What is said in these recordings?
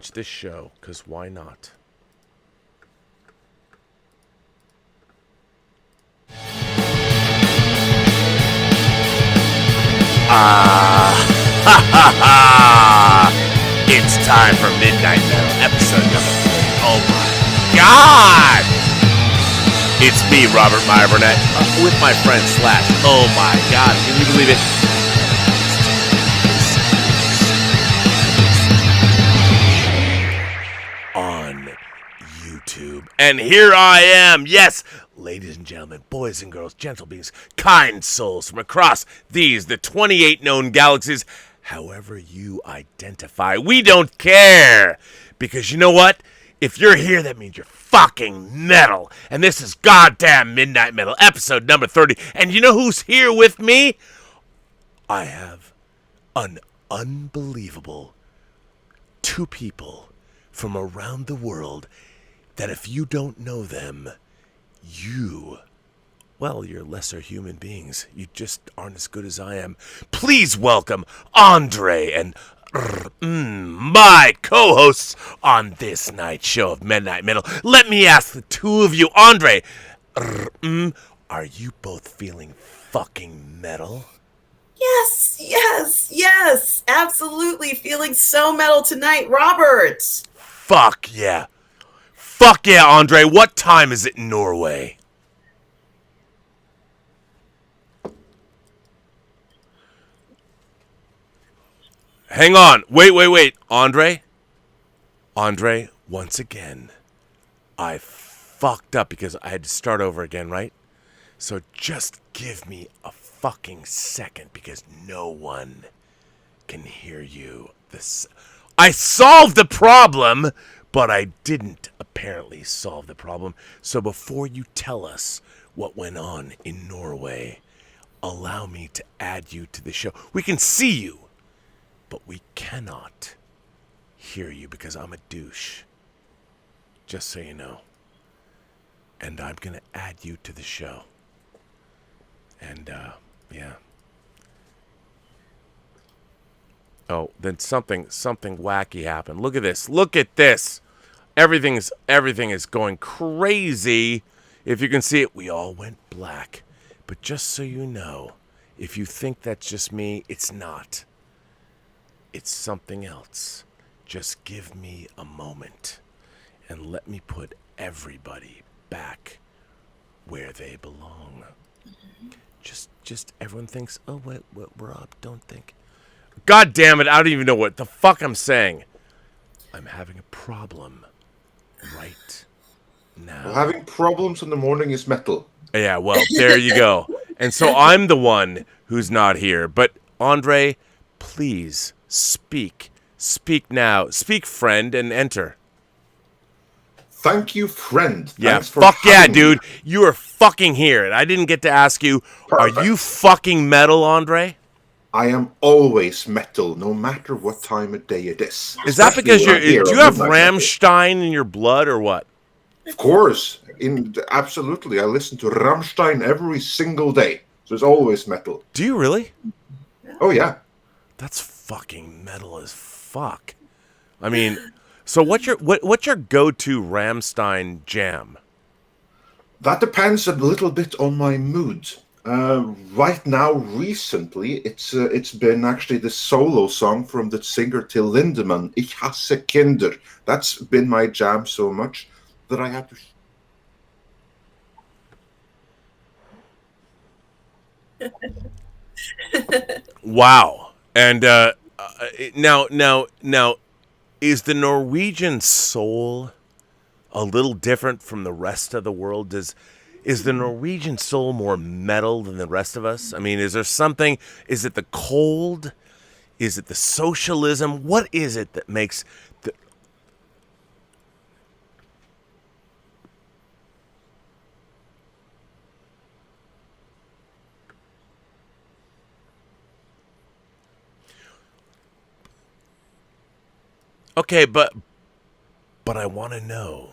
this show, because why not? It's time for Midnight Metal, episode number 3. Oh my God! It's me, Robert Meyer Burnett, with my friend Slash. Oh my God, can you believe it? On YouTube. And here I am, yes, ladies and gentlemen, boys and girls, gentle beings, kind souls from across these, the 28 known galaxies, however you identify. We don't care. Because you know what? If you're here, that means you're fucking metal. And this is goddamn Midnight Metal, episode number 30. And you know who's here with me? I have an unbelievable two people from around the world that if you don't know them, you're lesser human beings. You just aren't as good as I am. Please welcome Andre and my co-hosts on this night's show of Midnight Metal. Let me ask the two of you, Andre, are you both feeling fucking metal? Yes, absolutely. Feeling so metal tonight, Robert. Fuck yeah, Andre. What time is it in Norway? Hang on. Wait. Andre, once again, I fucked up because I had to start over again, right? So just give me a fucking second because no one can hear you. I solved the problem, but I didn't apparently solve the problem. So before you tell us what went on in Norway, allow me to add you to the show. We can see you, but we cannot hear you because I'm a douche. Just so you know. And I'm going to add you to the show. And, yeah. Oh, then something wacky happened. Look at this. Everything is going crazy. If you can see it, we all went black. But just so you know, if you think that's just me, it's not. It's something else. Just give me a moment and let me put everybody back where they belong. Just everyone thinks, oh, wait, we're up. Don't think. God damn it, I don't even know what the fuck I'm saying. I'm having a problem right now. Well, having problems in the morning is metal. Yeah, well, there you go. And so I'm the one who's not here. But, Andre, please speak. Speak now. Speak, friend, and enter. Thank you, friend. Yeah, Thanks for fuck yeah, having dude. me. You are fucking here. And I didn't get to ask you, Perfect. Are you fucking metal, Andre? I am always metal, no matter what time of day it is. Is that Especially because when I'm here do you on have Midnight Metal. Rammstein in your blood or what? Of course. Absolutely. I listen to Rammstein every single day. So it's always metal. Do you really? Oh, yeah. That's fucking metal as fuck. I mean, so what's your go-to Rammstein jam? That depends a little bit on my mood. Right now, recently, it's been actually the solo song from the singer Till Lindemann, Ich hasse Kinder. That's been my jam so much that I had to... Wow. And now, is the Norwegian soul a little different from the rest of the world? Is the Norwegian soul more metal than the rest of us? I mean, is there something? Is it the cold? Is it the socialism? What is it that makes the... Okay, but I want to know,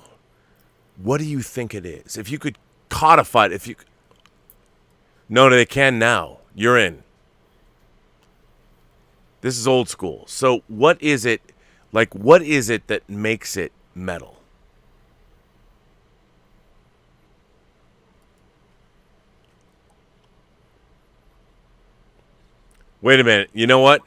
what do you think it is? If you could codify it, if you... No, they can now. You're in. This is old school. So what is it Like, what is it that makes it metal? Wait a minute. You know what?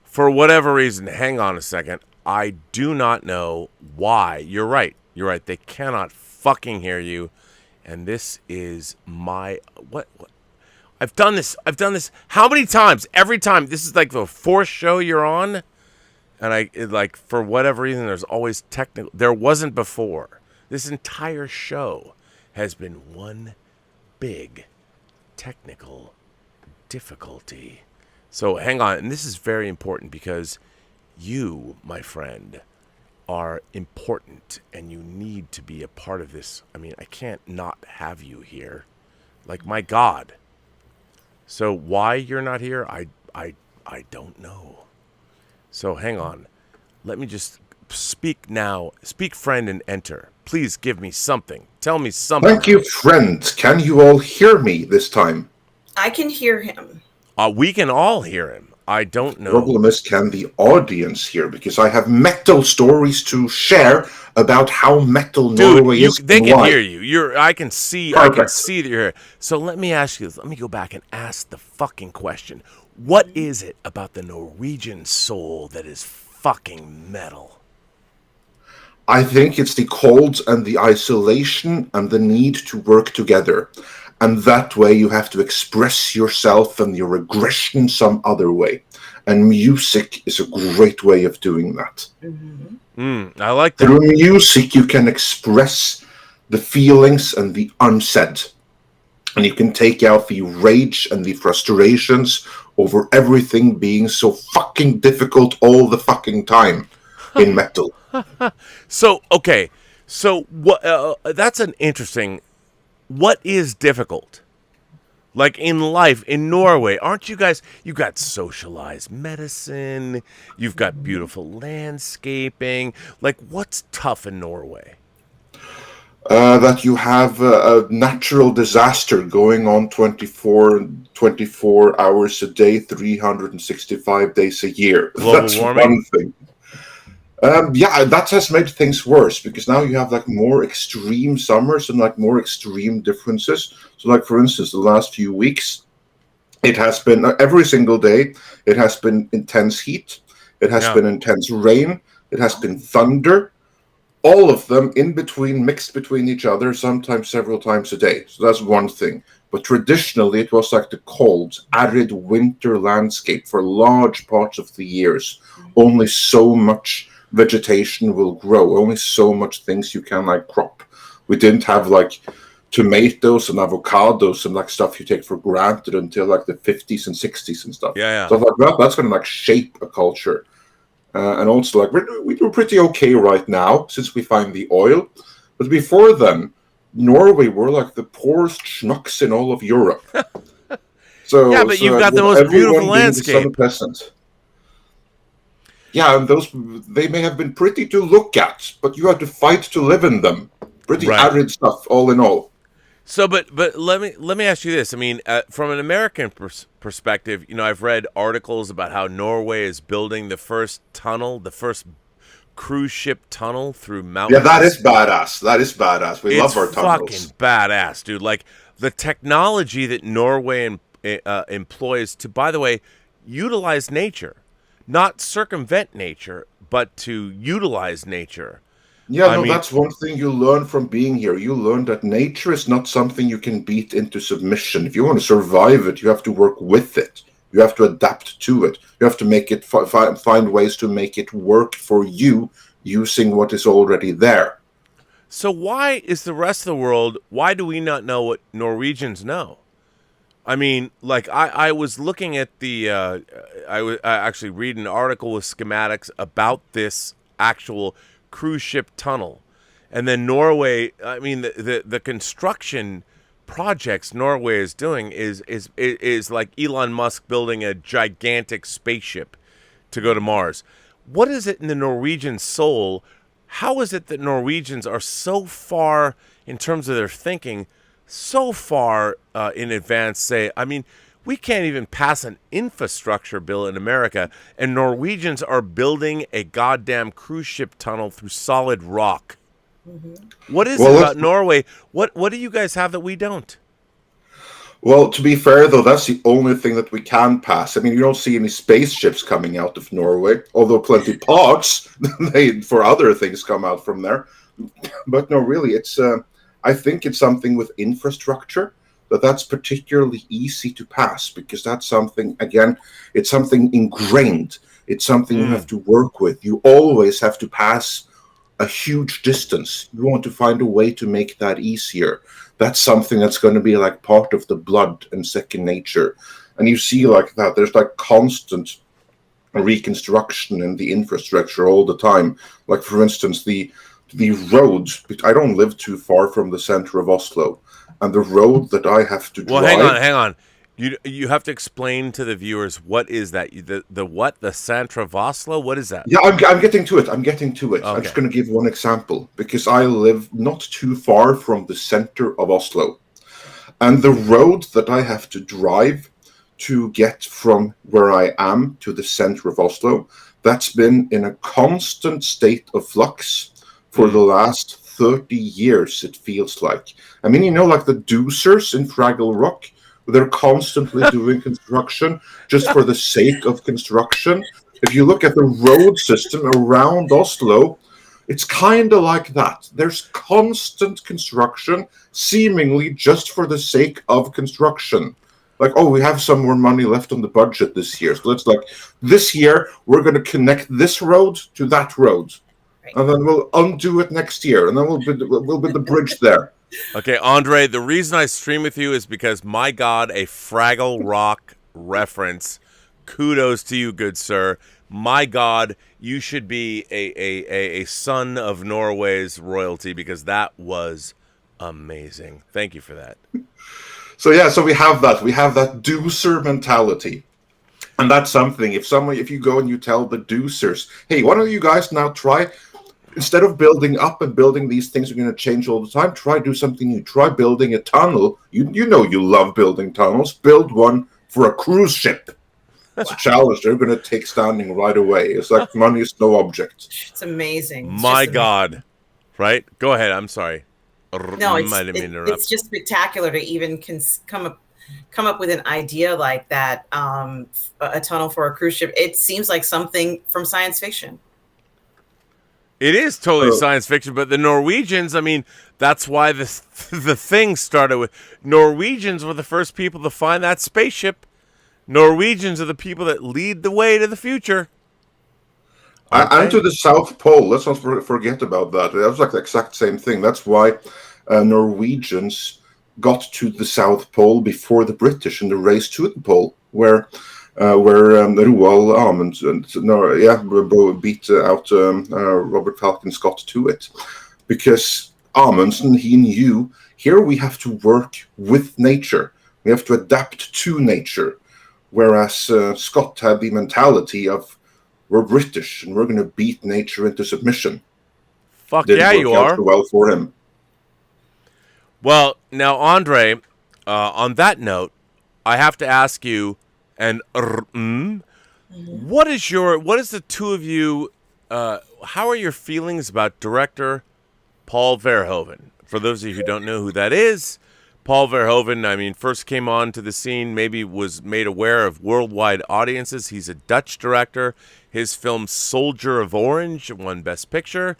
For whatever reason, hang on a second. I do not know why. You're right. You're right. They cannot fucking hear you. And this is my what? I've done this. How many times? Every time. This is like the fourth show you're on. And like, for whatever reason, there's always technical. There wasn't before. This entire show has been one big technical difficulty. So hang on. And this is very important because you, my friend, are important and you need to be a part of this. I mean, I can't not have you here. Like, my God. So why you're not here, I don't know. So hang on. Let me just speak now. Speak, friend, and enter. Please give me something. Tell me something. Thank you, friend. Can you all hear me this time? I can hear him. We can all hear him. I don't know. The problem is, can the audience hear? Because I have metal stories to share about how metal Norway is. They and can why. hear you. I can see. Perfect. I can see that you're here. So let me ask you this. Let me go back and ask the fucking question. What is it about the Norwegian soul that is fucking metal? I think it's the cold and the isolation and the need to work together. And that way you have to express yourself and your aggression some other way. And music is a great way of doing that. I like that. Through music you can express the feelings and the unsaid. And you can take out the rage and the frustrations over everything being so fucking difficult all the fucking time in metal. So, okay. So, what? That's an interesting... What is difficult? Like, in life, in Norway, aren't you guys... You got socialized medicine. You've got beautiful landscaping. Like, what's tough in Norway? That you have a natural disaster going on 24 hours a day, 365 days a year. Global That's warming? one thing. Yeah, that has made things worse because now you have like more extreme summers and like more extreme differences. So like, for instance, the last few weeks, it has been every single day, it has been intense heat. It has been intense rain. It has been thunder. All of them in between, mixed between each other, sometimes several times a day. So that's one thing. But traditionally, it was like the cold, arid winter landscape for large parts of the years. Only so much vegetation will grow. Only so much things you can like crop. We didn't have like tomatoes and avocados and like stuff you take for granted until like the 50s and 60s and stuff. Yeah. So like that's going to like shape a culture. And also, like, we do pretty okay right now since we find the oil. But before then, Norway were like the poorest schmucks in all of Europe. So Yeah, but you've got the most beautiful landscape. Yeah, and those, they may have been pretty to look at, but you had to fight to live in them. Pretty arid stuff, all in all. So, but let me ask you this. I mean, from an American perspective, you know, I've read articles about how Norway is building the first tunnel, the first cruise ship tunnel through mountains. Yeah, that is badass. That is badass. We love our tunnels. It's fucking badass, dude. Like, the technology that Norway employs to, by the way, utilize nature, not circumvent nature, but to utilize nature. Yeah, I mean, that's one thing you learn from being here. You learn that nature is not something you can beat into submission. If you want to survive it, you have to work with it. You have to adapt to it. You have to make it find ways to make it work for you using what is already there. So why is the rest of the world, why do we not know what Norwegians know? I mean, like, I was looking at the, I actually read an article with schematics about this actual cruise ship tunnel. And then Norway, I mean, the construction projects Norway is doing is like Elon Musk building a gigantic spaceship to go to Mars. What is it in the Norwegian soul? How is it that Norwegians are so far in terms of their thinking, so far in advance? Say, I mean, We can't even pass an infrastructure bill in America, and Norwegians are building a goddamn cruise ship tunnel through solid rock. What is it about Norway? What do you guys have that we don't? Well, to be fair, though, that's the only thing that we can pass. I mean, you don't see any spaceships coming out of Norway, although plenty parts for other things come out from there. But no, really, it's. I think it's something with infrastructure that's particularly easy to pass, because that's something, again, it's something ingrained. It's something you have to work with. You always have to pass a huge distance. You want to find a way to make that easier. That's something that's going to be like part of the blood and second nature. And you see like that, there's like constant reconstruction in the infrastructure all the time. Like, for instance, the roads. I don't live too far from the center of Oslo, and the road that I have to drive. Well, hang on. You have to explain to the viewers, what is that? The what? The center of Oslo? What is that? Yeah, I'm getting to it. Okay. I'm just going to give one example, because I live not too far from the center of Oslo, and the road that I have to drive to get from where I am to the center of Oslo, that's been in a constant state of flux for the last 30 years, it feels like. I mean, you know, like the doozers in Fraggle Rock, they're constantly doing construction just for the sake of construction. If you look at the road system around Oslo, it's kind of like that. There's constant construction, seemingly just for the sake of construction. Like, oh, we have some more money left on the budget this year. So let's, like, this year, we're going to connect this road to that road. Right. And then we'll undo it next year. And then we'll build the bridge there. Okay, Andre, the reason I stream with you is because, my God, a Fraggle Rock reference. Kudos to you, good sir. My God, you should be a son of Norway's royalty, because that was amazing. Thank you for that. So we have that. We have that doozer mentality. And that's something, if you go and you tell the doozers, hey, why don't you guys now try, instead of building up and building these things are going to change all the time, try do something new. Try building a tunnel. You know you love building tunnels. Build one for a cruise ship. That's a challenge they're going to take standing right away. It's like money is no object. It's amazing. My God. Right? Go ahead. I'm sorry. No, it's just spectacular to even come up with an idea like that, a tunnel for a cruise ship. It seems like something from science fiction. It is totally science fiction, but the Norwegians, I mean, that's why the thing started with. Norwegians were the first people to find that spaceship. Norwegians are the people that lead the way to the future. Okay. And to the South Pole. Let's not forget about that. That was like the exact same thing. That's why Norwegians got to the South Pole before the British in the race to the pole, where Roald Amundsen beat out Robert Falcon Scott to it, because Amundsen, he knew, here we have to work with nature, we have to adapt to nature, whereas Scott had the mentality of, we're British and we're going to beat nature into submission. Fuck yeah, you are. So well for him. Well, now, Andre, on that note, I have to ask you, and what is the two of you, how are your feelings about director Paul Verhoeven? For those of you who don't know who that is, Paul Verhoeven, I mean, first came on to the scene, maybe was made aware of worldwide audiences. He's a Dutch director. His film Soldier of Orange won Best Picture.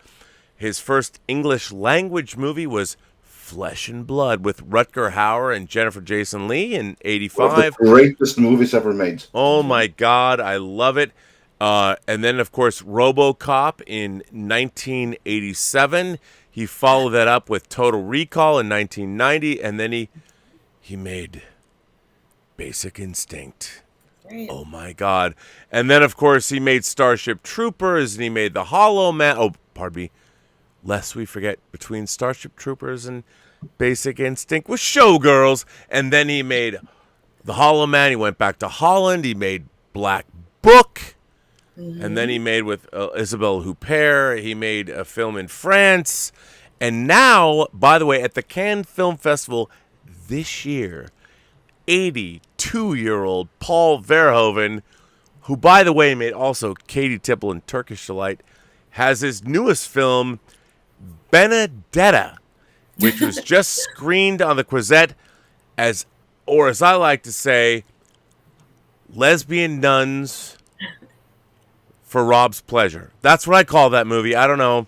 His first English language movie was Flesh and Blood with Rutger Hauer and Jennifer Jason Leigh in '85. One of the greatest movies ever made. Oh my God, I love it. And then, of course, RoboCop in 1987. He followed that up with Total Recall in 1990, and then he made Basic Instinct. Great. Oh my God. And then, of course, he made Starship Troopers, and he made The Hollow Man. Oh, pardon me. Lest we forget, between Starship Troopers and Basic Instinct was Showgirls. And then he made The Hollow Man. He went back to Holland. He made Black Book. And then he made with Isabelle Huppert. He made a film in France. And now, by the way, at the Cannes Film Festival this year, 82-year-old Paul Verhoeven, who, by the way, made also Katie Tipple and Turkish Delight, has his newest film, Benedetta, which was just screened on the Quizette as I like to say, lesbian nuns for Rob's pleasure. That's what I call that movie. I don't know.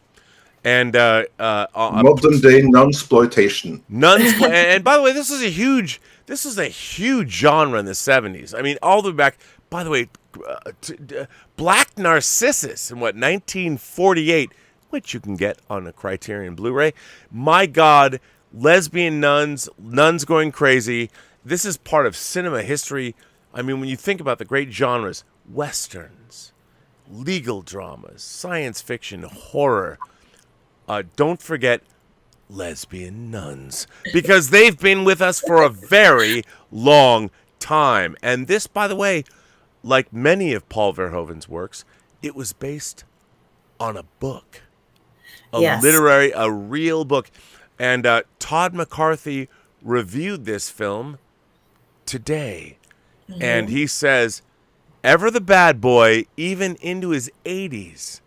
And modern day nunsploitation. And by the way, this is a huge genre in the 70s. I mean, all the way back. By the way, Black Narcissus in 1948, which you can get on a Criterion Blu-ray. My God, lesbian nuns going crazy. This is part of cinema history. I mean, when you think about the great genres, westerns, legal dramas, science fiction, horror, don't forget lesbian nuns, because they've been with us for a very long time. And this, by the way, like many of Paul Verhoeven's works, it was based on a book, a real book. And Todd McCarthy reviewed this film today, and he says, ever the bad boy, even into his 80s,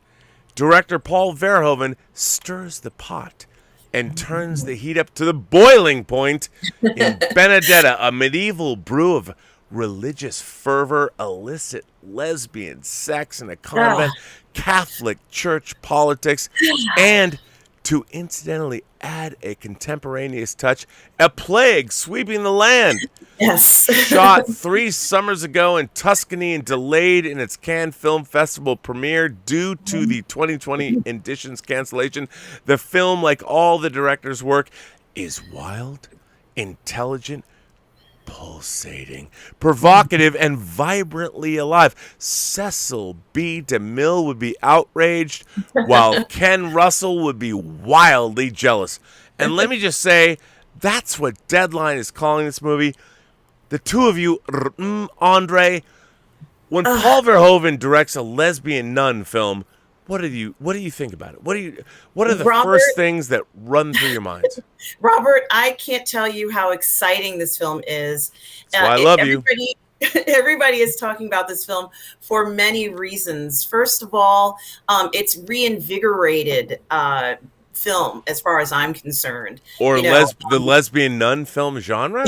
director Paul Verhoeven stirs the pot and turns the heat up to the boiling point in Benedetta, a medieval brew of religious fervor, illicit lesbian sex in a convent, Catholic Church politics, and to incidentally add a contemporaneous touch, a plague sweeping the land. Yes. Shot 3 summers ago in Tuscany and delayed in its Cannes Film Festival premiere due to the 2020 edition's cancellation. The film, like all the director's work, is wild, intelligent, pulsating, provocative, and vibrantly alive. Cecil B. DeMille would be outraged, while Ken Russell would be wildly jealous. And let me just say, that's what Deadline is calling this movie. The two of you, Andre, when Paul Verhoeven directs a lesbian nun film, what do you think about it? What are the first things that run through your minds? Robert, I can't tell you how exciting this film is. That's why I love you. Everybody is talking about this film for many reasons. First of all, it's reinvigorated film as far as I'm concerned. Or the lesbian nun film genre?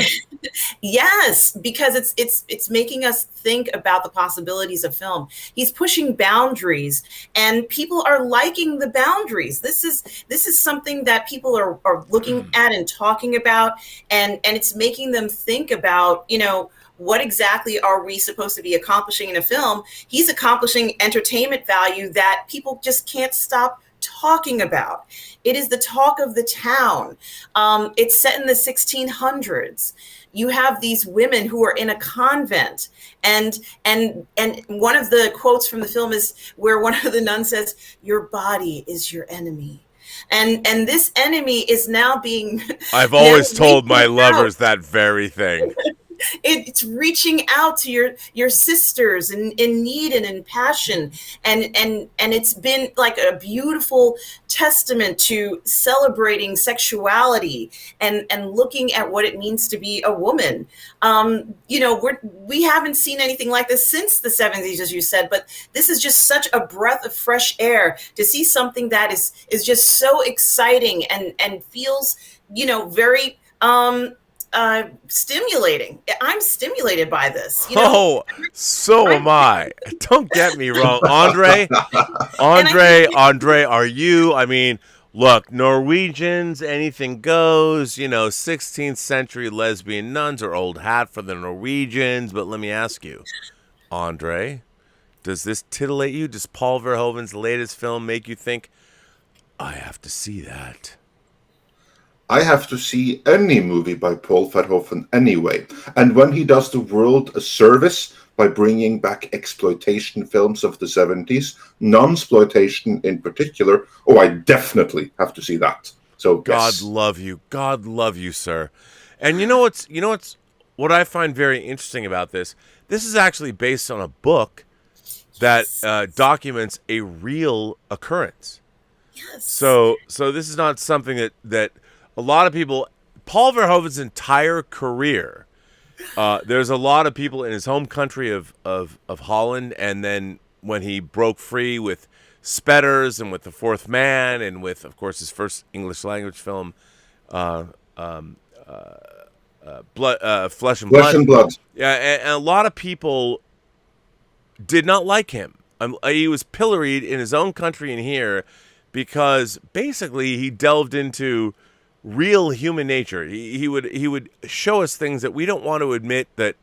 Yes, because it's making us think about the possibilities of film. He's pushing boundaries, and people are liking the boundaries. This is something that people are looking at and talking about, and it's making them think about, what exactly are we supposed to be accomplishing in a film? He's accomplishing entertainment value that people just can't stop talking about. It is the talk of the town. It's set in the 1600s. You have these women who are in a convent, and one of the quotes from the film is where one of the nuns says, "Your body is your enemy." And this enemy is now being I've always told my lovers that very thing. It's reaching out to your sisters in need and in passion, and it's been like a beautiful testament to celebrating sexuality and looking at what it means to be a woman. We haven't seen anything like this since the 70s, as you said, but this is just such a breath of fresh air to see something that is just so exciting and feels very stimulating. I'm stimulated by this. So am I. Don't get me wrong, Andre, are you? I mean, look, Norwegians, anything goes. 16th century lesbian nuns are old hat for the Norwegians. But let me ask you, Andre, does this titillate you? Does Paul Verhoeven's latest film make you think, I have to see that? I have to see any movie by Paul Verhoeven anyway. And when he does the world a service by bringing back exploitation films of the 70s, non-exploitation in particular, I definitely have to see that. So God love you. God love you, sir. And what I find very interesting about this? This is actually based on a book that documents a real occurrence. Yes. So this is not something that a lot of people, Paul Verhoeven's entire career There's a lot of people in his home country of Holland, and then when he broke free with Spetters and with The Fourth Man and with, of course, his first English language film, Flesh and Flesh Blood. and Blood. Yeah, and a lot of people did not like him. He was pilloried in his own country and here because basically he delved into real human nature. He would show us things that we don't want to admit that,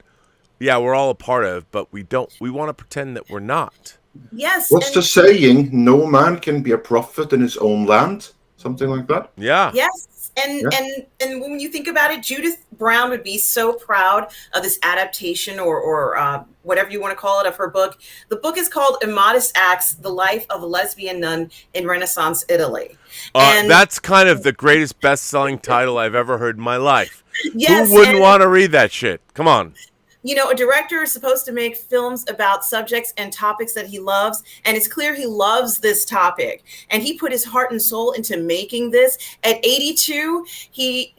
yeah, we're all a part of, but we want to pretend that we're not. Yes. What's the saying? No man can be a prophet in his own land. Something like that. Yeah. Yes. And when you think about it, Judith Brown would be so proud of this adaptation or whatever you want to call it of her book. The book is called Immodest Acts, The Life of a Lesbian Nun in Renaissance Italy. And that's kind of the greatest best-selling title I've ever heard in my life. Yes, who wouldn't want to read that shit? Come on. You know, a director is supposed to make films about subjects and topics that he loves, and it's clear he loves this topic. And he put his heart and soul into making this. At 82, he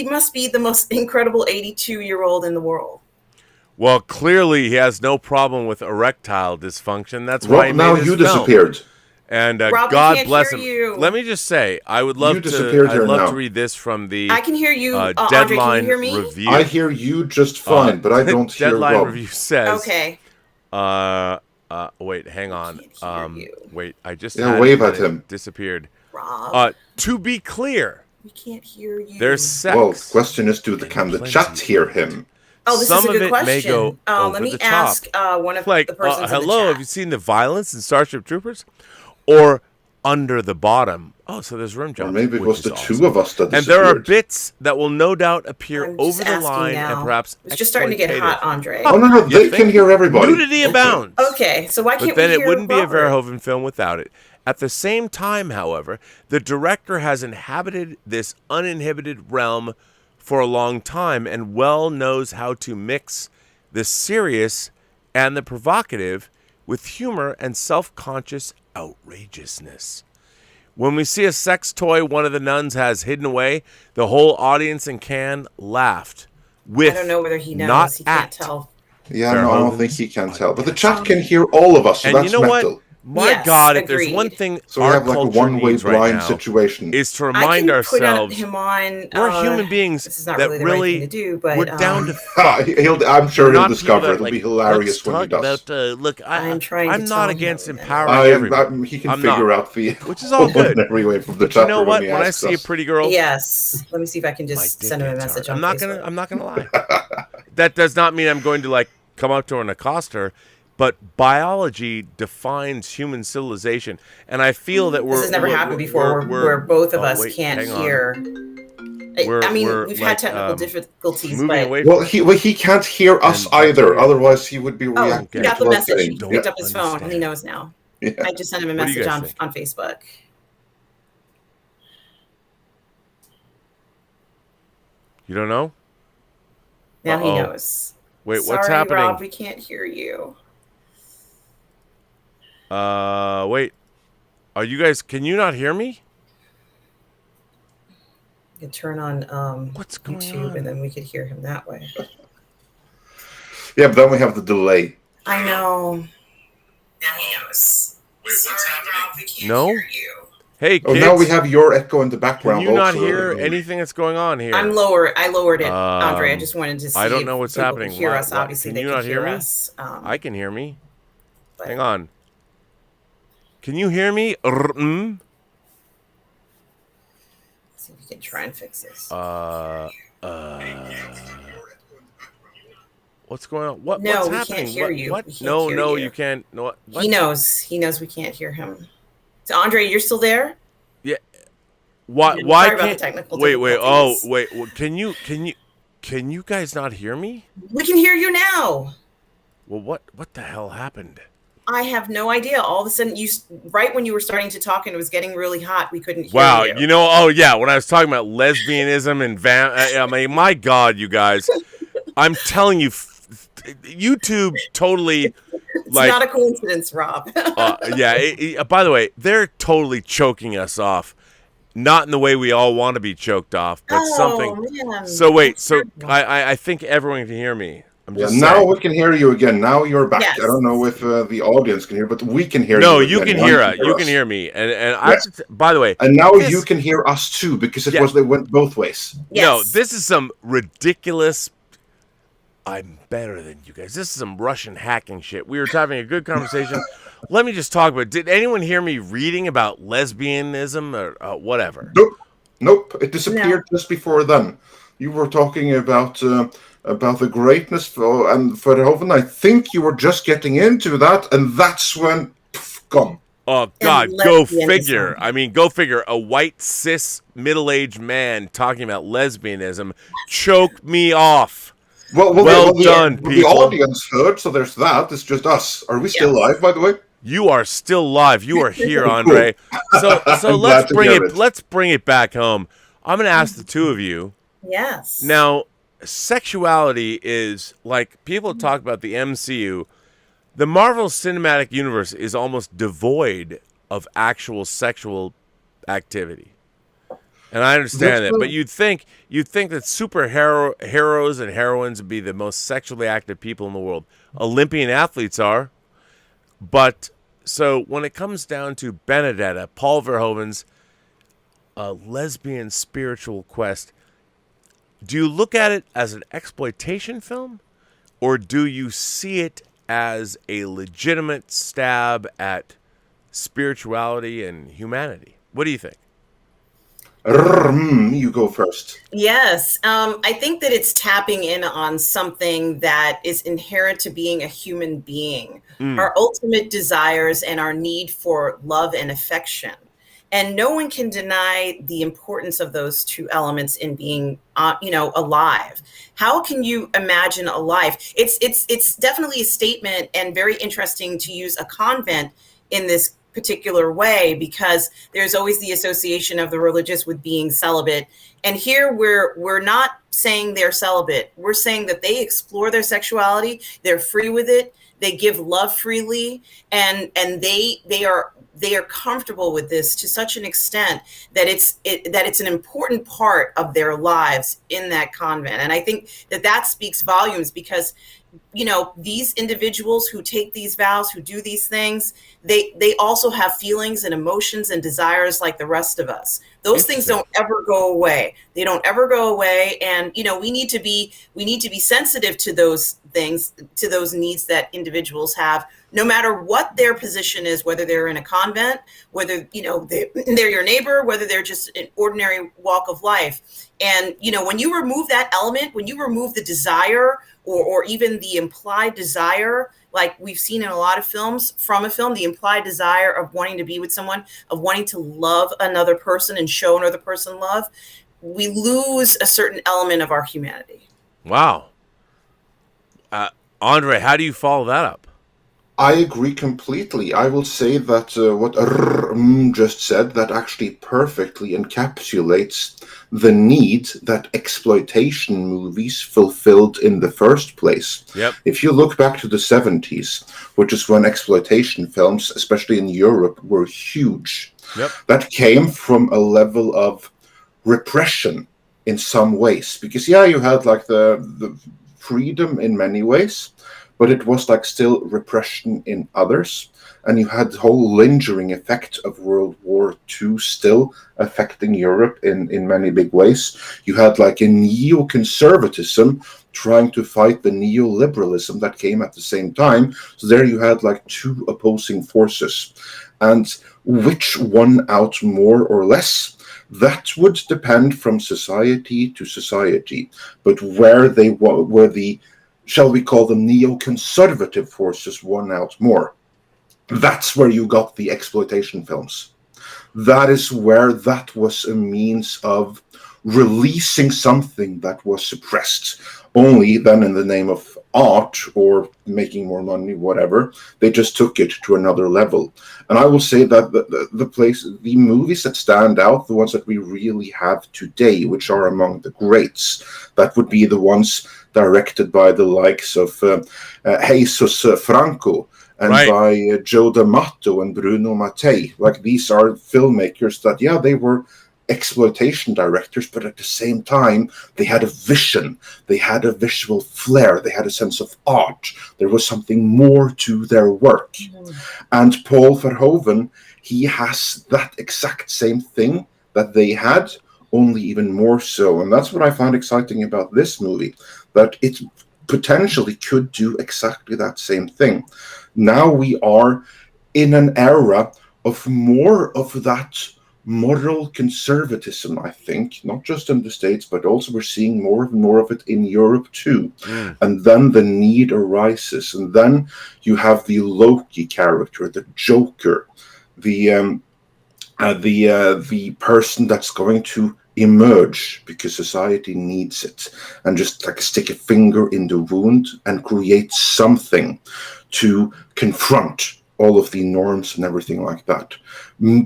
must be the most incredible 82-year-old in the world. Well, clearly he has no problem with erectile dysfunction. That's why he made now his you film. Disappeared. And Rob, God can't bless hear him. you. Let me just say, I would love to read this from the I can hear you. Andre, Deadline can you hear me? review. I hear you just fine, but I don't hear Deadline Rob. review says. Okay. Wait, hang on. I can't hear you. Wait, I just Yeah, had wave it, at him. Disappeared. Rob, To be clear, we can't hear you. there's sex. Well, question is, can the chat hear him? Oh, this Some is a of good it question. may go over Let me the ask top. one of Like, the persons in the hello, chat. have you seen the violence in Starship Troopers? Or Under the Bottom? Oh, so there's room Or jumps. maybe it which was is the awesome. two of us that And there are disappeared. bits that will no doubt appear I'm over just the asking line now. and perhaps It's just starting to get exploitative. hot, Andre. Oh, no, You they think? can hear everybody. Nudity abounds. Okay, so why can't But then we it hear wouldn't be a Robert? Verhoeven film without it. At the same time, however, the director has inhabited this uninhibited realm for a long time and well knows how to mix the serious and the provocative with humor and self-conscious outrageousness. When we see a sex toy one of the nuns has hidden away, the whole audience in Cannes laughed. With I don't know whether he knows. not He can't at tell. Yeah, no, I don't think Verhoeven's he can tell. But the chat can hear all of us, so And that's you know metal. what? My Yes, God, if there's agreed. one thing So we our have like a culture one-way needs right blind now situation. is to I remind can put ourselves him on. we're human beings this is not that really the really right thing to do, but we're down to fuck. I'm sure We're he'll not discover people it. that, It'll be hilarious when he let's talk does. about, look, I'm trying to I'm tell not him against that. empowering everybody. He can I'm figure not. out the Which is all good. every from the But you chat know room what? he When I asks see a us. pretty girl, Yes. Let me see if I can my just dick send him a gets message hard. on I'm Facebook. not gonna lie. That does not mean I'm going to like come up to her and accost her. But biology defines human civilization, and I feel that This has never happened before, where both of us can't hear. I mean, we've had technical difficulties, but Well, he can't hear us either. Otherwise, he would be he reacting. got to the us message. saying, He Don't picked up his phone, and he understand. knows now. Yeah. I just sent him a What do you message guys on think? Facebook. You don't know? Now he Uh-oh. knows. Wait, Sorry, what's happening? Rob, we can't hear you. Wait. Are you guys? Can you not hear me? You can turn on What's going YouTube, on? and then we could hear him that way. Yeah, but then we have the delay. I know. Now he knows. Sorry, Rob, we can't No? hear you. Hey, Oh, kids. now we have your echo in the background. Can you not also. hear anything that's going on here? I lowered it, Andre. I just wanted to see. I don't if know what's people happening. could hear Why- us. why- Obviously, can they you could not hear me? us. I can hear me. but- Hang on. Can you hear me? See if we can try and fix this. What's going on? What's No, we can't happening? hear What? you. What? We can't No, hear no, you. you can't. No, what? He knows. He knows we can't hear him. So, Andre, you're still there? Yeah. Why? Yeah, Why sorry about the can't? technical Wait. Oh, difficulties. wait. Well, can you guys not hear me? We can hear you now. Well, what the hell happened? I have no idea. All of a sudden, right when you were starting to talk and it was getting really hot, we couldn't hear Wow, you. you know, oh yeah, when I was talking about lesbianism and I mean, my God, you guys, I'm telling you, YouTube totally, It's like, not a coincidence, Rob. yeah. By the way, they're totally choking us off. not in the way we all want to be choked off, but something. Man. So wait, That's so terrible. I think everyone can hear me. I'm Yeah, just now saying. we can hear you again. Now you're back. Yes. I don't know if the audience can hear, but we can hear No, you you again. can Now hear you it. You can us. hear me, and I have Yes. to. By the way, And now this- you can hear us too, because Yeah. they went both ways. No, Yes. this is some ridiculous. I'm better than you guys. This is some Russian hacking shit. We were having a good conversation. Let me just talk about. Did anyone hear me reading about lesbianism or whatever? Nope. It disappeared just before then. You were talking about the greatness and Verhoeven. I think you were just getting into that, and that's when gone. Oh God, go figure. I mean, go figure. A white cis middle-aged man talking about lesbianism choked me off. Well done, the people. audience heard, so there's that. It's just us. Are we still live, by the way? You are still live. You are here, Andre. So let's bring it back home. I'm going to ask the two of you. Yes. Now, sexuality is like people talk about the MCU. The Marvel Cinematic Universe is almost devoid of actual sexual activity. And I understand that, but you'd think that heroes and heroines would be the most sexually active people in the world. Olympian athletes are. But so when it comes down to Benedetta, Paul Verhoeven's lesbian spiritual quest, do you look at it as an exploitation film, or do you see it as a legitimate stab at spirituality and humanity? What do you think? You go first. Yes. I think that it's tapping in on something that is inherent to being a human being, our ultimate desires and our need for love and affection. And no one can deny the importance of those two elements in being, alive. How can you imagine a life? It's definitely a statement, and very interesting to use a convent in this particular way, because there's always the association of the religious with being celibate. And here we're not saying they're celibate. We're saying that they explore their sexuality, they're free with it, they give love freely, and they are comfortable with this to such an extent that it's an important part of their lives in that convent. And I think that speaks volumes, because these individuals who take these vows, who do these things, they also have feelings and emotions and desires like the rest of us. Those things don't ever go away. They don't ever go away. And, we need to be sensitive to those things, to those needs that individuals have, no matter what their position is, whether they're in a convent, whether, they're your neighbor, whether they're just an ordinary walk of life. And, when you remove that element, when you remove the desire or even the implied desire, like we've seen in a lot of films, from a film, the implied desire of wanting to be with someone, of wanting to love another person and show another person love, we lose a certain element of our humanity. Wow. Andre, how do you follow that up? I agree completely. I will say that what just said, that actually perfectly encapsulates the need that exploitation movies fulfilled in the first place. Yep. If you look back to the 70s, which is when exploitation films, especially in Europe, were huge, that came from a level of repression in some ways. Because, you had like the freedom in many ways, but it was like still repression in others. And you had the whole lingering effect of World War II still affecting Europe in many big ways. You had like a neoconservatism trying to fight the neoliberalism that came at the same time. So there you had like two opposing forces. And which won out more or less, that would depend from society to society. But where the shall we call them neoconservative forces won out more, that's where you got the exploitation films. That is where that was a means of releasing something that was suppressed. Only then in the name of art or making more money, whatever, they just took it to another level. And I will say that the movies that stand out, the ones that we really have today, which are among the greats, that would be the ones directed by the likes of Jesus Franco and by Joe D'Amato and Bruno Mattei. Like, these are filmmakers that, they were exploitation directors, but at the same time, they had a vision, they had a visual flair, they had a sense of art. There was something more to their work. Mm-hmm. And Paul Verhoeven, he has that exact same thing that they had, only even more so. And that's what I find exciting about this movie, that it potentially could do exactly that same thing. Now we are in an era of more of that moral conservatism, I think, not just in the States, but also we're seeing more and more of it in Europe too. And then the need arises, and then you have the Loki character, the Joker, the person that's going to emerge because society needs it, and just like stick a finger in the wound and create something to confront all of the norms and everything like that.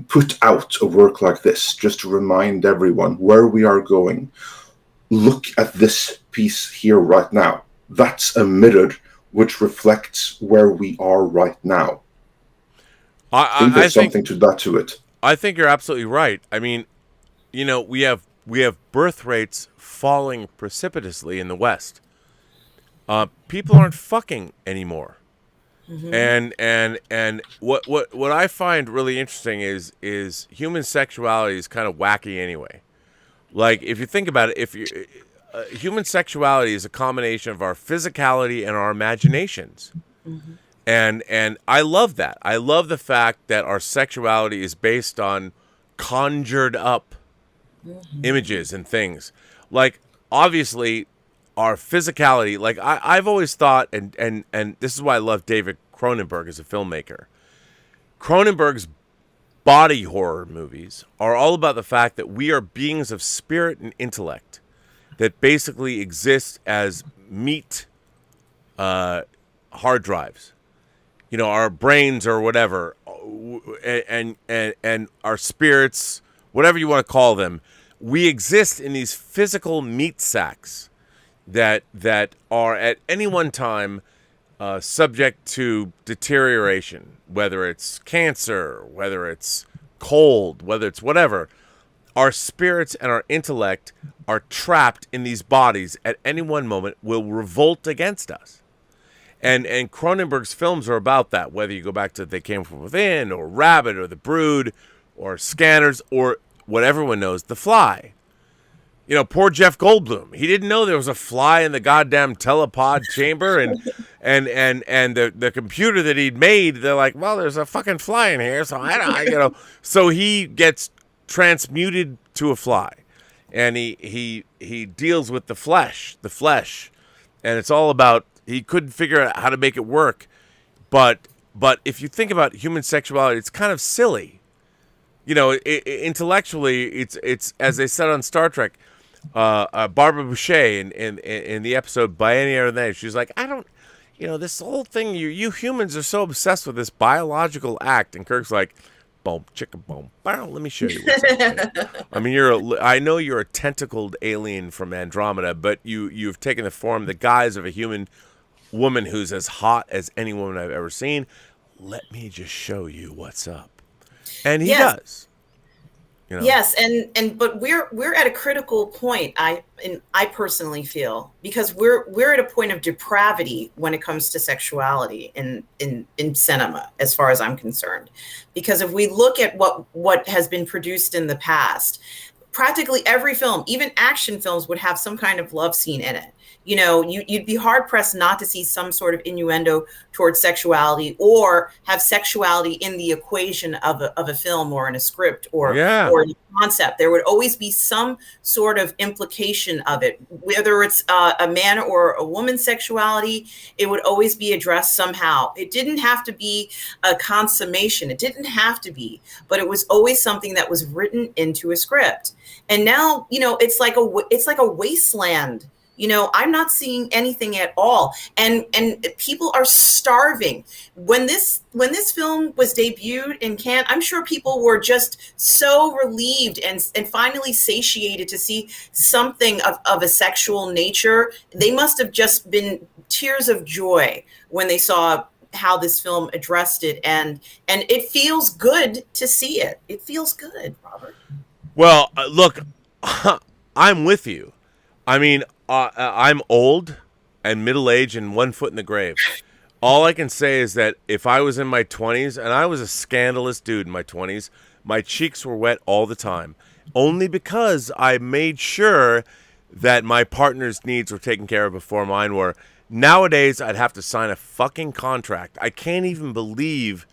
Put out a work like this just to remind everyone where we are going. Look at this piece here right now. That's a mirror which reflects where we are right now. I think there's something to that to it. I think you're absolutely right. I mean, you know, we have birth rates falling precipitously in the West. People aren't fucking anymore. Mm-hmm. And what I find really interesting is human sexuality is kind of wacky anyway. Like, if you think about it, human sexuality is a combination of our physicality and our imaginations. Mm-hmm. And I love that. I love the fact that our sexuality is based on conjured up images and things. Like, obviously, our physicality, like I've always thought, and this is why I love David Cronenberg as a filmmaker. Cronenberg's body horror movies are all about the fact that we are beings of spirit and intellect that basically exist as meat hard drives. You know, our brains or whatever, and our spirits, whatever you want to call them, we exist in these physical meat sacks that are at any one time subject to deterioration, whether it's cancer, whether it's cold, whether it's whatever. Our spirits and our intellect are trapped in these bodies at any one moment, will revolt against us. And Cronenberg's films are about that, whether you go back to They Came From Within, or Rabbit, or The Brood, or Scanners, or what everyone knows, The Fly. You know, poor Jeff Goldblum. He didn't know there was a fly in the goddamn telepod chamber, and the computer that he'd made, they're like, well, there's a fucking fly in here, so I you know. So he gets transmuted to a fly, and he deals with the flesh, and it's all about, he couldn't figure out how to make it work, but if you think about human sexuality, it's kind of silly. You know, intellectually, it's as they said on Star Trek. Barbara Boucher in the episode By Any Other Name, she's like, I don't, you know, this whole thing, you humans are so obsessed with this biological act, and Kirk's like, boom, chicka boom, bow, let me show you what's up. I mean, I know you're a tentacled alien from Andromeda, but you've taken the form, the guise of a human woman who's as hot as any woman I've ever seen. Let me just show you what's up. And he does. You know? Yes, but we're at a critical point. I personally feel, because we're at a point of depravity when it comes to sexuality in cinema, as far as I'm concerned. Because if we look at what has been produced in the past, practically every film, even action films, would have some kind of love scene in it. You know, you'd be hard pressed not to see some sort of innuendo towards sexuality, or have sexuality in the equation of a film or in a script or in a concept. There would always be some sort of implication of it, whether it's a man or a woman's sexuality. It would always be addressed somehow. It didn't have to be a consummation. It didn't have to be, but it was always something that was written into a script. And now, you know, it's like a wasteland. You know, I'm not seeing anything at all, and people are starving. When this film was debuted in Cannes, I'm sure people were just so relieved and finally satiated to see something of a sexual nature. They must have just been tears of joy when they saw how this film addressed it, and it feels good to see it. It feels good, Robert. Well, look, I'm with you. I mean, I'm old and middle-aged and 1 foot in the grave. All I can say is that if I was in my 20s, and I was a scandalous dude in my 20s, my cheeks were wet all the time. Only because I made sure that my partner's needs were taken care of before mine were. Nowadays, I'd have to sign a fucking contract. I can't even believe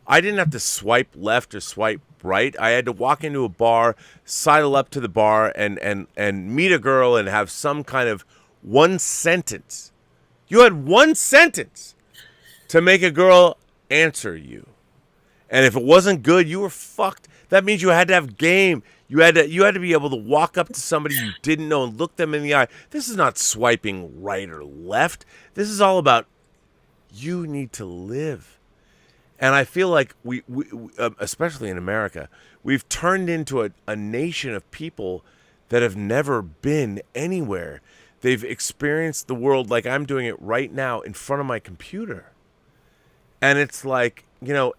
I didn't have to swipe left or swipe right. I had to walk into a bar, sidle up to the bar, and meet a girl and have some kind of one sentence. You had one sentence to make a girl answer you. And if it wasn't good, you were fucked. That means you had to have game. You had to be able to walk up to somebody you didn't know and look them in the eye. This is not swiping right or left. This is all about you need to live. And I feel like we especially in America, we've turned into a nation of people that have never been anywhere. They've experienced the world like I'm doing it right now in front of my computer. And it's like,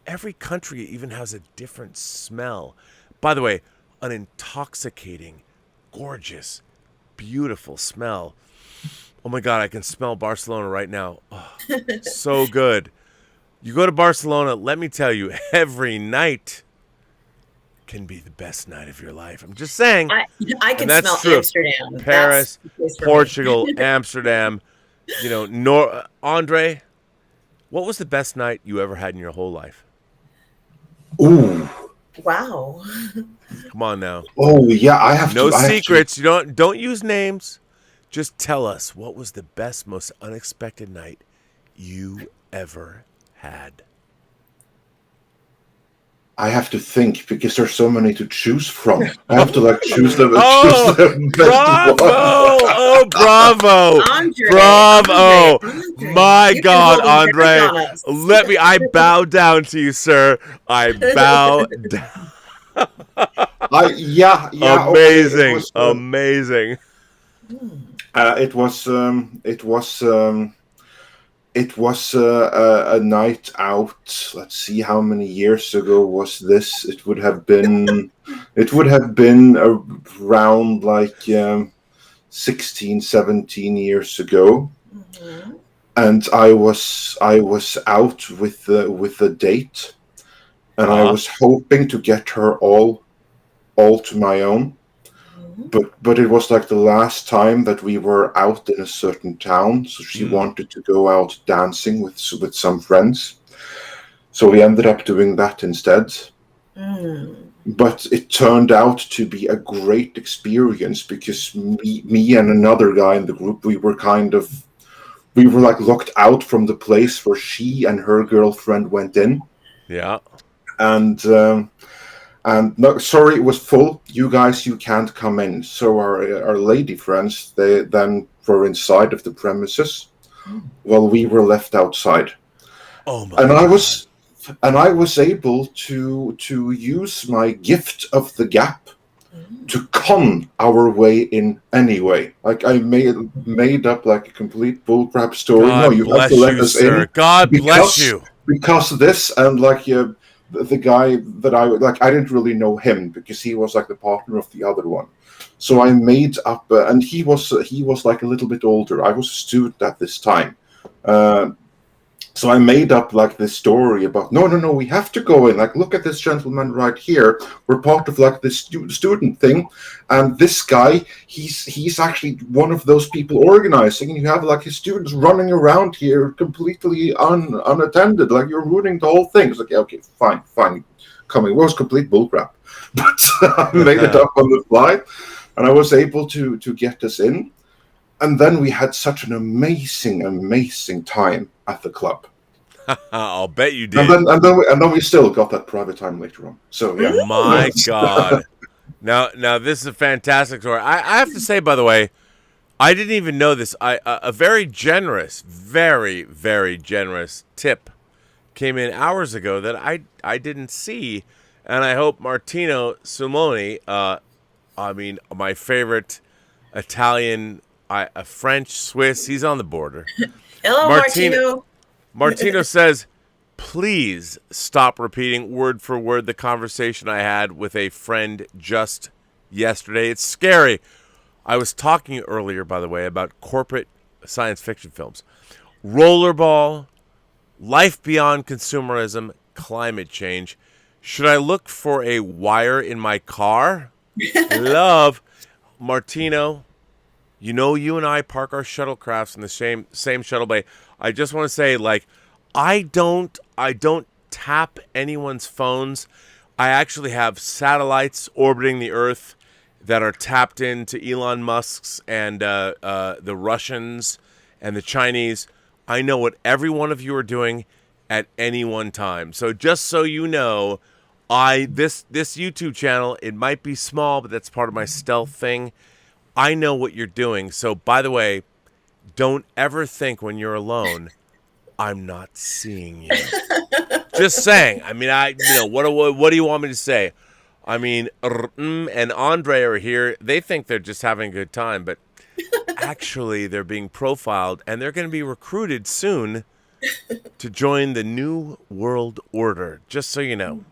every country even has a different smell. By the way, an intoxicating, gorgeous, beautiful smell. Oh my God, I can smell Barcelona right now. Oh, so good. You go to Barcelona, let me tell you, every night can be the best night of your life. I'm just saying. I can smell true. Amsterdam. Paris, Portugal, Amsterdam. Andre, what was the best night you ever had in your whole life? Ooh. Wow. Come on now. Oh yeah, I have no to. secrets. You don't use names. Just tell us what was the best, most unexpected night you ever had. I have to think because there's so many to choose from. I have to choose them. Oh, choose them bravo! Oh, bravo! Andre, Bravo! Andre. My You God, can hold Andre! it on us. I bow down to you, sir. I bow down. Yeah. Amazing, Okay, amazing. It was a night out. Let's see, how many years ago was this? It would have been around 16, 17 years ago. Mm-hmm. And I was out with a date, and I was hoping to get her all to my own. But it was the last time that we were out in a certain town, so she wanted to go out dancing with some friends. So we ended up doing that instead. But it turned out to be a great experience because me and another guy in the group, we were locked out from the place where she and her girlfriend went in. Yeah. And no, sorry, it was full. You guys, you can't come in. So our lady friends, they then were inside of the premises, while we were left outside. Oh my! And I was able to use my gift of the gap to con our way in anyway. I made up a complete bullcrap story. God no, you have to let us sir. in. God bless you. Because of this, and the guy that I didn't really know him because he was the partner of the other one. So I made up, and he was a little bit older. I was a student at this time. So I made up this story about no, we have to go in. Look at this gentleman right here. We're part of this student thing, and this guy, he's actually one of those people organizing. And you have his students running around here completely unattended. You're ruining the whole thing. It's okay, fine. Coming. It was complete bullcrap, but I made it up on the fly, and I was able to get us in. And then we had such an amazing time at the club. I'll bet you did. And then we still got that private time later on. So yeah. My God. Now this is a fantastic story. I have to say, by the way, I didn't even know this. A very generous, very, very generous tip came in hours ago that I didn't see, and I hope Martino Sumoni, my favorite Italian, a French, Swiss, he's on the border. Hello, Martino. Martino says, please stop repeating word for word the conversation I had with a friend just yesterday. It's scary. I was talking earlier, by the way, about corporate science fiction films. Rollerball, Life Beyond Consumerism, Climate Change. Should I look for a wire in my car? Love. Martino, you know you and I park our shuttlecrafts in the same shuttle bay. I just want to say, like, I don't tap anyone's phones. I actually have satellites orbiting the Earth that are tapped into Elon Musk's and the Russians and the Chinese. I know what every one of you are doing at any one time. So just so you know, this YouTube channel, it might be small, but that's part of my stealth thing. I know what you're doing. So by the way, don't ever think when you're alone, I'm not seeing you. Just saying. I mean, what do you want me to say? I mean, and Andre are here. They think they're just having a good time, but actually they're being profiled, and they're going to be recruited soon to join the New World Order, just so you know.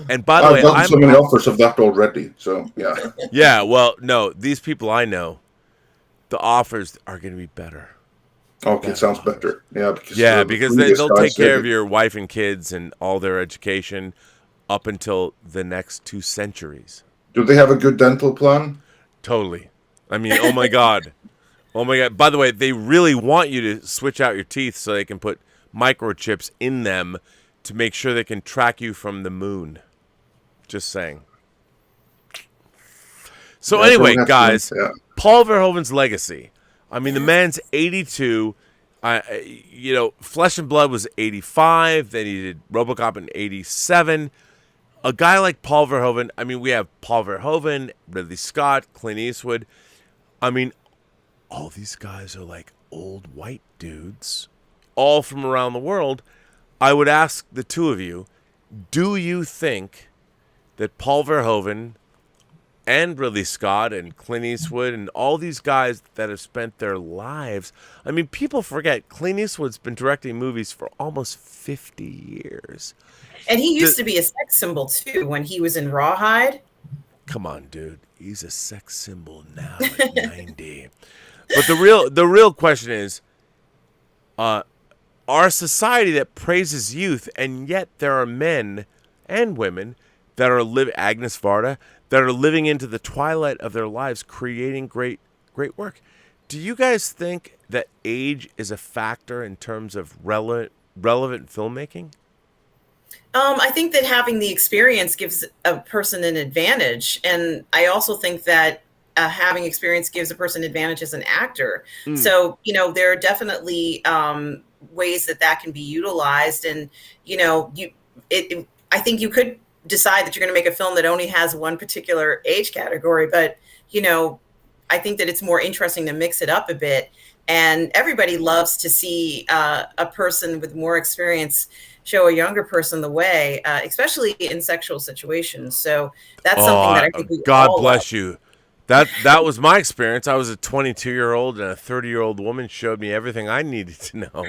And by the way, I've gotten so many offers of that already, so yeah. Yeah, well, no, these people I know, the offers are going to be better. Okay, sounds better. Yeah, because they'll take care of your wife and kids and all their education up until the next 2 centuries. Do they have a good dental plan? Totally. I mean, oh my God. Oh my God. By the way, they really want you to switch out your teeth so they can put microchips in them to make sure they can track you from the moon. Just saying. So anyway, guys, Paul Verhoeven's legacy. I mean, the man's 82. Flesh and Blood was 85. Then he did RoboCop in 87. A guy like Paul Verhoeven, I mean, we have Paul Verhoeven, Ridley Scott, Clint Eastwood. I mean, all these guys are like old white dudes, all from around the world. I would ask the two of you, do you think that Paul Verhoeven and Ridley Scott and Clint Eastwood and all these guys that have spent their lives, I mean, people forget Clint Eastwood's been directing movies for almost 50 years. And he used to be a sex symbol, too, when he was in Rawhide. Come on, dude. He's a sex symbol now at 90. But the real question is, our society that praises youth, and yet there are men and women that are Agnes Varda, that are living into the twilight of their lives, creating great work. Do you guys think that age is a factor in terms of relevant filmmaking? I think that having the experience gives a person an advantage. And I also think that having experience gives a person an advantage as an actor. So, there are definitely ways that can be utilized. And, I think you could decide that you're going to make a film that only has one particular age category. But, I think that it's more interesting to mix it up a bit. And everybody loves to see a person with more experience show a younger person the way, especially in sexual situations. So that's something that I think we God all bless love. you. That was my experience. I was a 22-year-old and a 30-year-old woman showed me everything I needed to know.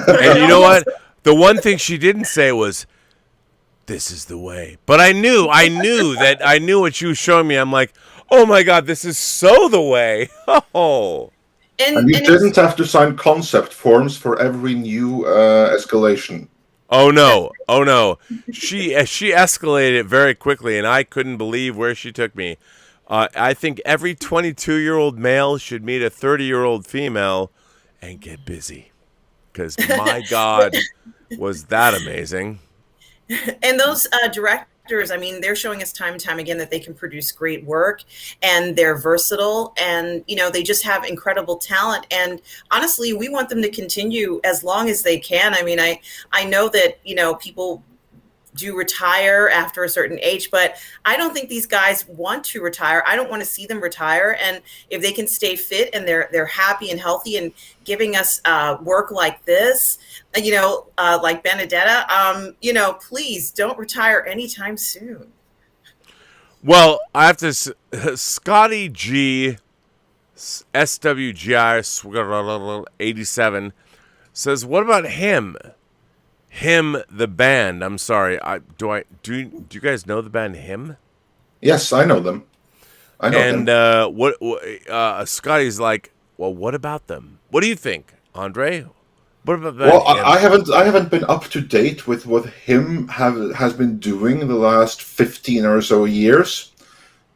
And you know what? The one thing she didn't say was, "This is the way." But I knew what she was showing me. I'm like, "Oh my God, this is so the way." Oh. And you didn't have to sign concept forms for every new escalation. Oh no! She escalated it very quickly, and I couldn't believe where she took me. I think every 22-year-old male should meet a 30-year-old female and get busy, because my God, was that amazing. And those directors, I mean, they're showing us time and time again that they can produce great work, and they're versatile, and they just have incredible talent. And honestly, we want them to continue as long as they can. I mean, I know that people do retire after a certain age, but I don't think these guys want to retire. I don't want to see them retire. And if they can stay fit and they're happy and healthy and giving us work like this, like Benedetta, please don't retire anytime soon. Well, I have to. Scotty G, SWGI 87 says, "What about him? Him, the band. I'm sorry. Do you guys know the band Him?" Yes, I know them. I know And him. Scotty's like, well, what about them? What do you think, Andre? What about Well, him? I haven't been up to date with what him has been doing the last 15 or so years.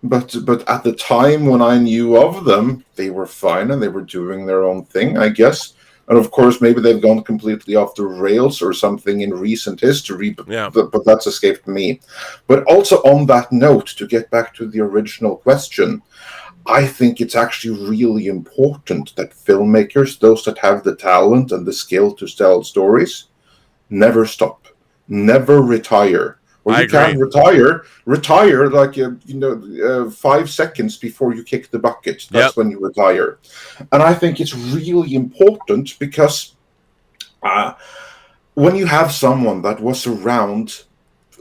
But at the time when I knew of them, they were fine and they were doing their own thing, I guess. And of course, maybe they've gone completely off the rails or something in recent history, Yeah, but that's escaped me. But also on that note, to get back to the original question, I think it's actually really important that filmmakers, those that have the talent and the skill to tell stories, never stop, never retire. Or I you agree. can retire like 5 seconds before you kick the bucket. Yep. That's when you retire. And I think it's really important because when you have someone that was around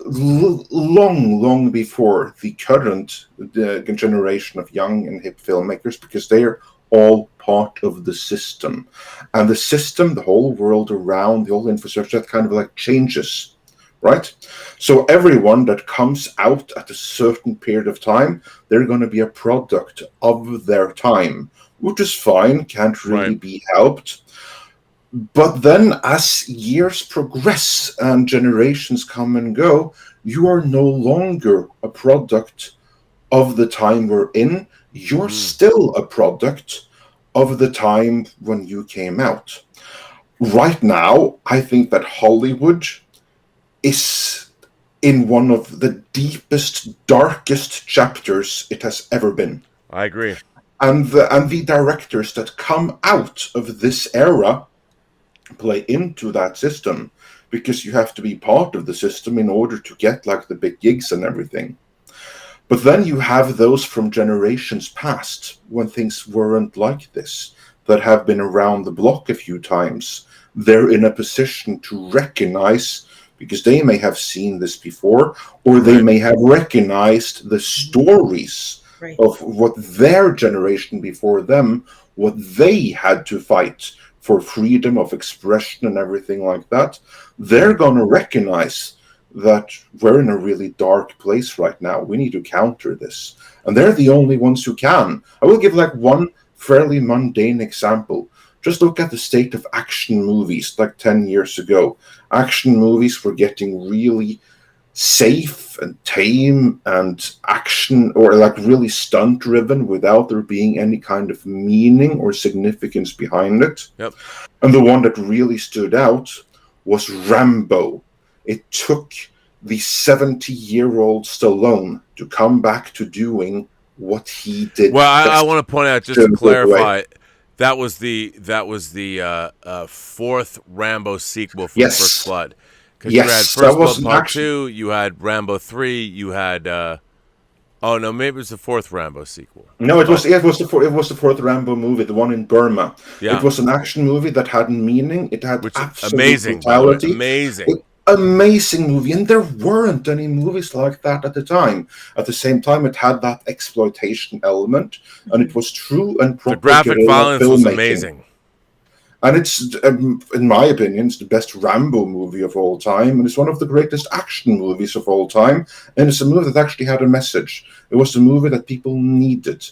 long before the current generation of young and hip filmmakers, because they're all part of the system, and the system, the whole world around, the whole infrastructure, that kind of like changes, right? So everyone that comes out at a certain period of time, they're going to be a product of their time, which is fine, can't really Right. be helped. But then, as years progress and generations come and go, you are no longer a product of the time we're in. You're still a product of the time when you came out. Right now, I think that Hollywood is in one of the deepest, darkest chapters it has ever been. I agree. And the directors that come out of this era play into that system, because you have to be part of the system in order to get like the big gigs and everything. But then you have those from generations past, when things weren't like this, that have been around the block a few times. They're in a position to recognize, because they may have seen this before, or they may have recognized the stories of what their generation before them, what they had to fight for freedom of expression and everything like that. They're going to recognize that we're in a really dark place right now. We need to counter this. And they're the only ones who can. I will give like one fairly mundane example. Just look at the state of action movies like 10 years ago. Action movies were getting really safe and tame and action, or like really stunt driven, without there being any kind of meaning or significance behind it. Yep. And the one that really stood out was Rambo. It took the 70-year-old Stallone to come back to doing what he did. Well, I want to point out, just to clarify, that was the fourth Rambo sequel from First Blood. Because you had First Blood Part 2, you had Rambo 3, you had oh no, maybe it was the fourth Rambo sequel. No, it was the fourth Rambo movie, the one in Burma. Yeah. It was an action movie that had meaning. It had absolute brutality. Amazing movie, and there weren't any movies like that at the time. At the same time, it had that exploitation element, and it was true and proper. The graphic violence was amazing. And it's, in my opinion, it's the best Rambo movie of all time, and it's one of the greatest action movies of all time, and it's a movie that actually had a message. It was the movie that people needed.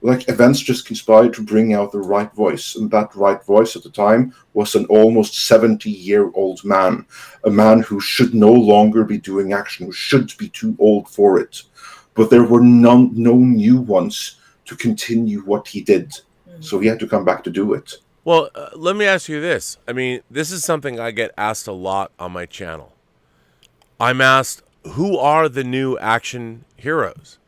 Like, events just conspired to bring out the right voice, and that right voice at the time was an almost 70-year-old man, a man who should no longer be doing action, who should be too old for it. But there were no new ones to continue what he did, so he had to come back to do it. Well, let me ask you this. I mean, this is something I get asked a lot on my channel. I'm asked, who are the new action heroes?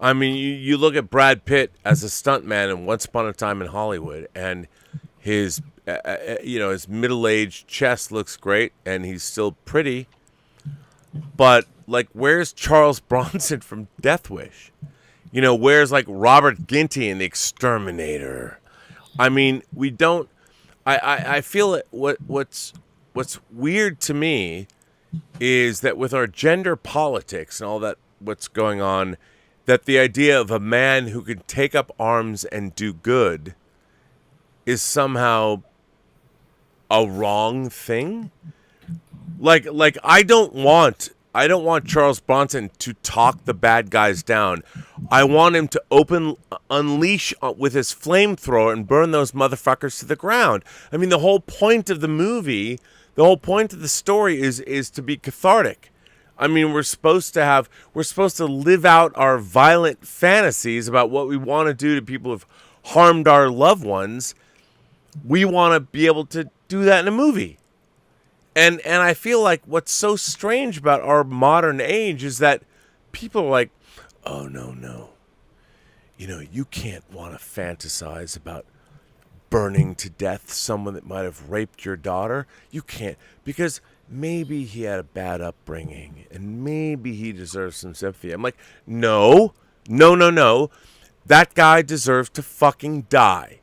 I mean, you look at Brad Pitt as a stuntman in Once Upon a Time in Hollywood, and his, his middle-aged chest looks great, and he's still pretty. But, like, where's Charles Bronson from Death Wish? You know, where's, like, Robert Ginty in The Exterminator? I mean, we don't. I feel that what's weird to me is that with our gender politics and all that, what's going on, that the idea of a man who can take up arms and do good is somehow a wrong thing. Like I don't want I don't want Charles Bronson to talk the bad guys down. I want him to unleash with his flamethrower and burn those motherfuckers to the ground. I mean, the whole point of the movie, the whole point of the story is to be cathartic. I mean, we're supposed to live out our violent fantasies about what we want to do to people who've harmed our loved ones. We want to be able to do that in a movie. And I feel like what's so strange about our modern age is that people are like, oh, no. You know, you can't want to fantasize about burning to death someone that might have raped your daughter. You can't, because maybe he had a bad upbringing and maybe he deserves some sympathy. I'm like, no. That guy deserves to fucking die.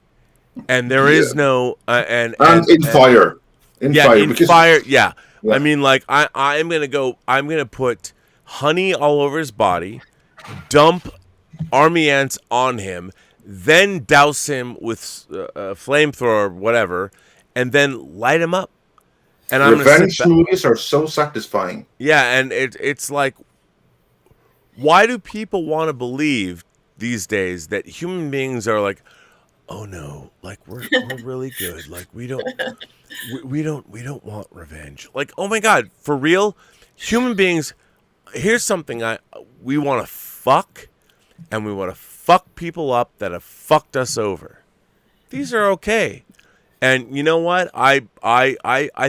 And there is no... and in fire. In fire. Yeah. I mean, like, I'm going to put honey all over his body, dump army ants on him, then douse him with a flamethrower or whatever, and then light him up. And revenge movies are so satisfying. Yeah, and it's like, why do people want to believe these days that human beings are like, oh no, like we're really good, like we don't want revenge. Like, oh my God, for real, human beings. Here's something we want to fuck, and we want to fuck people up that have fucked us over. These are okay. And you know what? I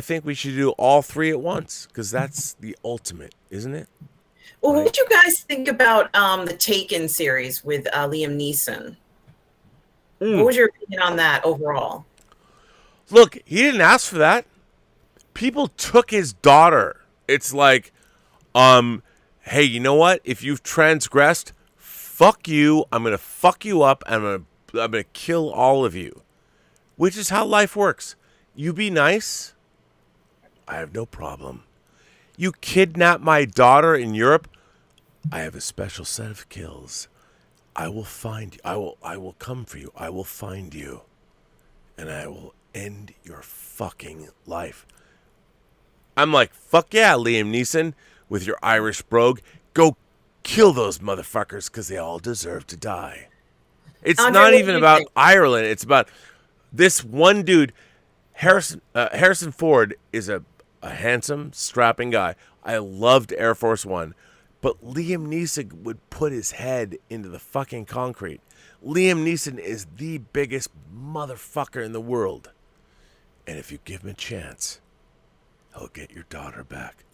think we should do all three at once, because that's the ultimate, isn't it? Well, what did you guys think about the Taken series with Liam Neeson? What was your opinion on that overall? Look, he didn't ask for that. People took his daughter. It's like, hey, you know what? If you've transgressed, fuck you. I'm gonna fuck you up, and I'm gonna kill all of you. Which is how life works. You be nice, I have no problem. You kidnap my daughter in Europe, I have a special set of kills. I will find you. I will come for you. I will find you. And I will end your fucking life. I'm like, fuck yeah, Liam Neeson, with your Irish brogue. Go kill those motherfuckers, because they all deserve to die. It's Andre, not even about Ireland. It's about this one dude. Harrison Ford is a handsome, strapping guy. I loved Air Force One. But Liam Neeson would put his head into the fucking concrete. Liam Neeson is the biggest motherfucker in the world. And if you give him a chance, he'll get your daughter back.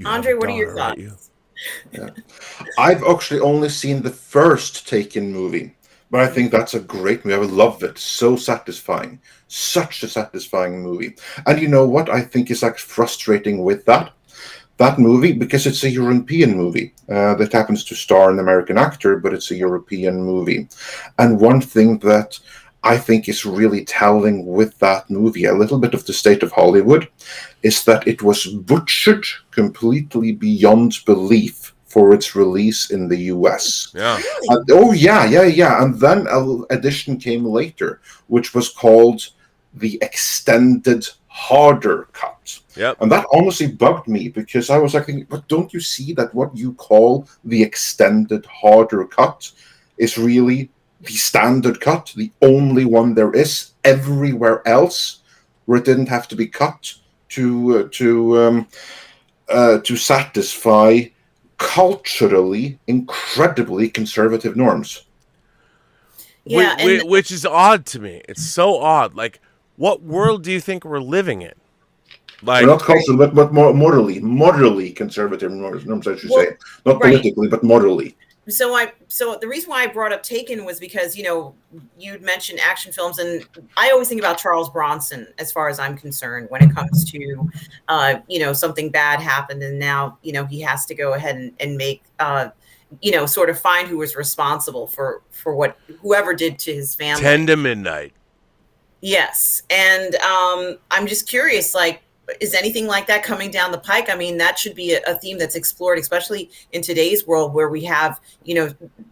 Andre, what are your thoughts? Yeah. I've actually only seen the first Taken movie, but I think that's a great movie. I would love it. So satisfying. Such a satisfying movie. And you know what I think is like frustrating with that movie, because it's a European movie that happens to star an American actor, but it's a European movie. And one thing that I think is really telling with that movie, a little bit of the state of Hollywood, is that it was butchered completely beyond belief for its release in the US. Yeah. Yeah. And then an edition came later, which was called the Extended Harder Cut. Yep. And that honestly bugged me, because I was like thinking, but don't you see that what you call the Extended Harder Cut is really the standard cut, the only one there is? Everywhere else where it didn't have to be cut to satisfy culturally incredibly conservative norms. Yeah, which is odd to me. It's so odd. Like, what world do you think we're living in? Like, not culturally, but more morally conservative norms, I should say. Not politically, but morally. So the reason why I brought up Taken was because, you know, you'd mentioned action films, and I always think about Charles Bronson as far as I'm concerned when it comes to, you know, something bad happened, and now, you know, he has to go ahead and make, you know, sort of find who was responsible for what whoever did to his family. 10 to midnight. Yes. And I'm just curious, like, is anything like that coming down the pike? I mean, that should be a theme that's explored, especially in today's world where we have,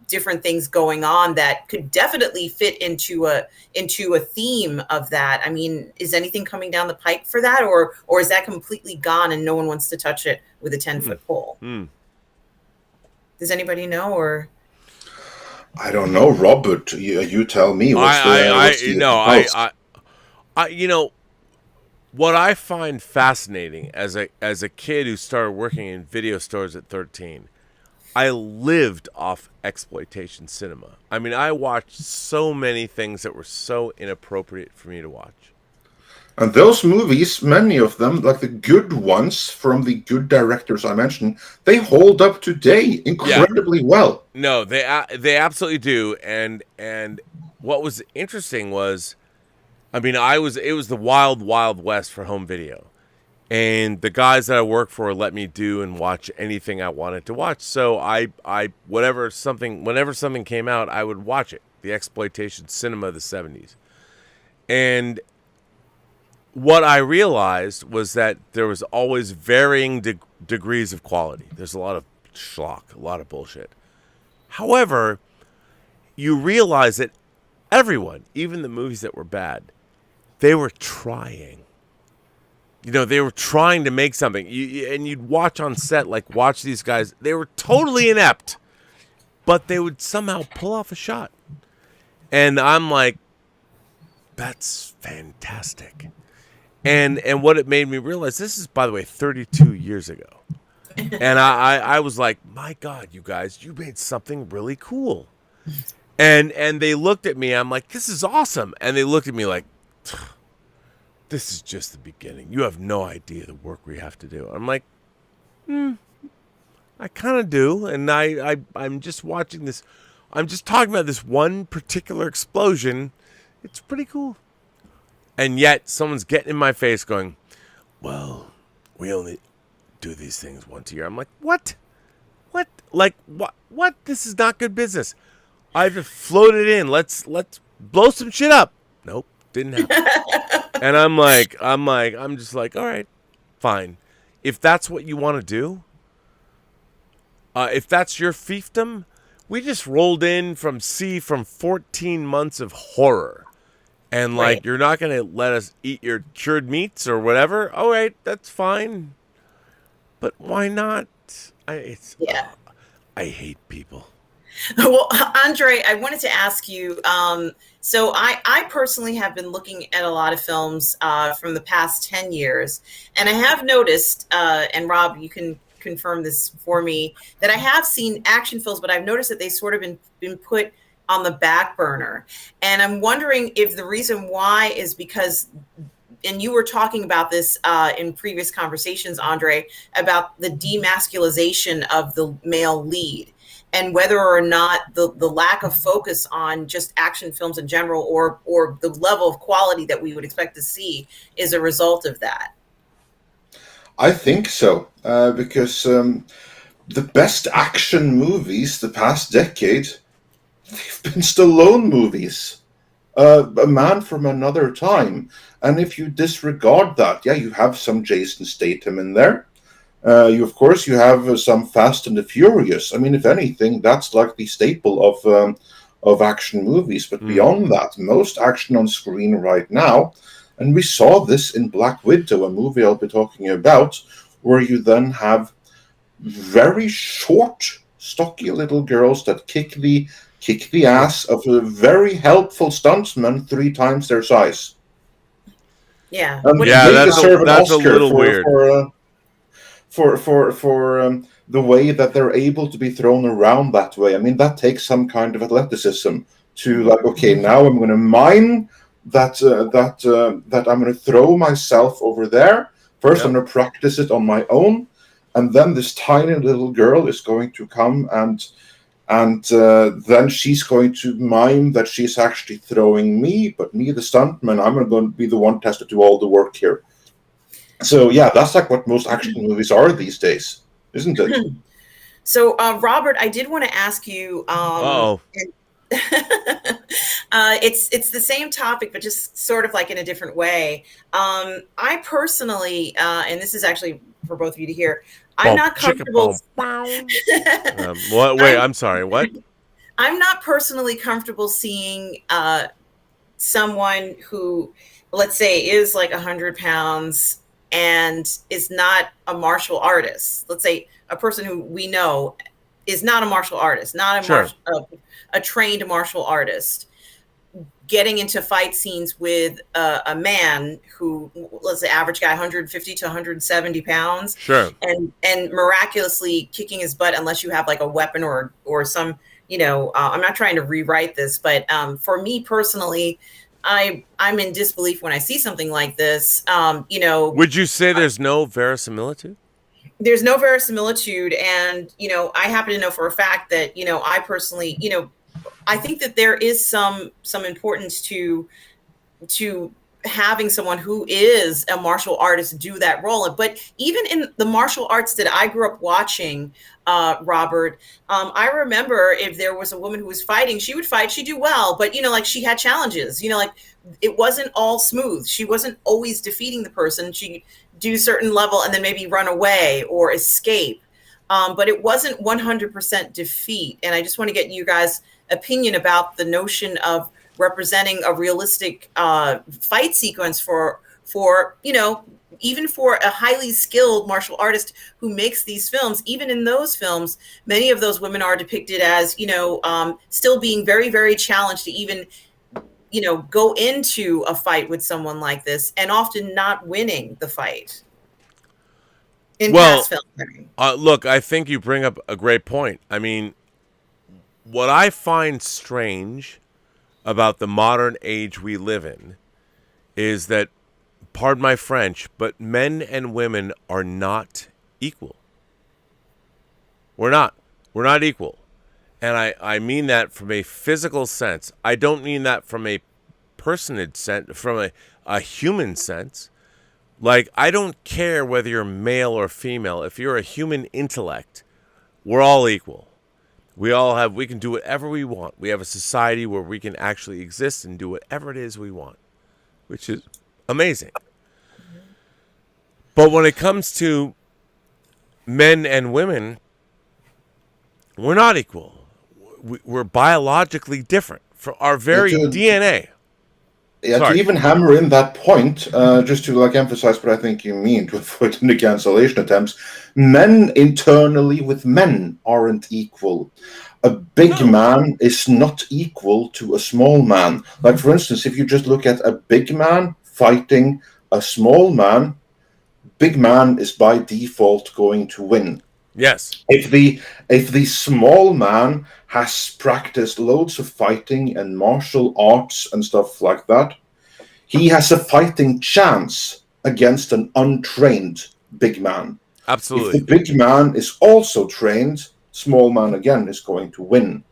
different things going on that could definitely fit into a theme of that. I mean, is anything coming down the pike for that, or is that completely gone and no one wants to touch it with a 10-foot pole? Does anybody know, or? I don't know, Robert. You tell me. What I find fascinating as a kid who started working in video stores at 13, I lived off exploitation cinema. I mean, I watched so many things that were so inappropriate for me to watch. And those movies, many of them, like the good ones from the good directors I mentioned, they hold up today incredibly well. No, they absolutely do. And what was interesting was, I mean, it was the wild, wild west for home video. And the guys that I work for let me do and watch anything I wanted to watch. So whenever something came out, I would watch it. The exploitation cinema of the 70s. And what I realized was that there was always varying degrees of quality. There's a lot of schlock, a lot of bullshit. However, you realize that everyone, even the movies that were bad, they were trying. They were trying to make something. And you'd watch on set, watch these guys. They were totally inept, but they would somehow pull off a shot. And I'm like, that's fantastic. And what it made me realize, this is, by the way, 32 years ago. And I was like, my God, you guys, you made something really cool. And they looked at me. I'm like, this is awesome. And they looked at me like, this is just the beginning. You have no idea the work we have to do. I'm like, I kind of do. And I'm just watching this. I'm just talking about this one particular explosion. It's pretty cool. And yet someone's getting in my face going, well, we only do these things once a year. I'm like, what? What? Like, what? This is not good business. I've floated in. Let's blow some shit up. Nope, didn't happen. And I'm just like, all right, fine. If that's what you want to do, if that's your fiefdom, we just rolled in from 14 months of horror. And Right. You're not going to let us eat your cured meats or whatever. All right, that's fine. But why not? I hate people. Well, Andre, I wanted to ask you. So I personally have been looking at a lot of films from the past 10 years. And I have noticed, and Rob, you can confirm this for me, that I have seen action films, but I've noticed that they sort of been put on the back burner. And I'm wondering if the reason why is because, and you were talking about this in previous conversations, Andre, about the demasculization of the male lead, and whether or not the lack of focus on just action films in general, or the level of quality that we would expect to see, is a result of that. I think so, because the best action movies the past decade, they've been Stallone movies, a man from another time. And if you disregard that, you have some Jason Statham in there. Of course, you have some Fast and the Furious. I mean, if anything, that's like the staple of action movies. But beyond that, most action on screen right now, and we saw this in Black Widow, a movie I'll be talking about, where you then have very short, stocky little girls that kick the ass of a very helpful stuntman 3 times their size. Yeah. That's a little weird. For the way that they're able to be thrown around that way. I mean, that takes some kind of athleticism to okay, now I'm going to mine that I'm going to throw myself over there. First, I'm going to practice it on my own, and then this tiny little girl is going to come and then she's going to mime that she's actually throwing me, but me, the stuntman, I'm going to be the one to do all the work here. So, that's like what most action movies are these days, isn't it? So, Robert, I did want to ask you, It's the same topic, but just sort of like in a different way. I personally, and this is actually for both of you to hear, I'm Boom, not chicka, comfortable. boom, bow. What? Wait, I'm, I'm sorry. What? I'm not personally comfortable seeing someone who, let's say, is like 100 pounds and is not a martial artist. Let's say a person who we know is not a martial artist, not Sure. a trained martial artist, getting into fight scenes with a man who, let's say, average guy, 150 to 170 pounds, Sure. and miraculously kicking his butt, unless you have like a weapon or some, I'm not trying to rewrite this, but for me personally, I'm in disbelief when I see something like this. Would you say there's no verisimilitude? There's no verisimilitude, and I happen to know for a fact that I personally, I think that there is some importance to having someone who is a martial artist do that role. But even in the martial arts that I grew up watching, Robert, I remember if there was a woman who was fighting, she would fight, she'd do well, but like she had challenges, like it wasn't all smooth. She wasn't always defeating the person. She'd do a certain level and then maybe run away or escape. But it wasn't 100% defeat. And I just want to get you guys' opinion about the notion of representing a realistic fight sequence for even for a highly skilled martial artist who makes these films. Even in those films, many of those women are depicted as still being very, very challenged to even go into a fight with someone like this, and often not winning the fight in past films. Look, I think you bring up a great point. I mean, what I find strange about the modern age we live in is that, pardon my French, but men and women are not equal. We're not. We're not equal. And I mean that from a physical sense. I don't mean that from a personage sense, from a human sense. Like, I don't care whether you're male or female. If you're a human intellect, we're all equal. We can do whatever we want. We have a society where we can actually exist and do whatever it is we want, which is amazing. But when it comes to men and women, we're not equal. We're biologically different for our very DNA. Yeah, to even hammer in that point, just to emphasize what I think you mean to avoid the cancellation attempts, men internally with men aren't equal. A big man is not equal to a small man. Like, for instance, if you just look at a big man fighting a small man, big man is by default going to win. Yes. If the small man has practiced loads of fighting and martial arts and stuff like that, he has a fighting chance against an untrained big man. Absolutely. If the big man is also trained, small man again is going to win.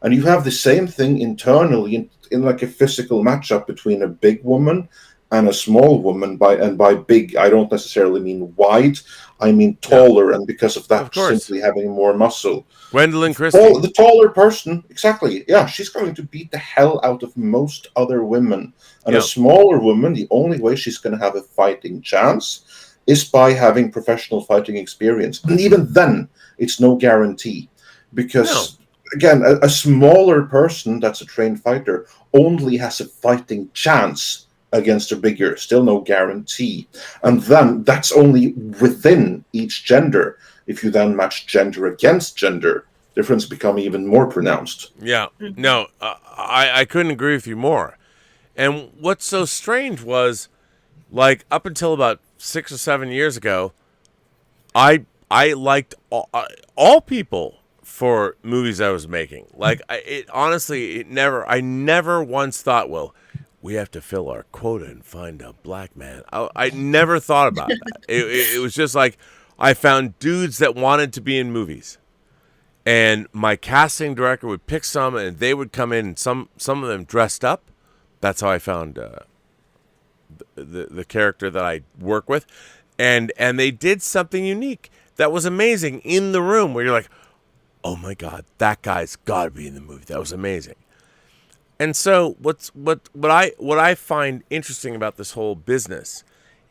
And you have the same thing internally in like a physical matchup between a big woman and a small woman. By big, I don't necessarily mean wide. I mean taller, and because of that, simply having more muscle. Gwendolyn Christie. The taller person, exactly. Yeah, she's going to beat the hell out of most other women. And a smaller woman, the only way she's going to have a fighting chance is by having professional fighting experience. And even then, it's no guarantee. Because, again, a smaller person that's a trained fighter only has a fighting chance against a bigger, still no guarantee. And then that's only within each gender. If you then match gender against gender, difference become even more pronounced. Yeah, no, I couldn't agree with you more. And what's so strange was, like, up until about 6 or 7 years ago, I liked all people for movies I was making. Like, I never once thought, well, we have to fill our quota and find a black man. I never thought about that. It was just like, I found dudes that wanted to be in movies. And my casting director would pick some, and they would come in, and some of them dressed up. That's how I found the character that I work with. And they did something unique that was amazing in the room, where you're like, oh my God, that guy's got to be in the movie. That was amazing. And so what I find interesting about this whole business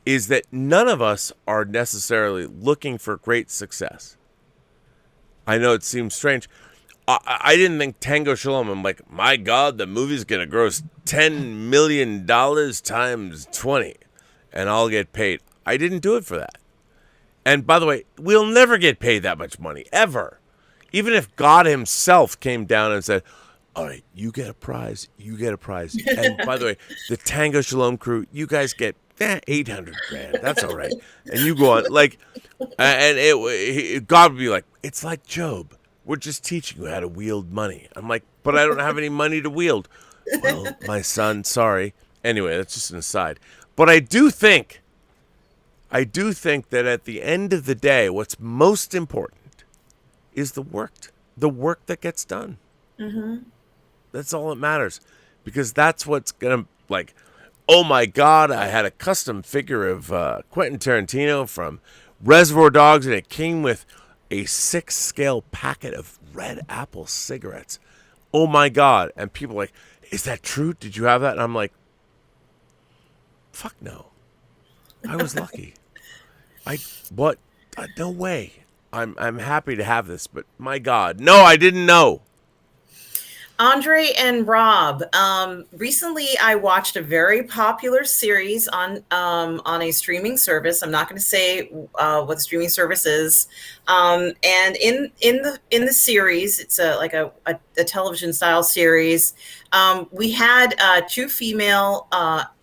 is that none of us are necessarily looking for great success. I know it seems strange. I didn't think Tango Shalom. I'm like, my God, the movie's gonna gross $10 million times 20, and I'll get paid. I didn't do it for that. And by the way, we'll never get paid that much money ever. Even if God Himself came down and said, "All right, you get a prize, you get a prize." And by the way, the Tango Shalom crew, you guys get 800 grand. That's all right. And you go on like, and God would be like, "It's like Job. We're just teaching you how to wield money." I'm like, "But I don't have any money to wield." Well, my son, sorry. Anyway, that's just an aside. But I do think that at the end of the day, what's most important is the work that gets done. Mm-hmm. That's all that matters, because that's what's gonna, like, oh my God, I had a custom figure of Quentin Tarantino from Reservoir Dogs, and it came with a 6-scale packet of Red Apple cigarettes. Oh my God. And people are like, is that true? Did you have that? And I'm like, fuck no. I was lucky. No way. I'm happy to have this, but my God, no, I didn't know. Andre and Rob, recently I watched a very popular series on a streaming service. I'm not going to say what the streaming service is. And in the series, it's a television style series. We had 2 female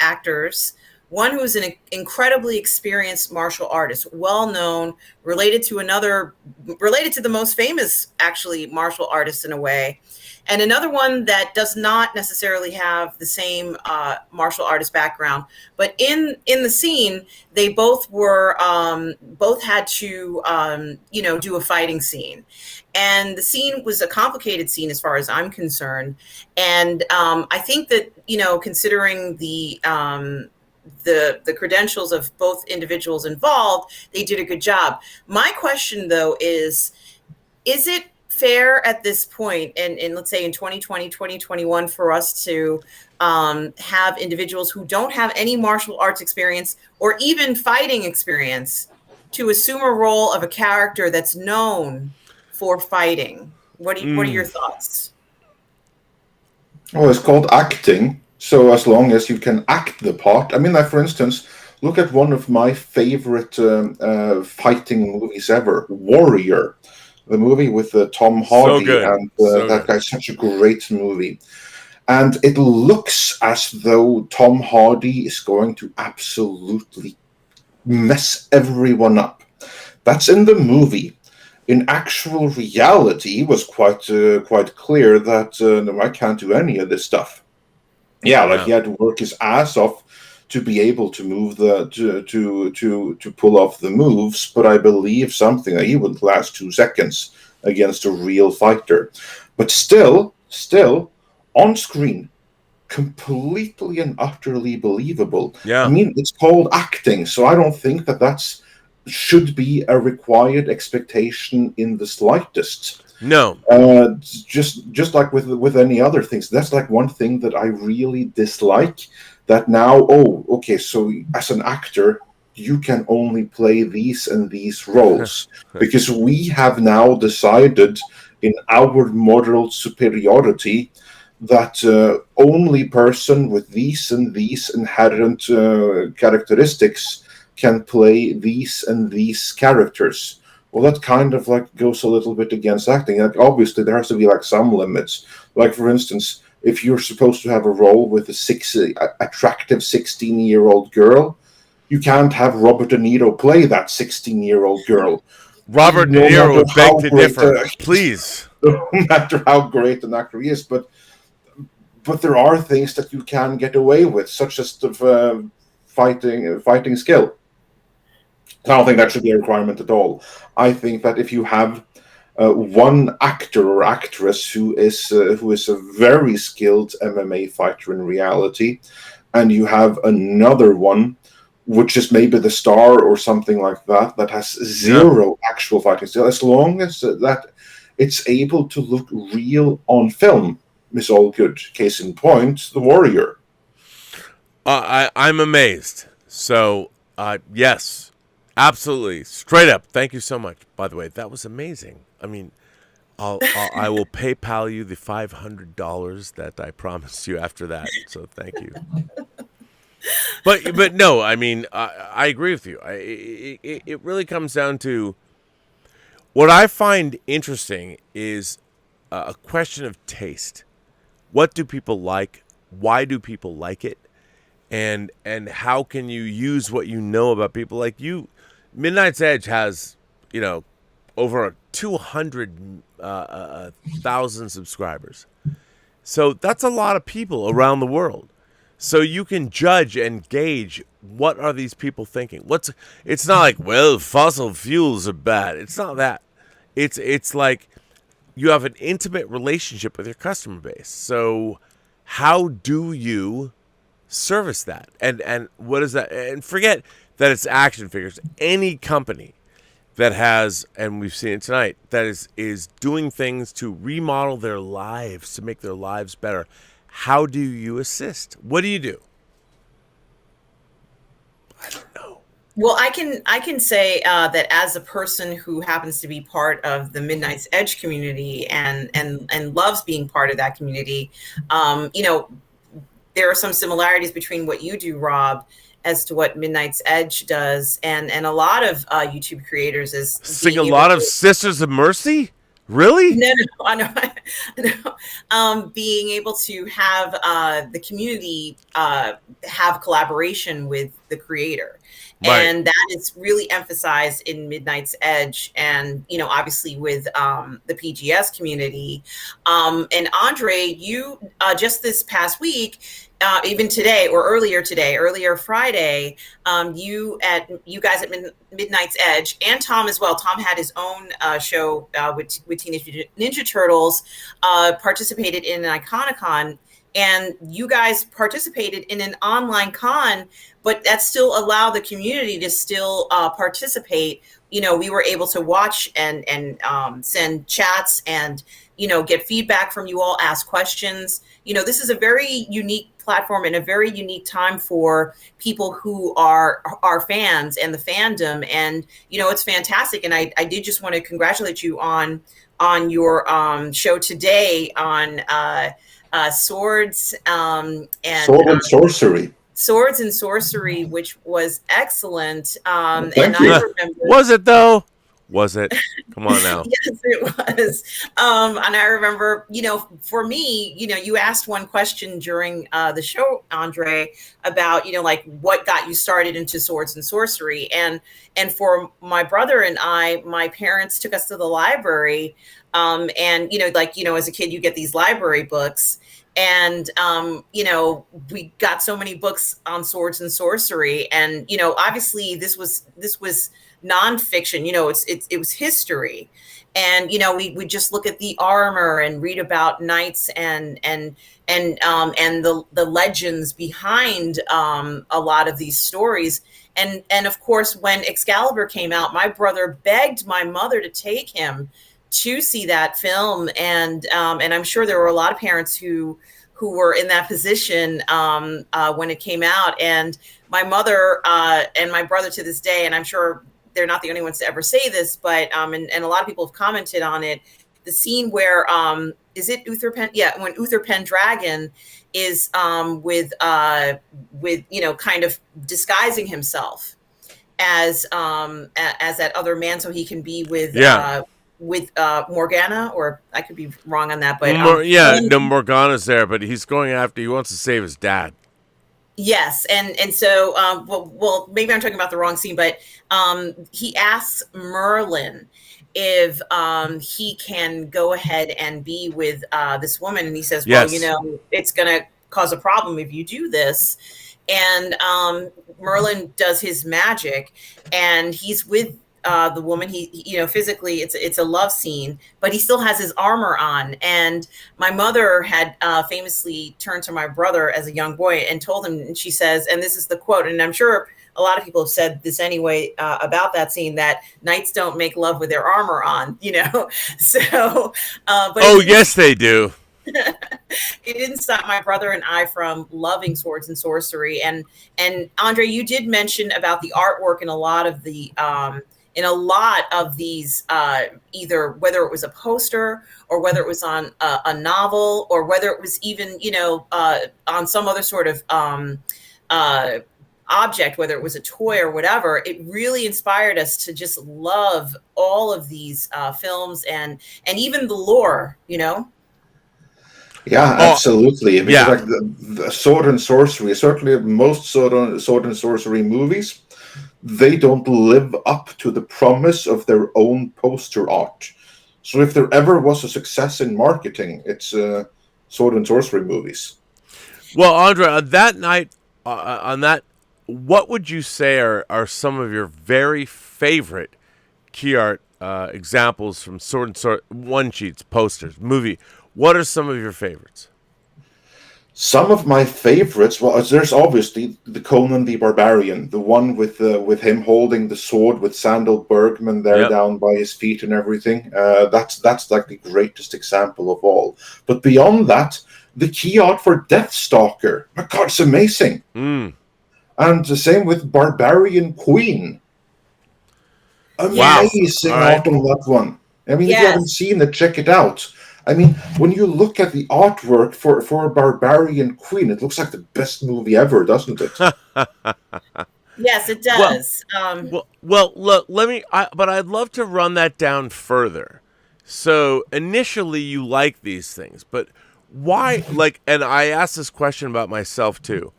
actors. One who's an incredibly experienced martial artist, well known, related to the most famous, actually, martial artist in a way. And another one that does not necessarily have the same martial artist background, but in the scene, they both had to do a fighting scene, and the scene was a complicated scene as far as I'm concerned. And I think that considering the credentials of both individuals involved, they did a good job. My question, though, is it fair at this point, and let's say in 2020, 2021, for us to have individuals who don't have any martial arts experience or even fighting experience to assume a role of a character that's known for fighting? What are your thoughts? Well, it's called acting. So as long as you can act the part. I mean, like, for instance, look at one of my favorite fighting movies ever, Warrior. The movie with Tom Hardy, and that guy's such a great movie. And it looks as though Tom Hardy is going to absolutely mess everyone up. That's in the movie. In actual reality, it was quite clear that no, I can't do any of this stuff. Yeah, like, he had to work his ass off to be able to move to pull off the moves, but I believe something that he would last 2 seconds against a real fighter. But still on screen, completely and utterly believable. Yeah. I mean, it's called acting, so I don't think that should be a required expectation in the slightest. No. Just like with any other things, that's like one thing that I really dislike. That now, so as an actor, you can only play these and these roles because we have now decided in our moral superiority that only person with these and these inherent characteristics can play these and these characters. Well, that kind of like goes a little bit against acting. Like, obviously, there has to be like some limits. Like, for instance, if you're supposed to have a role with a attractive 16-year-old girl, you can't have Robert De Niro play that 16-year-old girl. Robert De Niro would beg to differ. Please. No matter how great an actor he is, but there are things that you can get away with, such as the fighting skill. I don't think that should be a requirement at all. I think that if you have one actor or actress who is a very skilled MMA fighter in reality, and you have another one which is maybe the star or something like that has zero actual fighting skill, as long as that it's able to look real on film, Miss Allgood. Case in point, The Warrior. I'm amazed. So, yes, absolutely, straight up. Thank you so much. By the way, that was amazing. I mean, I will PayPal you the $500 that I promised you after that. So thank you. But no, I mean, I agree with you. It really comes down to what I find interesting is a question of taste. What do people like? Why do people like it? And how can you use what you know about people like you? Midnight's Edge has, over 200,000 subscribers. So that's a lot of people around the world. So you can judge and gauge what are these people thinking. It's not like, well, fossil fuels are bad. It's not that. It's like you have an intimate relationship with your customer base. So how do you service that? And what is that? And forget that it's action figures. Any company that has, and we've seen it tonight, that is doing things to remodel their lives, to make their lives better. How do you assist? What do you do? I don't know. Well, I can say that as a person who happens to be part of the Midnight's Edge community and loves being part of that community, there are some similarities between what you do, Rob, as to what Midnight's Edge does, and a lot of YouTube creators is sing a lot of Sisters of Mercy. Really? No, I know. Being able to have the community have collaboration with the creator. Right. And that is really emphasized in Midnight's Edge and, obviously with the PGS community. And Andre, you just this past week, even today or earlier Friday, you guys at Midnight's Edge and Tom as well. Tom had his own show with Teenage Mutant Ninja Turtles, participated in an Iconicon, and you guys participated in an online con, but that still allowed the community to still participate. We were able to watch and send chats and, get feedback from you all, ask questions. This is a very unique platform and a very unique time for people who are fans and the fandom. And, it's fantastic. And I did just want to congratulate you on your show today on Swords and Sword and Sorcery. Swords and Sorcery, which was excellent. Thank I you. remember. Was it though? Was it? Come on now. Yes, it was. And I remember, for me, you asked one question during the show, Andre, about, like what got you started into Swords and Sorcery. And for my brother and I, my parents took us to the library. And, as a kid, you get these library books. And, we got so many books on Swords and Sorcery. And, obviously this was nonfiction, it was history. And, we just look at the armor and read about knights and the legends behind a lot of these stories. And of course, when Excalibur came out, my brother begged my mother to take him to see that film. And I'm sure there were a lot of parents who were in that position when it came out. And my mother and my brother to this day, and I'm sure they're not the only ones to ever say this, but and a lot of people have commented on it. The scene where is it Uther Pen? Yeah, when Uther Pendragon is with kind of disguising himself as that other man, so he can be with Morgana, or I could be wrong on that, but Morgana's there, but he wants to save his dad. Yes, and so well, maybe I'm talking about the wrong scene, but he asks Merlin if he can go ahead and be with this woman, and he says, "Well, yes. It's going to cause a problem if you do this." And Merlin does his magic, and he's with the woman. He physically it's a love scene, but he still has his armor on. And my mother had famously turned to my brother as a young boy and told him, and she says, and this is the quote, and I'm sure a lot of people have said this anyway about that scene, that knights don't make love with their armor on, So but yes they do. It didn't stop my brother and I from loving swords and sorcery. And Andre, you did mention about the artwork in a lot of the in a lot of these, either whether it was a poster or whether it was on a novel or whether it was even, on some other sort of object, whether it was a toy or whatever. It really inspired us to just love all of these films and even the lore, Yeah, Oh, absolutely. Because yeah. like the sword and sorcery, certainly most sword and sorcery movies, they don't live up to the promise of their own poster art. So if there ever was a success in marketing, it's sword and sorcery movies. Well, Andre, on that night, what would you say are some of your very favorite key art examples from sword and sword one sheets, posters, movie? What are some of your favorites? Some of my favorites, well, there's obviously the Conan the Barbarian, the one with him holding the sword with Sandal Bergman there Yep. down by his feet and everything. That's like the greatest example of all. But beyond that, the key art for Deathstalker, my God, it's amazing. Mm. And the same with Barbarian Queen. Wow. Amazing All right. art on that one. I mean, if you haven't Yes. seen it, check it out. I mean, when you look at the artwork for Barbarian Queen, it looks like the best movie ever, doesn't it? Yes, it Well, does. look. Let me. But I'd love to run that down further. So initially, you like these things, but why? Like, and I asked this question about myself too.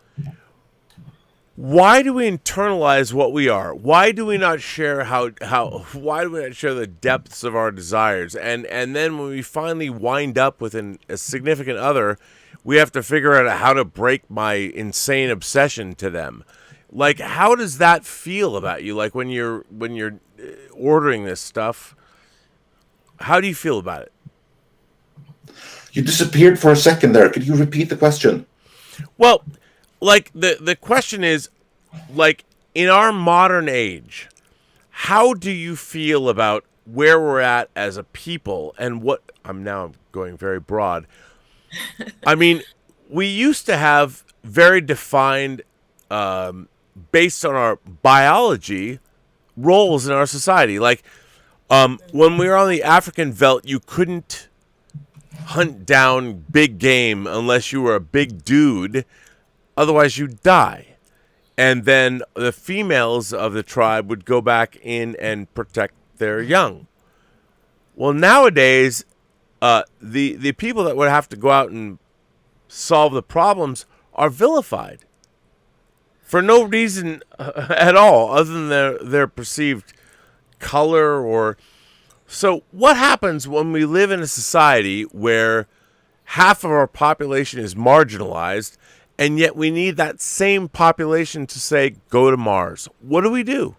Why do we internalize what we are? Why do we not share how why do we not share the depths of our desires? And then when we finally wind up with a significant other, we have to figure out how to break my insane obsession to them. Like, how does that feel about you? Like when you're ordering this stuff, how do you feel about it? You disappeared for a second there. Could you repeat the question? Well, like the question is, like, in our modern age, how do you feel about where we're at as a people and what I'm going very broad. I mean, we used to have very defined, based on our biology, roles in our society. Like, when we were on the African veldt, you couldn't hunt down big game unless you were a big dude. Otherwise, you'd die. And then the females of the tribe would go back in and protect their young. Well, nowadays, the people that would have to go out and solve the problems are vilified for no reason at all, other than their perceived color or. So, what happens when we live in a society where half of our population is marginalized, and yet we need that same population to say, go to Mars? What do we do?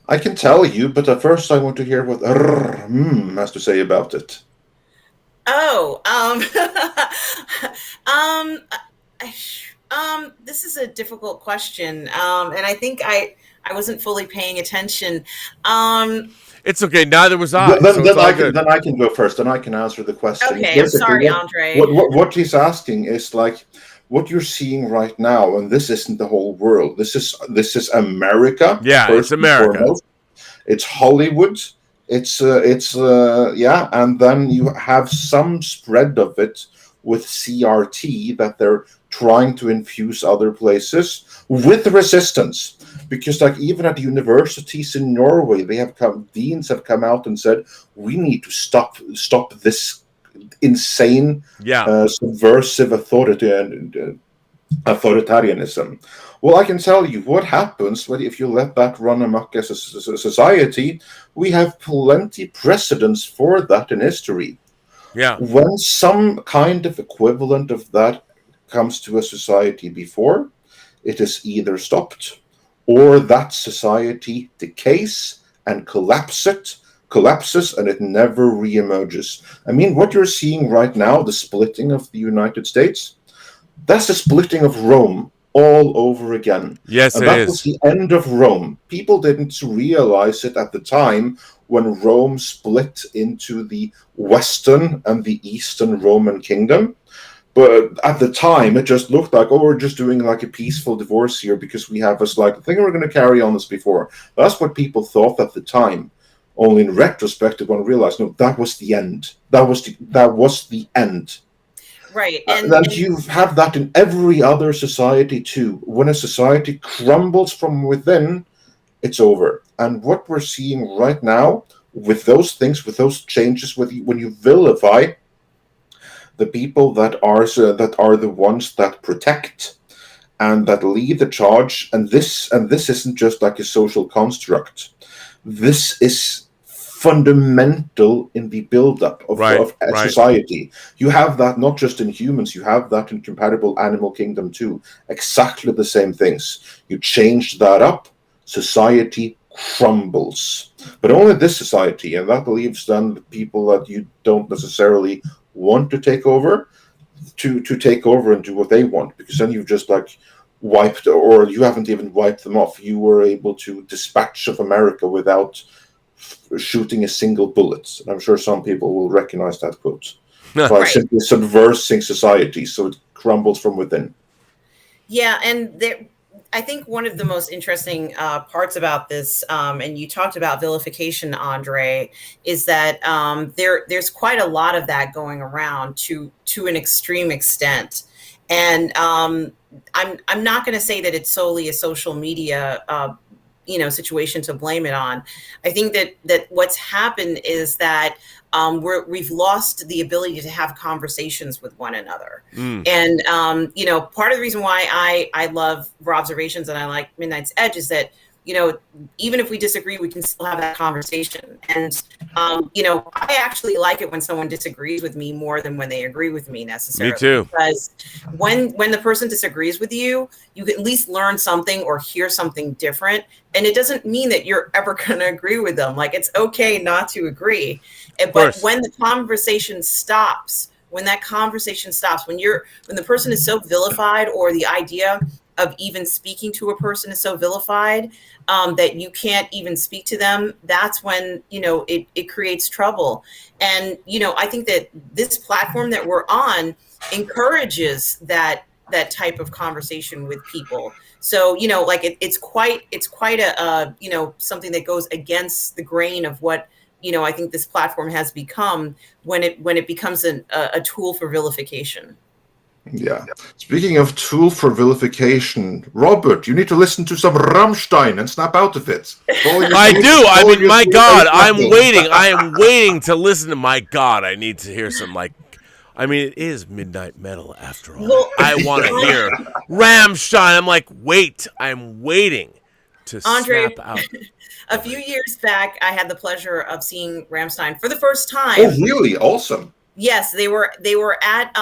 I can tell you, but at first I want to hear what has to say about it. Oh, this is a difficult question, and I think I wasn't fully paying attention. It's okay. Neither was I. Then, So it's then all I can good. then I can go first, and I can answer the question. Okay, I'm Basically, sorry, Andre. what he's asking is like what you're seeing right now, and this isn't the whole world. This is America. Yeah, First it's and America. foremost. It's Hollywood. It's yeah, and then you have some spread of it with CRT that they're trying to infuse other places with resistance. Because like even at universities in Norway, deans have come out and said we need to stop this insane, Yeah. subversive authoritarianism. Well, I can tell you what happens if you let that run amok as a society. We have plenty precedents for that in history. Yeah. When some kind of equivalent of that comes to a society before, it is either stopped or that society decays and collapses and it never reemerges. I mean, what you're seeing right now, the splitting of the United States, that's the splitting of Rome all over again. Yes, And it that was is. the end of Rome. People didn't realize it at the time when Rome split into the Western and the Eastern Roman Kingdom. But at the time, it just looked like, oh, we're just doing like a peaceful divorce here because we have this like thing we're going to carry on as before. That's what people thought at the time. Only in retrospect, one realized, no, that was the end. That was the end. Right. And you have that in every other society too. When a society crumbles from within, it's over. And what we're seeing right now with those things, with those changes, when you vilify the people that are the ones that protect and that lead the charge, and this isn't just like a social construct. This is fundamental in the build-up of society. You have that not just in humans, you have that in compatible animal kingdom too. Exactly the same things. You change that up, society crumbles. But only this society, and that leaves then the people that you don't necessarily want to take over and do what they want, because then you've just like wiped, or you haven't even wiped them off. You were able to dispatch of America without shooting a single bullet. And I'm sure some people will recognize that quote. By simply subversing society so it crumbles from within. Yeah, and I think one of the most interesting parts about this, and you talked about vilification, Andre, is that there's quite a lot of that going around to an extreme extent. And I'm not going to say that it's solely a social media situation to blame it on. I think that what's happened is that we've lost the ability to have conversations with one another. And part of the reason why I love Raw Observations and I like Midnight's Edge is that even if we disagree, we can still have that conversation. And I actually like it when someone disagrees with me more than when they agree with me necessarily. Me too. Because when the person disagrees with you, you can at least learn something or hear something different. And it doesn't mean that you're ever going to agree with them. Like, it's okay not to agree. But when the conversation stops, when the person is so vilified, or the idea of even speaking to a person is so vilified that you can't even speak to them, that's when it creates trouble. And I think that this platform that we're on encourages that type of conversation with people. So it's quite a something that goes against the grain of what I think this platform has become when it becomes a tool for vilification. Yeah. Speaking of tool for vilification, Robert, you need to listen to some Rammstein and snap out of it. I do. I mean, my God, I'm waiting. I am waiting to listen to. My God, I need to hear some it is midnight metal after all. Well, I want to hear Rammstein. I'm waiting to Andre, snap out. A few years back, I had the pleasure of seeing Rammstein for the first time. Oh, really? Awesome. Yes, they were at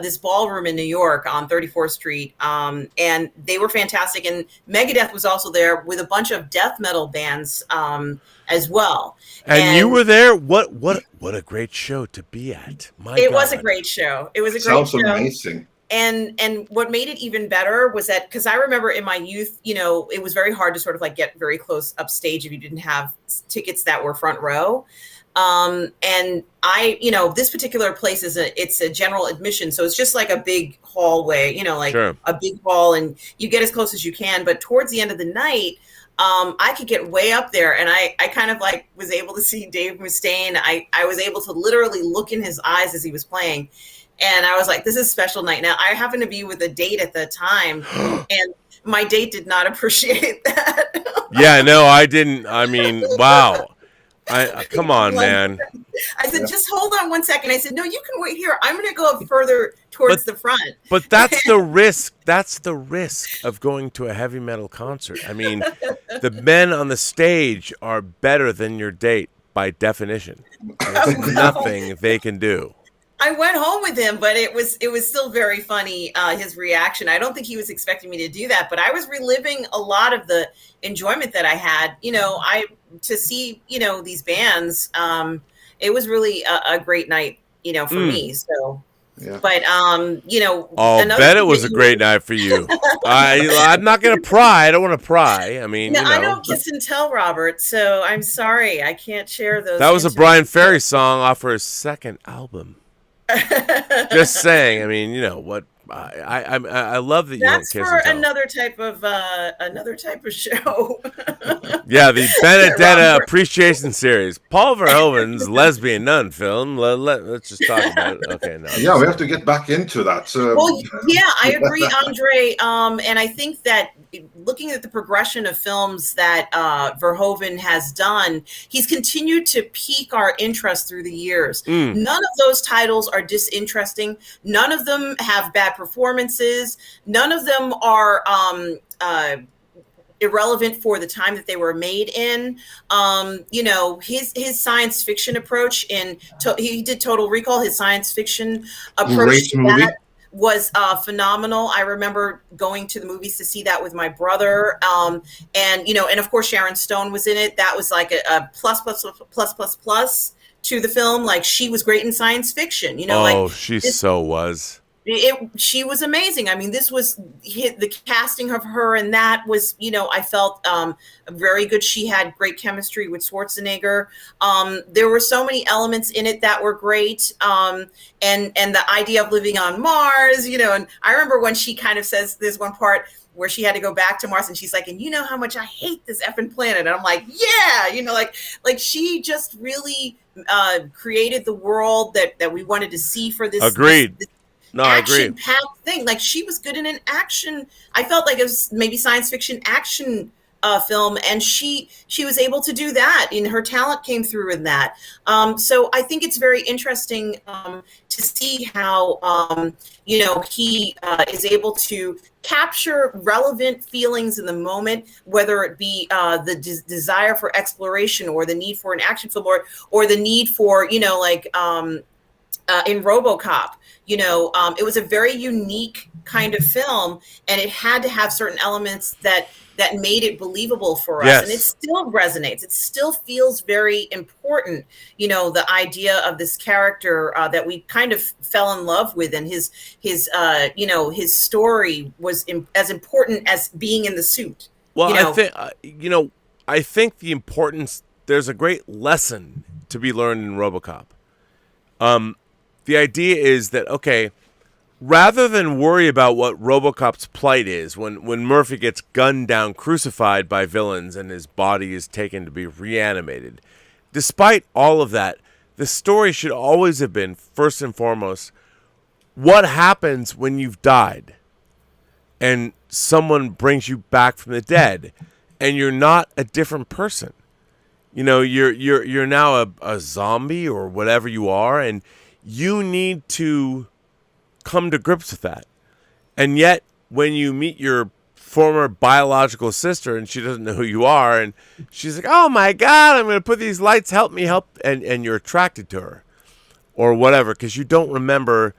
this ballroom in New York on 34th Street, and they were fantastic. And Megadeth was also there with a bunch of death metal bands as well. And you were there. What a great show to be at! It was a great show. It was a great show. Sounds amazing. And what made it even better was that, because I remember in my youth, it was very hard to sort of get very close upstage if you didn't have tickets that were front row. And I, this particular place it's a general admission. So it's just like a big hallway, Sure. A big hall, and you get as close as you can. But towards the end of the night, I could get way up there, and I kind of was able to see Dave Mustaine. I was able to literally look in his eyes as he was playing. And I was like, this is a special night. Now, I happened to be with a date at the time, and my date did not appreciate that. Yeah, no, I didn't. I mean, wow. Come on, man. I said, just hold on one second. I said, no, you can wait here. I'm going to go up further towards the front. But that's the risk. That's the risk of going to a heavy metal concert. I mean, the men on the stage are better than your date by definition. There's nothing they can do. I went home with him, but it was still very funny, his reaction. I don't think he was expecting me to do that, but I was reliving a lot of the enjoyment that I had. To see these bands. It was really a great night, for me. So Yeah. But Oh, another bet it thing was that a great night for you. I'm not gonna pry. I don't want to pry. I mean, I don't kiss and tell, Robert. So I'm sorry, I can't share those. that was a intimate Brian Ferry details. song off her second album. Just saying. I mean, what? I love that you don't That's kiss for and tell. another type of show. Yeah, the Benedetta Robert. Appreciation Series. Paul Verhoeven's Lesbian Nun film. Let's just talk about it. Okay, no. Yeah, we have to get back into that. Well, yeah, I agree, Andre. And I think that looking at the progression of films that Verhoeven has done, he's continued to pique our interest through the years. Mm. None of those titles are disinteresting. None of them have bad performances. None of them are irrelevant for the time that they were made in. His science fiction approach he did Total Recall. His science fiction approach Great to movie. that was phenomenal. I remember going to the movies to see that with my brother. And of course Sharon Stone was in it. That was like a plus to the film. Like, she was great in science fiction, She so was. She was amazing. I mean, this was the casting of her, and that was, I felt very good. She had great chemistry with Schwarzenegger. There were so many elements in it that were great. And the idea of living on Mars, and I remember when she kind of says, there's one part where she had to go back to Mars, and she's like, and you know how much I hate this effing planet. And I'm like, yeah, like she just really created the world that we wanted to see for this. Agreed. No, I agree. Action-packed thing. Like, she was good in an action. I felt like it was maybe science fiction action film, and she was able to do that. And her talent came through in that. So I think it's very interesting to see how he is able to capture relevant feelings in the moment, whether it be the desire for exploration, or the need for an action film, or the need for in RoboCop. It was a very unique kind of film, and it had to have certain elements that made it believable for us. Yes. And it still resonates. It still feels very important. The idea of this character that we kind of fell in love with, and his story was as important as being in the suit. Well, I think the importance. There's a great lesson to be learned in RoboCop. The idea is that, okay, rather than worry about what RoboCop's plight is when Murphy gets gunned down, crucified by villains, and his body is taken to be reanimated, despite all of that, the story should always have been, first and foremost, what happens when you've died and someone brings you back from the dead and you're not a different person. You're now a zombie or whatever you are, and you need to come to grips with that. And yet, when you meet your former biological sister and she doesn't know who you are, and she's like, oh my God, I'm going to put these lights, help me, and you're attracted to her or whatever, because you don't remember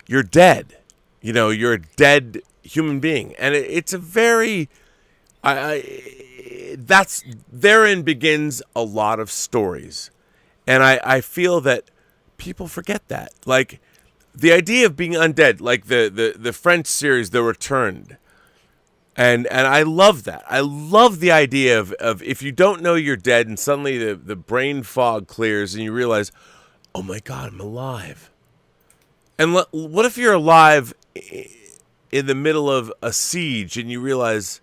you're dead. You're a dead human being. And it's a very, therein begins a lot of stories. And I feel that people forget that. Like, the idea of being undead, like the French series The Returned, and I love that. I love the idea of if you don't know you're dead, and suddenly the brain fog clears and you realize, oh my God, I'm alive. And what if you're alive in the middle of a siege and you realize,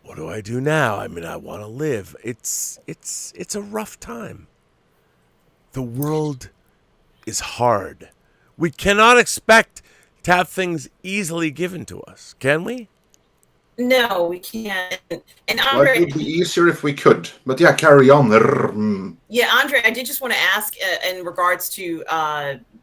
what do I do now? I mean, I want to live. It's a rough time. The world is hard. We cannot expect to have things easily given to us, can we? No, we can't. And Well, Andre, it would be easier if we could. But yeah, carry on. yeah, Andre, I did just want to ask in regards to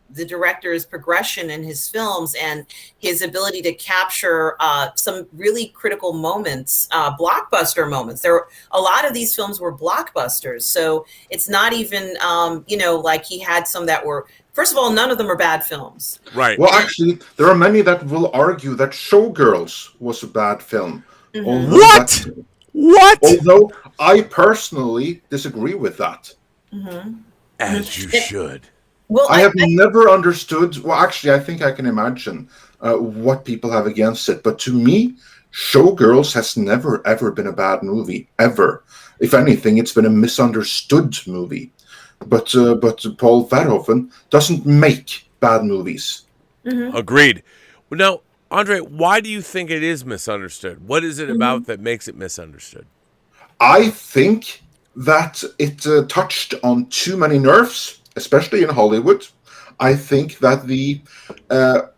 the director's progression in his films and his ability to capture some really critical moments, blockbuster moments. A lot of these films were blockbusters, so it's not even like he had some that were. First of all, none of them are bad films. Right. Well, actually, there are many that will argue that Showgirls was a bad film. Mm-hmm. What? Although I personally disagree with that. Mm-hmm. As you should. Well, I have never understood. Well, actually, I think I can imagine what people have against it. But to me, Showgirls has never ever been a bad movie ever. If anything, it's been a misunderstood movie. But Paul Verhoeven doesn't make bad movies. Agreed. Well, now, Andre, why do you think it is misunderstood? What is it about that makes it misunderstood? I think that it touched on too many nerves, especially in Hollywood. I think that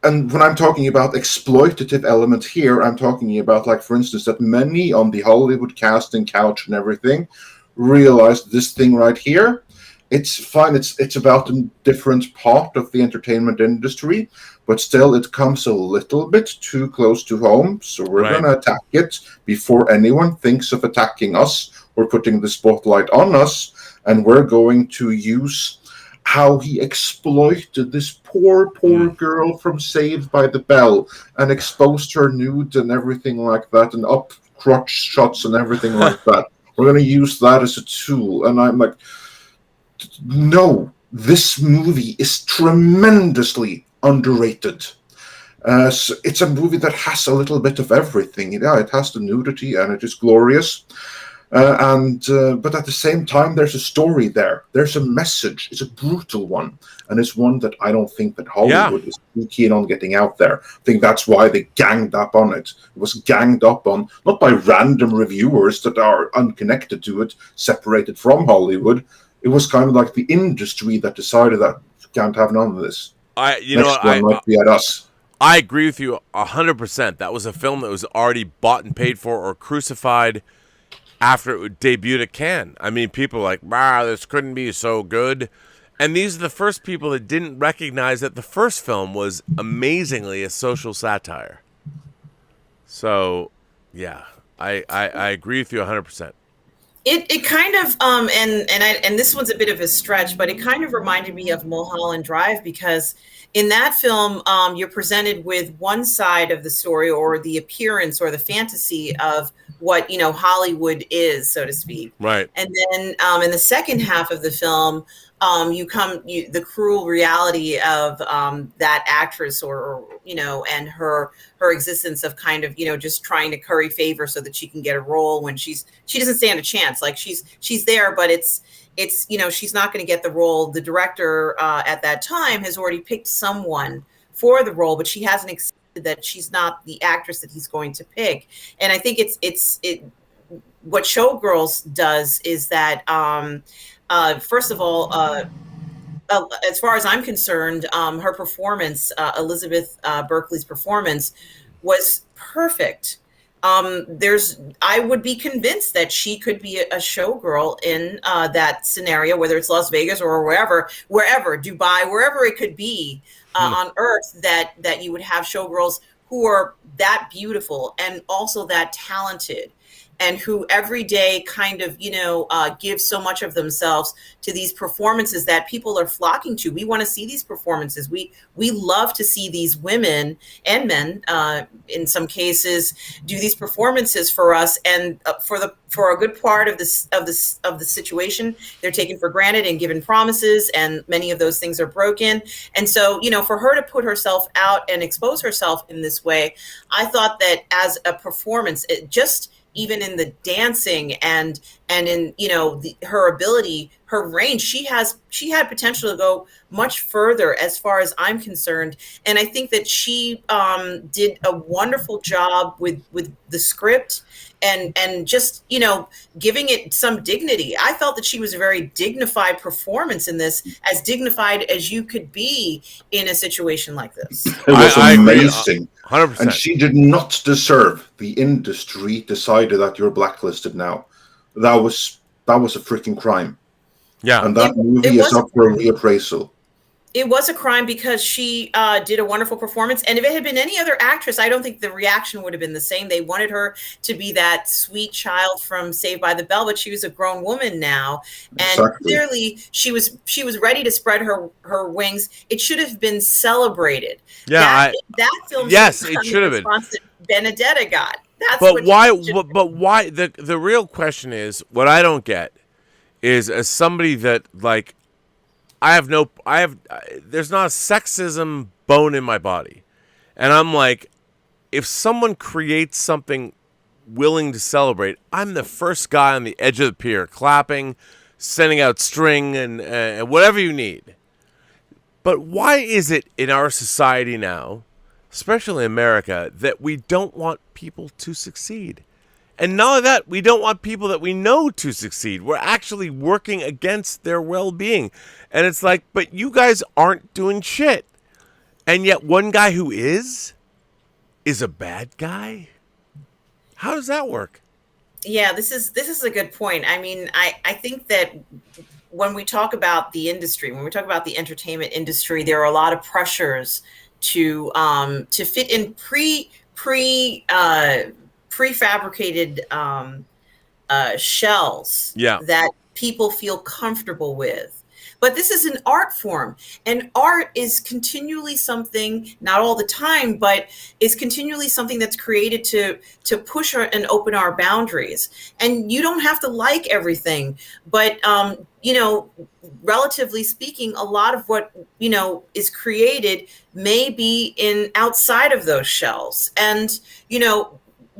and when I'm talking about exploitative element here, I'm talking about, like, for instance, that many on the Hollywood casting couch and everything realized this thing right here. It's fine. It's about a different part of the entertainment industry, but still it comes a little bit too close to home. So we're Right. going to attack it before anyone thinks of attacking us or putting the spotlight on us. And we're going to use how he exploited this poor girl from Saved by the Bell and exposed her nude and everything like that, and up crotch shots and everything like that. We're going to use that as a tool. And I'm like, no, this movie is tremendously underrated. So it's a movie that has a little bit of everything. Yeah, it has the nudity and it is glorious. But at the same time, there's a story there. There's a message. It's a brutal one. And it's one that I don't think that Hollywood is too keen on getting out there. I think that's why they ganged up on it. It was ganged up on, not by random reviewers that are unconnected to it, separated from Hollywood. It was kind of like the industry that decided that you can't have none of this. Next one might be at us. I agree with you 100%. That was a film that was already bought and paid for or crucified after it debuted at Cannes. I mean, people were like, this couldn't be so good. And these are the first people that didn't recognize that the first film was amazingly a social satire. So, yeah, I agree with you 100%. It kind of and this one's a bit of a stretch, but it kind of reminded me of Mulholland Drive, because in that film you're presented with one side of the story, or the appearance or the fantasy of what Hollywood is, so to speak. Right. And then in the second half of the film, the cruel reality of that actress, or and her existence of kind of just trying to curry favor so that she can get a role when she doesn't stand a chance. Like she's there, but it's she's not going to get the role. The director at that time has already picked someone for the role, but she hasn't accepted that she's not the actress that he's going to pick. And I think it's what Showgirls does is that first of all, as far as I'm concerned, her performance, Elizabeth Berkley's performance, was perfect. I would be convinced that she could be a showgirl in that scenario, whether it's Las Vegas or wherever, Dubai, wherever it could be on Earth, that you would have showgirls who are that beautiful and also that talented, and who every day kind of, give so much of themselves to these performances that people are flocking to. We want to see these performances. We love to see these women and men, in some cases, do these performances for us. And for a good part of the situation, they're taken for granted and given promises, and many of those things are broken. And so, for her to put herself out and expose herself in this way, I thought that as a performance, it just, even in the dancing and in her ability, her range, she had potential to go much further as far as I'm concerned. And I think that she did a wonderful job with the script and just giving it some dignity. I felt that she was a very dignified performance in this, as dignified as you could be in a situation like this. It was amazing. 100%. And she did not deserve the industry decided that you're blacklisted now. That was a freaking crime. Yeah. And that movie is up for reappraisal. It was a crime, because she did a wonderful performance. And if it had been any other actress, I don't think the reaction would have been the same. They wanted her to be that sweet child from Saved by the Bell, but she was a grown woman now. And clearly she was ready to spread her wings. It should have been celebrated. Yeah. That film yes, it should have been. That Benedetta got. But why the real question is, what I don't get is, as somebody that, like, there's not a sexism bone in my body. And I'm like, if someone creates something willing to celebrate, I'm the first guy on the edge of the pier clapping, sending out string and whatever you need. But why is it in our society now, especially in America, that we don't want people to succeed? And not only that, we don't want people that we know to succeed. We're actually working against their well-being. And it's like, but you guys aren't doing shit. And yet one guy who is a bad guy? How does that work? Yeah, this is a good point. I mean, I think that when we talk about the industry, when we talk about the entertainment industry, there are a lot of pressures to fit in prefabricated shells that people feel comfortable with. But this is an art form, and art is continually something, not all the time, but is continually something that's created to push and open our boundaries. And you don't have to like everything, but relatively speaking, a lot of what is created may be in outside of those shells. And you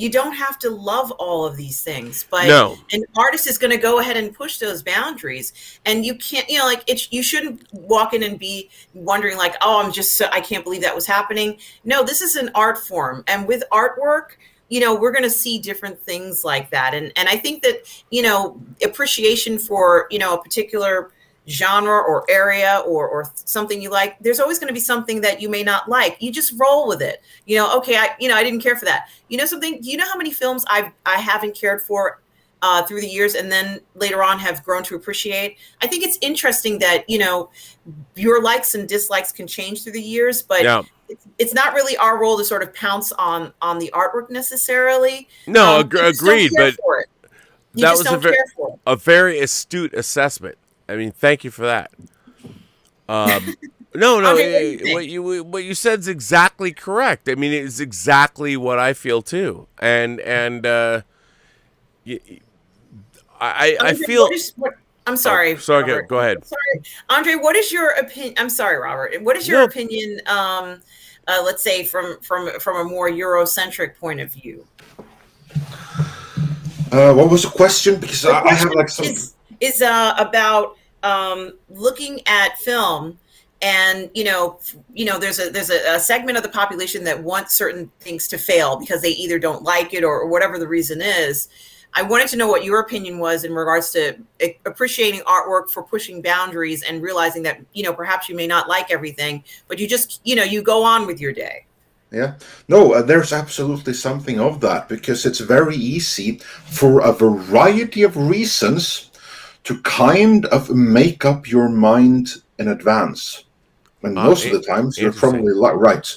don't have to love all of these things, but an artist is going to go ahead and push those boundaries. And you can't, you shouldn't walk in and be wondering like, oh, I can't believe that was happening. No, this is an art form. And with artwork, we're going to see different things like that. And I think that, appreciation for, a particular genre or area or something you like, there's always going to be something that you may not like. You just roll with it. Okay, I didn't care for that. Something, do you know how many films I haven't cared for through the years and then later on have grown to appreciate? I think it's interesting that, your likes and dislikes can change through the years, but it's not really our role to sort of pounce on the artwork necessarily. No, agreed, but that was a very astute assessment. I mean, thank you for that. No, what you said is exactly correct. I mean, it's exactly what I feel too, and I feel. I'm sorry. Sorry, Robert. go ahead. Sorry, Andre. What is your opinion? I'm sorry, Robert. What is your opinion? Let's say from a more Eurocentric point of view. What was the question? Because I have like some. Is about looking at film, and there's a segment of the population that wants certain things to fail because they either don't like it or whatever the reason is. I wanted to know what your opinion was in regards to appreciating artwork for pushing boundaries and realizing that perhaps you may not like everything, but you just you go on with your day. Yeah, no, there's absolutely something of that, because it's very easy for a variety of reasons to kind of make up your mind in advance. And most of the times you're probably right.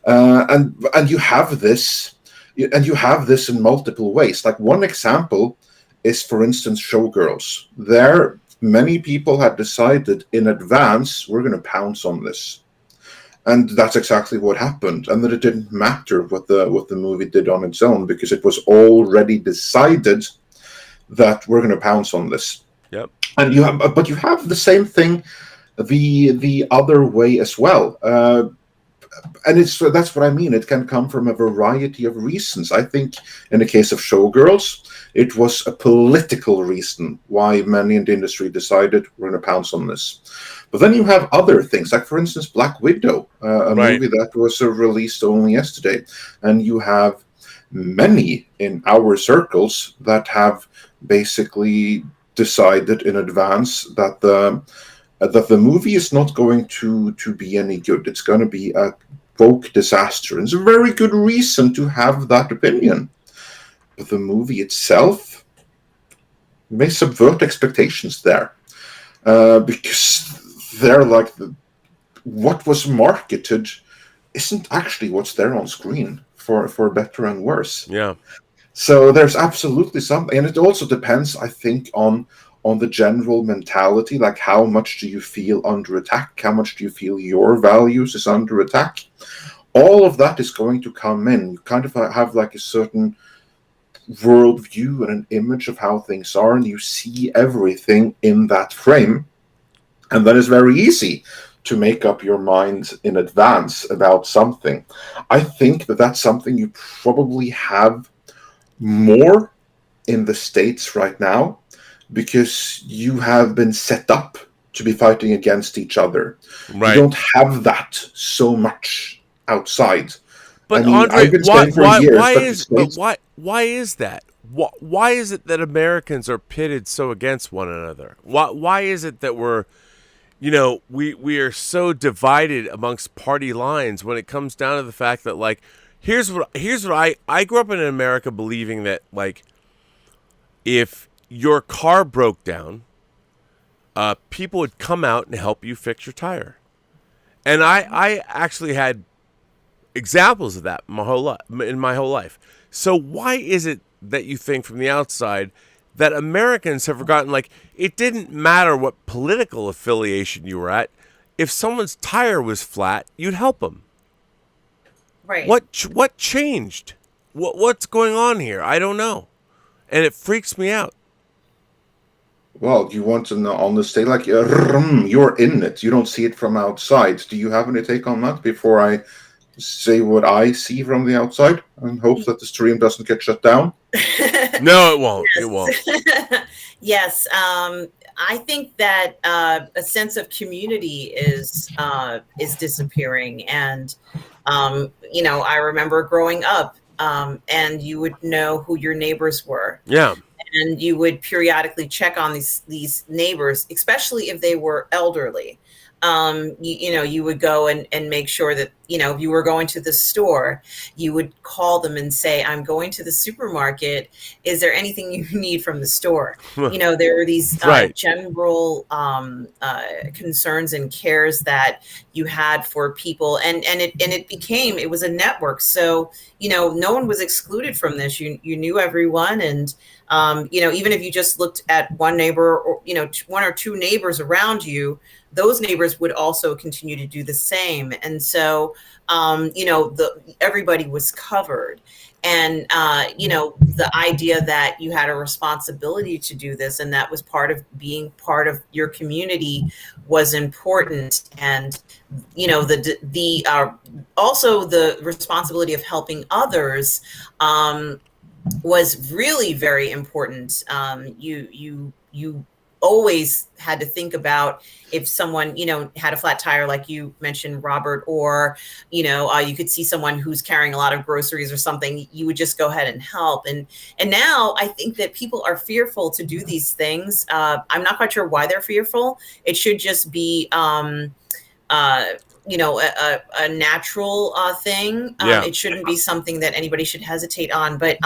And you have this, in multiple ways. Like one example is, for instance, Showgirls. There, many people had decided in advance, we're going to pounce on this. And that's exactly what happened. And that it didn't matter what the movie did on its own, because it was already decided that we're going to pounce on this. Yep. And you have the same thing the other way as well. And that's what I mean. It can come from a variety of reasons. I think in the case of Showgirls, it was a political reason why many in the industry decided we're going to pounce on this. But then you have other things, like, for instance, Black Widow, a movie that was released only yesterday. And you have many in our circles that have basically decided in advance that the movie is not going to be any good. It's going to be a woke disaster. And it's a very good reason to have that opinion. But the movie itself may subvert expectations there. Because they're like, what was marketed isn't actually what's there on screen, for better and worse. Yeah. So there's absolutely something. And it also depends, I think, on the general mentality, like how much do you feel under attack? How much do you feel your values is under attack? All of that is going to come in. You kind of have like a certain worldview and an image of how things are, and you see everything in that frame. And then it's very easy to make up your mind in advance about something. I think that that's something you probably have more in the States right now, because you have been set up to be fighting against each other. You Right. don't have that so much outside. I But mean, Andre, I've been saying for years that the States... why is that? Why is it that Americans are pitted so against one another? Why is it that we are so divided amongst party lines when it comes down to the fact that, like, here's what I grew up in America believing that, like, if your car broke down, people would come out and help you fix your tire. And I actually had examples of that in my whole life. So why is it that you think from the outside that Americans have forgotten, like, it didn't matter what political affiliation you were at. If someone's tire was flat, you'd help them. Right. What changed? What's going on here? I don't know. And it freaks me out. Well, you want to honestly, like, you're in it. You don't see it from outside. Do you have any take on that before I say what I see from the outside and hope that the stream doesn't get shut down? No, it won't. Yes. It won't. Yes. I think that a sense of community is disappearing. And, I remember growing up, and you would know who your neighbors were. Yeah. And you would periodically check on these neighbors, especially if they were elderly. You would go and make sure that, if you were going to the store, you would call them and say, I'm going to the supermarket. Is there anything you need from the store? There are these general concerns and cares that you had for people. And it was a network. So, no one was excluded from this. You knew everyone. And, even if you just looked at one neighbor or, one or two neighbors around you, those neighbors would also continue to do the same. And so, everybody was covered. And, the idea that you had a responsibility to do this, and that was part of being part of your community, was important. And, also the responsibility of helping others, was really very important. You always had to think about if someone, had a flat tire, like you mentioned, Robert, or, you could see someone who's carrying a lot of groceries or something, you would just go ahead and help. And now I think that people are fearful to do these things. I'm not quite sure why they're fearful. It should just be, a natural thing. It shouldn't be something that anybody should hesitate on. But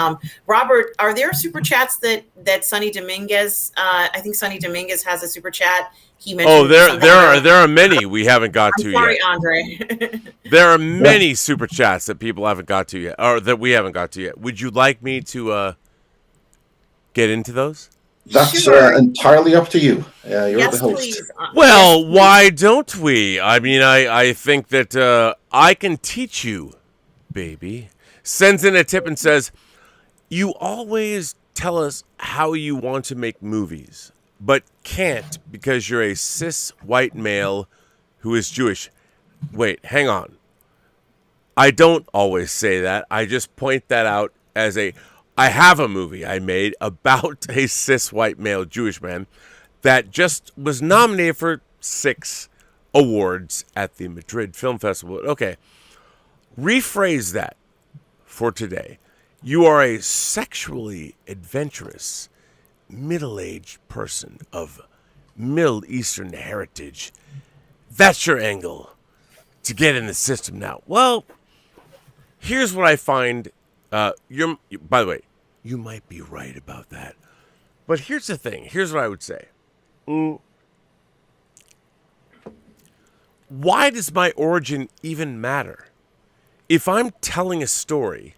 Robert, are there super chats that Sonny Dominguez? I think Sonny Dominguez has a super chat. He mentioned. Oh, there are many we haven't got to sorry, yet. Andre. There are many super chats that people haven't got to yet, or that we haven't got to yet. Would you like me to get into those? That's Sure. entirely up to you. You're Yes, the host. please. Well, Yes, why don't we? I mean, I think that I can teach you, baby. Sends in a tip and says, you always tell us how you want to make movies, but can't because you're a cis white male who is Jewish. Wait, hang on. I don't always say that. I just point that out as I have a movie I made about a cis white male Jewish man that just was nominated for 6 awards at the Madrid Film Festival. Okay, rephrase that for today. You are a sexually adventurous, middle-aged person of Middle Eastern heritage. That's your angle to get in the system now. Well, here's what I find. By the way, you might be right about that. But here's the thing. Here's what I would say. Why does my origin even matter? If I'm telling a story,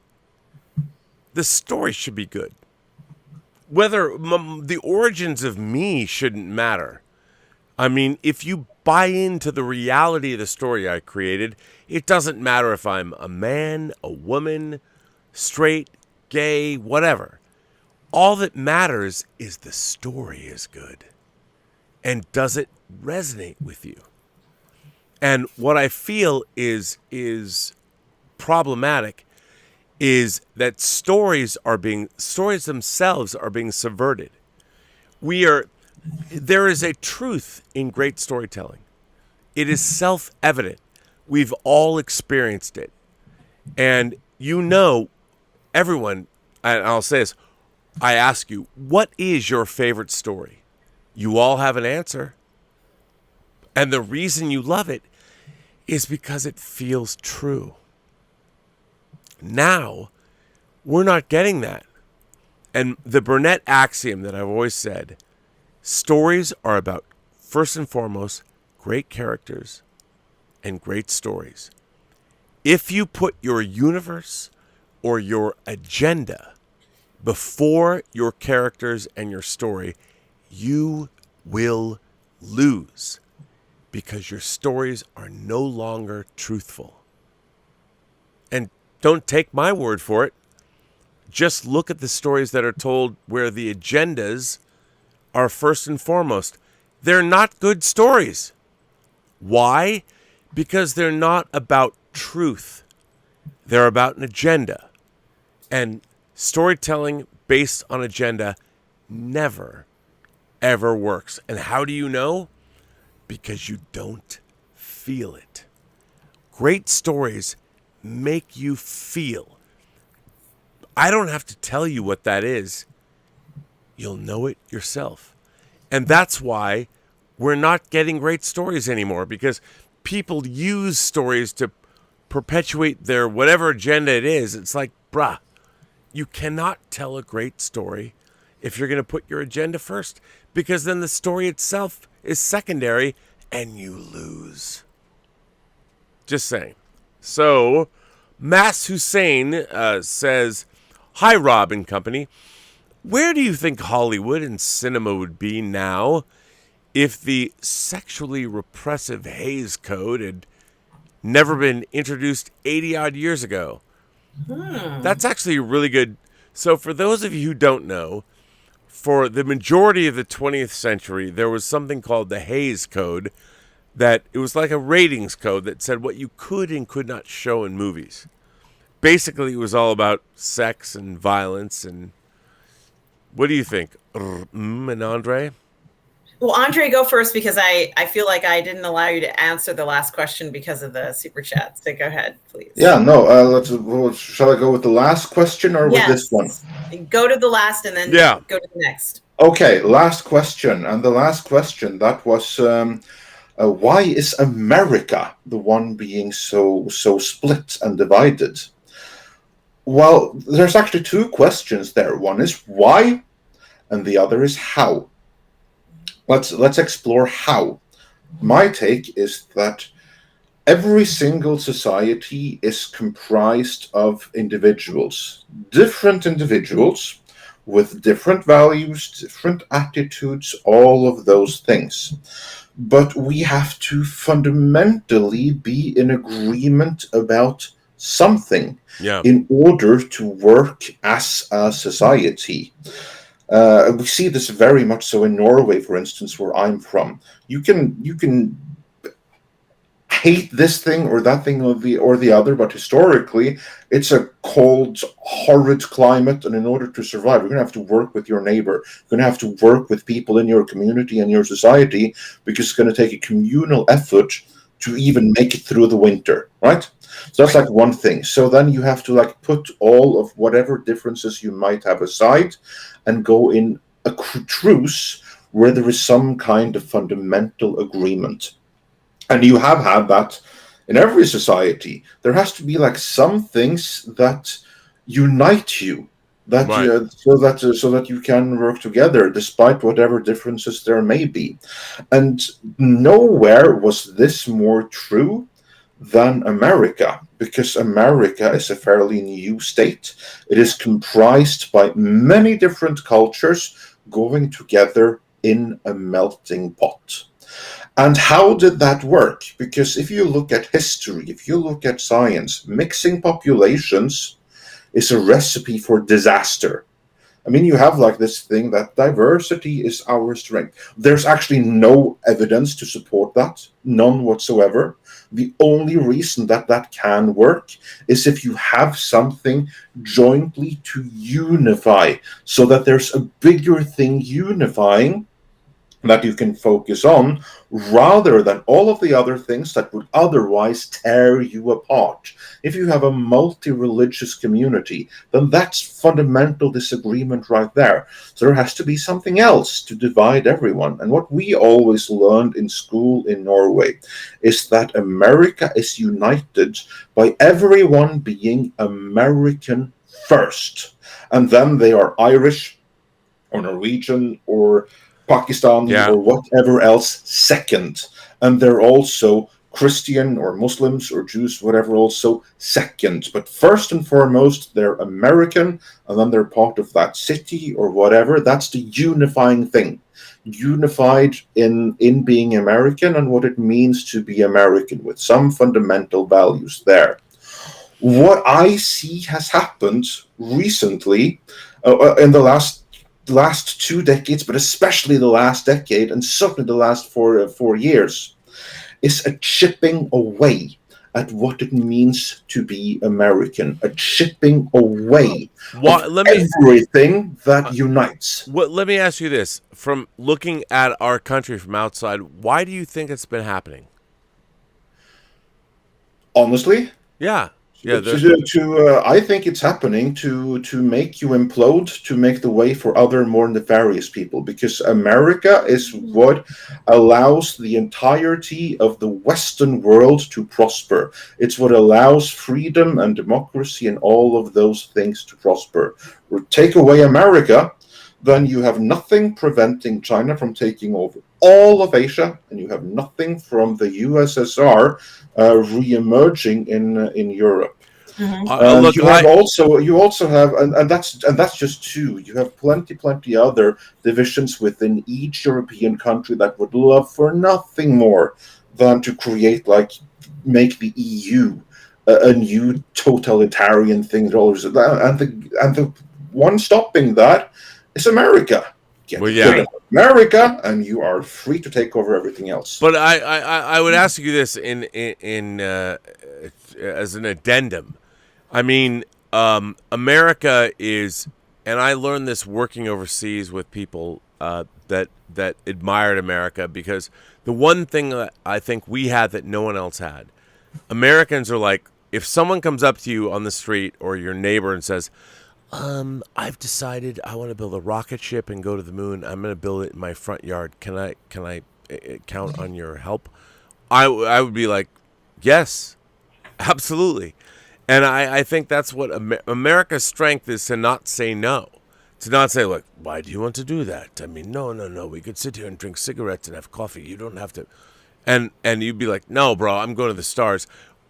the story should be good. Whether the origins of me shouldn't matter. I mean, if you buy into the reality of the story I created, it doesn't matter if I'm a man, a woman, straight, gay, whatever. All that matters is the story is good. And does it resonate with you. And what I feel is problematic is that stories themselves are being subverted. There is a truth in great storytelling. It is self-evident. We've all experienced it. And everyone, and I'll say this, I ask you, what is your favorite story? You all have an answer. And the reason you love it is because it feels true. Now, we're not getting that. And the Burnett axiom that I've always said, stories are about, first and foremost, great characters and great stories. If you put your universe or your agenda before your characters and your story, you will lose because your stories are no longer truthful. And don't take my word for it. Just look at the stories that are told where the agendas are first and foremost. They're not good stories. Why? Because they're not about truth. They're about an agenda. And storytelling based on agenda never, ever works. And how do you know? Because you don't feel it. Great stories make you feel. I don't have to tell you what that is. You'll know it yourself. And that's why we're not getting great stories anymore, because people use stories to perpetuate their whatever agenda it is. It's like, bruh, you cannot tell a great story if you're going to put your agenda first, because then the story itself is secondary and you lose. Just saying. So, Mass Hussein says, "Hi, Rob and company. Where do you think Hollywood and cinema would be now if the sexually repressive Hays Code had never been introduced 80-odd years ago?" That's actually really good. So for those of you who don't know, for the majority of the 20th century, there was something called the Hays Code, that it was like a ratings code that said what you could and could not show in movies. Basically, it was all about sex and violence. And what do you think? And Andre? Well, Andre, go first, because I feel like I didn't allow you to answer the last question because of the super chat. So go ahead, please. Yeah, no. Shall I go with the last question or with this one? Go to the last and then go to the next. Okay, last question. And the last question, that was, why is America the one being so split and divided? Well, there's actually two questions there. One is why, and the other is how. Let's explore how. My take is that every single society is comprised of individuals, different individuals with different values, different attitudes, all of those things. But we have to fundamentally be in agreement about something in order to work as a society. We see this very much so in Norway, for instance, where I'm from. You can hate this thing or that thing or the other, but historically, it's a cold, horrid climate, and in order to survive, you're going to have to work with your neighbor. You're going to have to work with people in your community and your society, because it's going to take a communal effort to even make it through the winter, right? So that's like one thing. So then you have to like put all of whatever differences you might have aside and go in a truce where there is some kind of fundamental agreement. And you have had that in every society. There has to be like some things that unite you, that so that you can work together despite whatever differences there may be. And nowhere was this more true than America, because America is a fairly new state. It is comprised by many different cultures going together in a melting pot. And how did that work? Because if you look at history, if you look at science, mixing populations is a recipe for disaster. I mean, you have like this thing that diversity is our strength. There's actually no evidence to support that, none whatsoever. The only reason that that can work is if you have something jointly to unify, so that there's a bigger thing unifying that you can focus on, rather than all of the other things that would otherwise tear you apart. If you have a multi-religious community, then that's fundamental disagreement right there. So there has to be something else to divide everyone. And what we always learned in school in Norway is that America is united by everyone being American first. And then they are Irish or Norwegian or Pakistani or whatever else second. And they're also Christian or Muslims or Jews, whatever, also second. But first and foremost, they're American, and then they're part of that city or whatever. That's the unifying thing. Unified in being American and what it means to be American, with some fundamental values there. What I see has happened recently in the last 2 decades, but especially the last decade, and certainly the last four years, is a chipping away at what it means to be American, a chipping away of everything that unites. Let me ask you this: from looking at our country from outside, why do you think it's been happening? Honestly, yeah. I think it's happening to make you implode, to make the way for other more nefarious people, because America is what allows the entirety of the Western world to prosper. It's what allows freedom and democracy and all of those things to prosper. Take away America, then you have nothing preventing China from taking over all of Asia, and you have nothing from the USSR re-emerging in Europe. Mm-hmm. You also have, and that's just two. You have plenty other divisions within each European country that would love for nothing more than to make the EU a new totalitarian thing. And the one stopping that is America. Get America, and you are free to take over everything else. But I would ask you this in as an addendum. I mean, America is, and I learned this working overseas with people that admired America, because the one thing that I think we had that no one else had, Americans are like, if someone comes up to you on the street or your neighbor and says, I've decided I want to build a rocket ship and go to the moon. I'm going to build it in my front yard. Can I count on your help? I would be like, yes, absolutely. And I think that's what America's strength is, to not say no. To not say, look, why do you want to do that? I mean, no. We could sit here and drink cigarettes and have coffee. You don't have to. And you'd be like, no, bro, I'm going to the stars.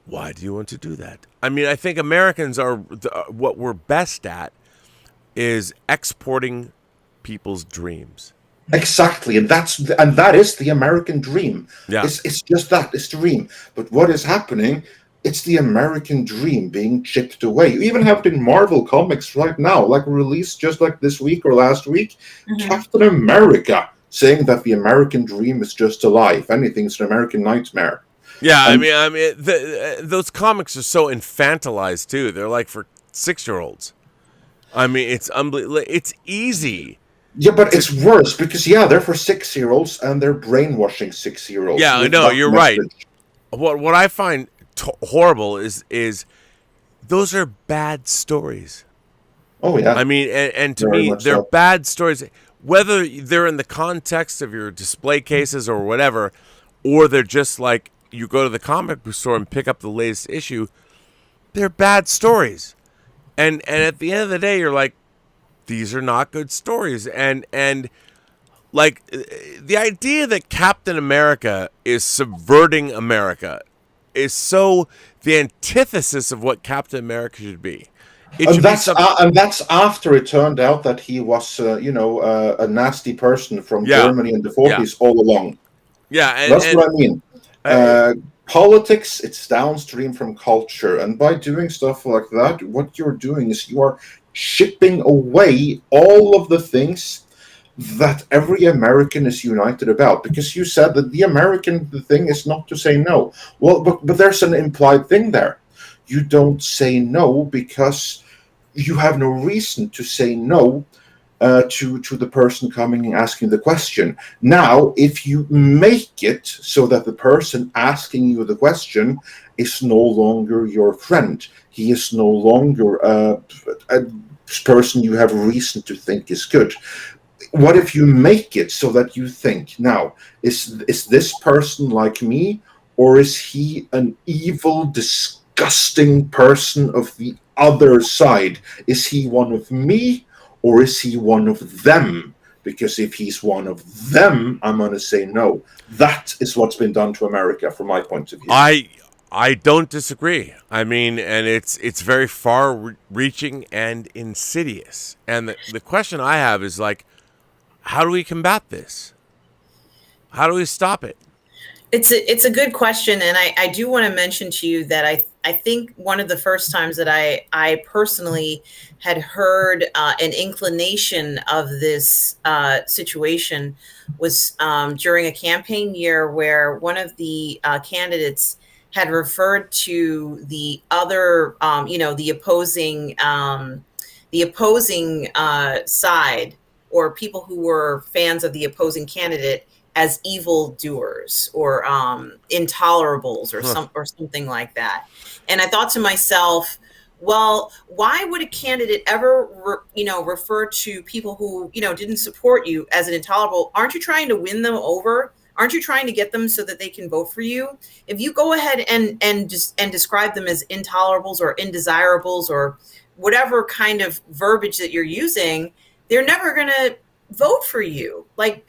Why do you want to do that? I mean, I think Americans are what we're best at is exporting people's dreams. Exactly, and that is the American dream. Yeah, it's just that, it's dream. But what is happening? It's the American dream being chipped away. You even have it in Marvel Comics right now, like released just like this week or last week. Mm-hmm. Captain America saying that the American dream is just a lie. If anything, it's an American nightmare. Yeah, I mean, those comics are so infantilized too. They're like for 6-year-olds. I mean, it's unbelievable. It's easy. Yeah, but it's worse because they're for 6-year-olds and they're brainwashing 6-year-olds. Yeah, no, you're right. What I find horrible is those are bad stories. Oh yeah. I mean, and to me, they're bad stories. Whether they're in the context of your display cases or whatever, or they're just like, you go to the comic book store and pick up the latest issue, they're bad stories. And at the end of the day, you're like, these are not good stories. And like, the idea that Captain America is subverting America is so the antithesis of what Captain America should be. And that's after it turned out that he was, a nasty person from Germany in the 40s all along. Yeah, that's what I mean. Politics, it's downstream from culture, and by doing stuff like that, what you're doing is you are shipping away all of the things that every American is united about. Because you said that the American thing is not to say no. Well, but there's an implied thing there. You don't say no because you have no reason to say no to the person coming and asking the question. Now, if you make it so that the person asking you the question is no longer your friend, he is no longer a person you have reason to think is good. What if you make it so that you think, now, is this person like me, or is he an evil, disgusting person of the other side? Is he one of me, or is he one of them? Because if he's one of them, I'm going to say no. That is what's been done to America from my point of view. I don't disagree. I mean, and it's very far-reaching and insidious. And the question I have is like, how do we combat this? How do we stop it? It's a good question, and I do want to mention to you that I think one of the first times that I personally had heard an inclination of this situation was during a campaign year where one of the candidates had referred to the other, the opposing side, or people who were fans of the opposing candidate, as evil doers or intolerables or something like that. And I thought to myself, well, why would a candidate ever refer to people who didn't support you as an intolerable? Aren't you trying to win them over? Aren't you trying to get them so that they can vote for you? If you go ahead and describe them as intolerables or indesirables or whatever kind of verbiage that you're using, they're never going to vote for you. Like,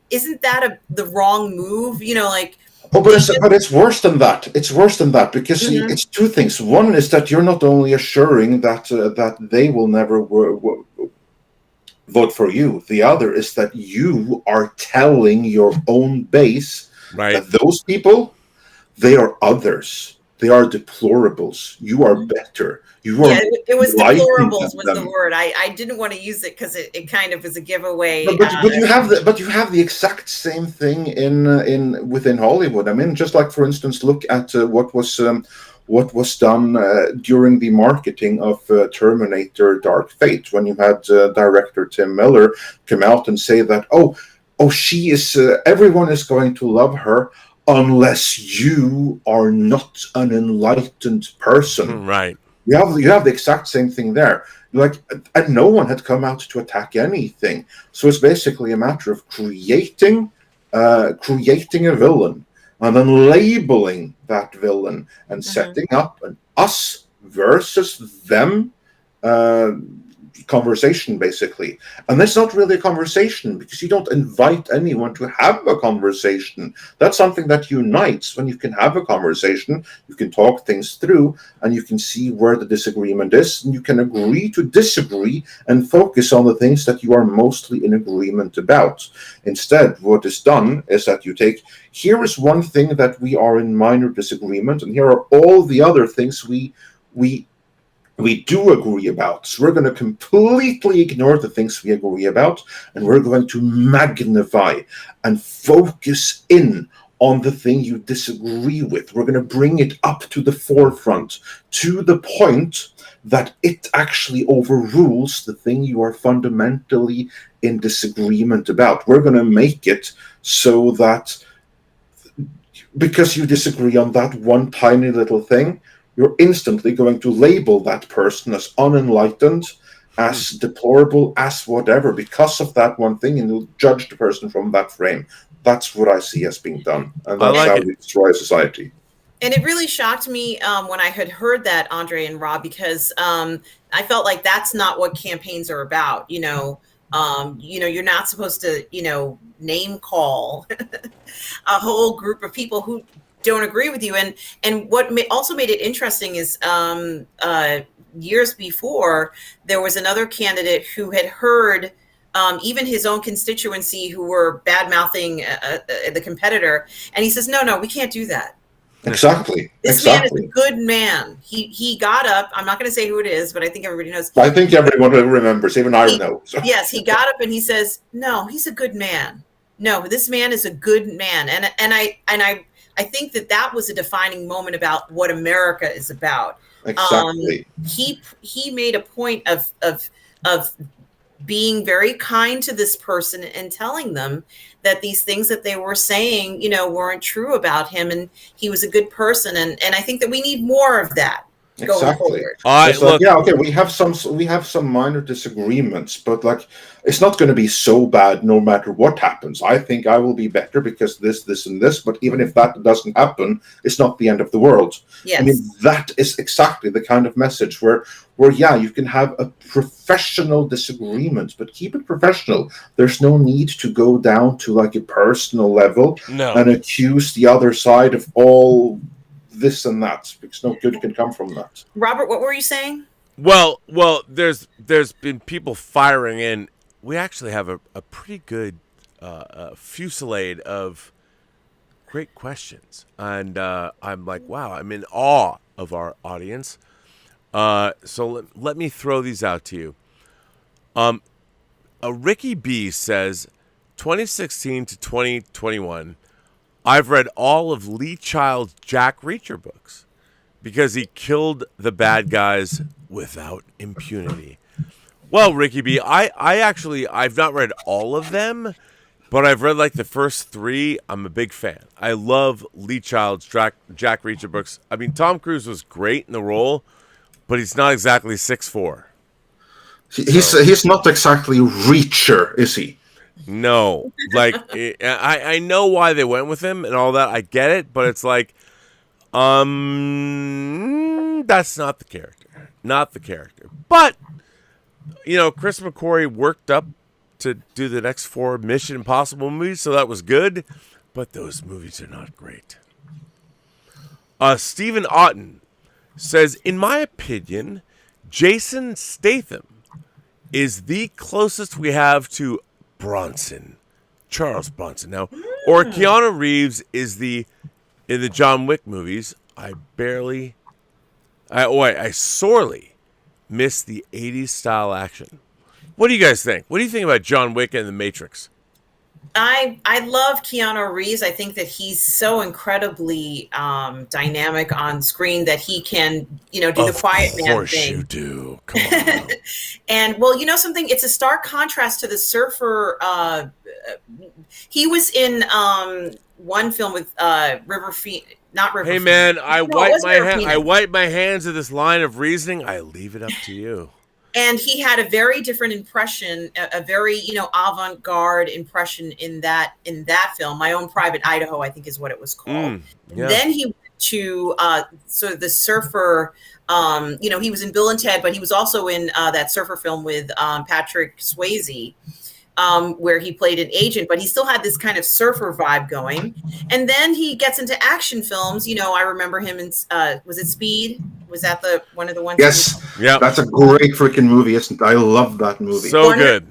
isn't that the wrong move? Oh, but it's worse than that. It's worse than that because it's two things. One is that you're not only assuring that they will never vote for you. The other is that you are telling your own base that those people, they are others. They are deplorables. You are better. It was deplorables was the word. I didn't want to use it because it kind of is a giveaway. But you have the exact same thing in within Hollywood. I mean, just like, for instance, look at what was done during the marketing of Terminator: Dark Fate, when you had director Tim Miller come out and say that she is everyone is going to love her unless you are not an enlightened person. Right. You have the exact same thing there. And no one had come out to attack anything. So it's basically a matter of creating a villain and then labeling that villain and setting up an us versus them conversation, basically. And that's not really a conversation because you don't invite anyone to have a conversation. That's something that unites. When you can have a conversation, you can talk things through and you can see where the disagreement is, and you can agree to disagree and focus on the things that you are mostly in agreement about. Instead, what is done is that you take, here is one thing that we are in minor disagreement, and here are all the other things we do agree about. So we're going to completely ignore the things we agree about, and we're going to magnify and focus in on the thing you disagree with. We're going to bring it up to the forefront, to the point that it actually overrules the thing you are fundamentally in disagreement about. We're going to make it so that because you disagree on that one tiny little thing, you're instantly going to label that person as unenlightened, as deplorable, as whatever, because of that one thing, and you'll judge the person from that frame. That's what I see as being done, and that's how we destroy society. And it really shocked me when I had heard that, Andre and Rob, because I felt like that's not what campaigns are about. You're not supposed to, name call a whole group of people who don't agree with you. And what also made it interesting is years before, there was another candidate who had heard even his own constituency who were bad-mouthing the competitor. And he says, no, we can't do that. Exactly. This man is a good man. He got up. I'm not going to say who it is, but I think everybody knows. I think everyone remembers, even I know. So. Yes, he got up and he says, "No, he's a good man. No, this man is a good man." And I think that was a defining moment about what America is about. Exactly. He made a point of being very kind to this person and telling them that these things that they were saying, weren't true about him, and he was a good person. And I think that we need more of that going forward. We have some minor disagreements, but it's not going to be so bad no matter what happens. I think I will be better because this, and this, but even if that doesn't happen, it's not the end of the world. Yes. I mean, that is exactly the kind of message where you can have a professional disagreement, but keep it professional. There's no need to go down to a personal level and accuse the other side of all this and that, because no good can come from that. Robert, what were you saying? Well, there's been people firing in. We actually have a pretty good fusillade of great questions, and I'm like, wow, I'm in awe of our audience. So let me throw these out to you. Ricky B says, 2016 to 2021, I've read all of Lee Child's Jack Reacher books because he killed the bad guys without impunity. Well, Ricky B, I've not read all of them, but I've read the first 3. I'm a big fan. I love Lee Child's Jack Reacher books. I mean, Tom Cruise was great in the role, but he's not exactly 6'4". He's not exactly Reacher, is he? No, I know why they went with him and all that. I get it, but it's that's not the character. But Chris McQuarrie worked up to do the next 4 Mission Impossible movies, so that was good. But those movies are not great. Stephen Otten says, in my opinion, Jason Statham is the closest we have to Charles Bronson now, or Keanu Reeves is in the John Wick movies. I sorely miss the 80s style action. What do you guys think? What do you think about John Wick and The Matrix? I love Keanu Reeves. I think that he's so incredibly dynamic on screen that he can, do the quiet man thing. Of course you do. Come on. And something. It's a stark contrast to the surfer. He was in one film with River Phoenix. Not River. Hey man, I wipe my hands of this line of reasoning. I leave it up to you. And he had a very different impression, a very, avant-garde impression in that film. My Own Private Idaho, I think is what it was called. Yeah. Then he went to sort of the surfer, he was in Bill and Ted, but he was also in that surfer film with Patrick Swayze, where he played an agent, but he still had this kind of surfer vibe going. And then he gets into action films. I remember him in, was it Speed? Was that one of the ones? Yes. Yeah. That's a great freaking movie, isn't it? I love that movie. So good.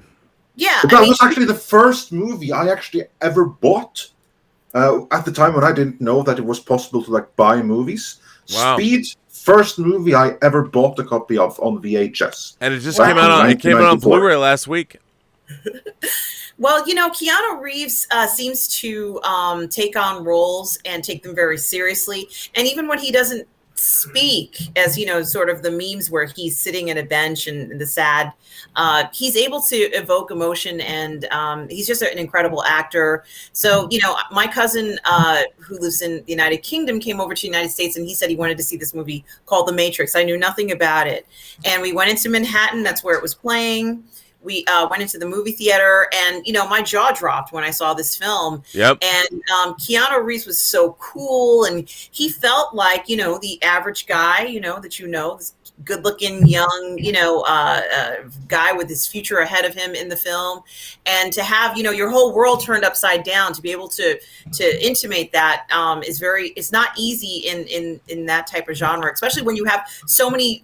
Yeah. But that was actually the first movie I actually ever bought. At the time when I didn't know that it was possible to buy movies. Wow. Speed, first movie I ever bought a copy of on VHS. And it just came out on Blu-ray last week. Well, Keanu Reeves seems to take on roles and take them very seriously. And even when he doesn't speak, as sort of the memes where he's sitting at a bench and the sad, he's able to evoke emotion, and he's just an incredible actor. So, my cousin who lives in the United Kingdom came over to the United States, and he said he wanted to see this movie called The Matrix. I knew nothing about it. And we went into Manhattan. That's where it was playing. We went into the movie theater, and my jaw dropped when I saw this film. Yep. And Keanu Reeves was so cool, and he felt like the average guy, this good-looking young guy with his future ahead of him in the film, and to have your whole world turned upside down, to be able to intimate that it's not easy in that type of genre, especially when you have so many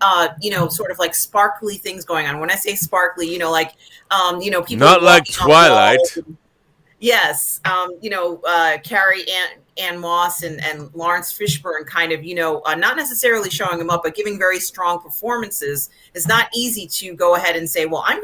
sort of sparkly things going on. When I say sparkly, people not like Twilight. Yes, Carrie Ann Moss and Lawrence Fishburne kind of, not necessarily showing them up, but giving very strong performances. It's not easy to go ahead and say, well, I'm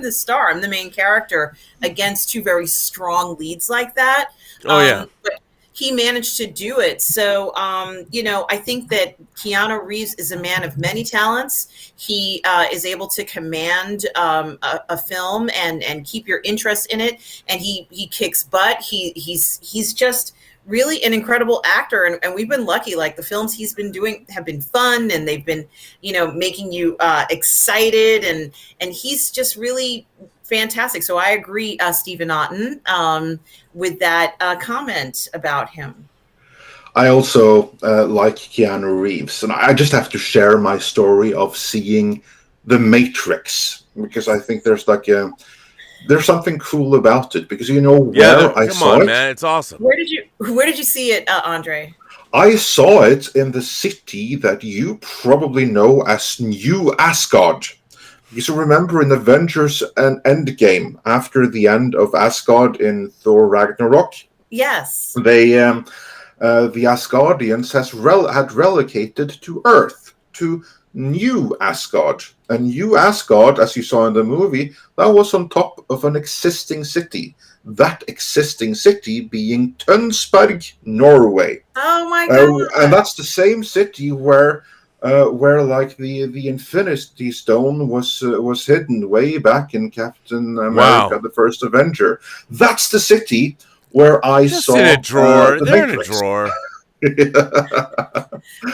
the star, I'm the main character against two very strong leads like that. Oh yeah. But he managed to do it. So, I think that Keanu Reeves is a man of many talents. He is able to command a film and keep your interest in it. And he kicks butt. He's just really an incredible actor. And we've been lucky. Like the films he's been doing have been fun, and they've been, making you excited. And he's just really fantastic. So I agree, Stephen Otten, with that comment about him. I also like Keanu Reeves, and I just have to share my story of seeing The Matrix, because I think there's something cool about it, because where I saw it. Man, it's awesome. Where did you see it, Andre? I saw it in the city that you probably know as New Asgard. Because you remember in Avengers and Endgame, after the end of Asgard in Thor Ragnarok, yes, they the Asgardians had relocated to Earth, to New Asgard. And New Asgard, as you saw in the movie, that was on top of an existing city. That existing city being Tønsberg, Norway. Oh my God! And that's the same city where like the Infinity Stone was hidden way back in Captain America: The First Avenger. That's the city where I saw in a drawer. The They're Matrix. in a drawer.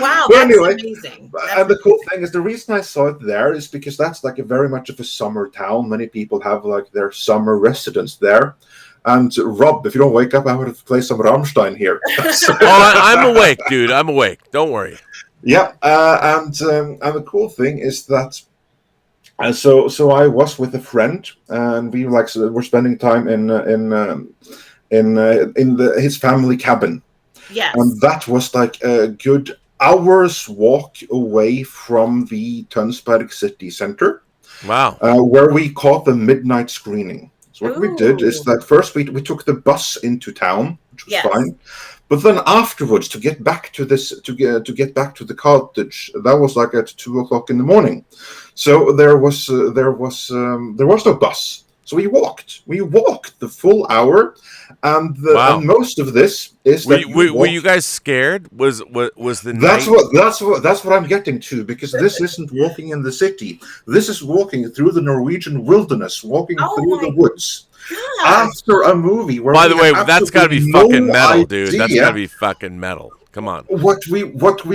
Wow, that's anyway, amazing. And the cool thing is, the reason I saw it there is because that's like a very much of a summer town. Many people have like their summer residence there. And Rob, if you don't wake up, I'm going to play some Rammstein here. I'm awake, dude. I'm awake. Don't worry. Yeah, and the cool thing is that, so I was with a friend, and we we're spending time in his family cabin. Yes. And that was like a good hour's walk away from the Tønsberg city center. Wow. Where we caught the midnight screening. So what we did is that first we took the bus into town, which was fine. But then afterwards, to get back to the cottage, that was like at 2:00 in the morning. So there was no bus. So we walked the full hour, and most of this is were you guys scared? Was the that's what I'm getting to, because this isn't walking in the city. This is walking through the Norwegian wilderness, walking through the woods. God. After a movie where, by the way, that's got to be fucking metal, dude. That's got to be fucking metal. Come on. What we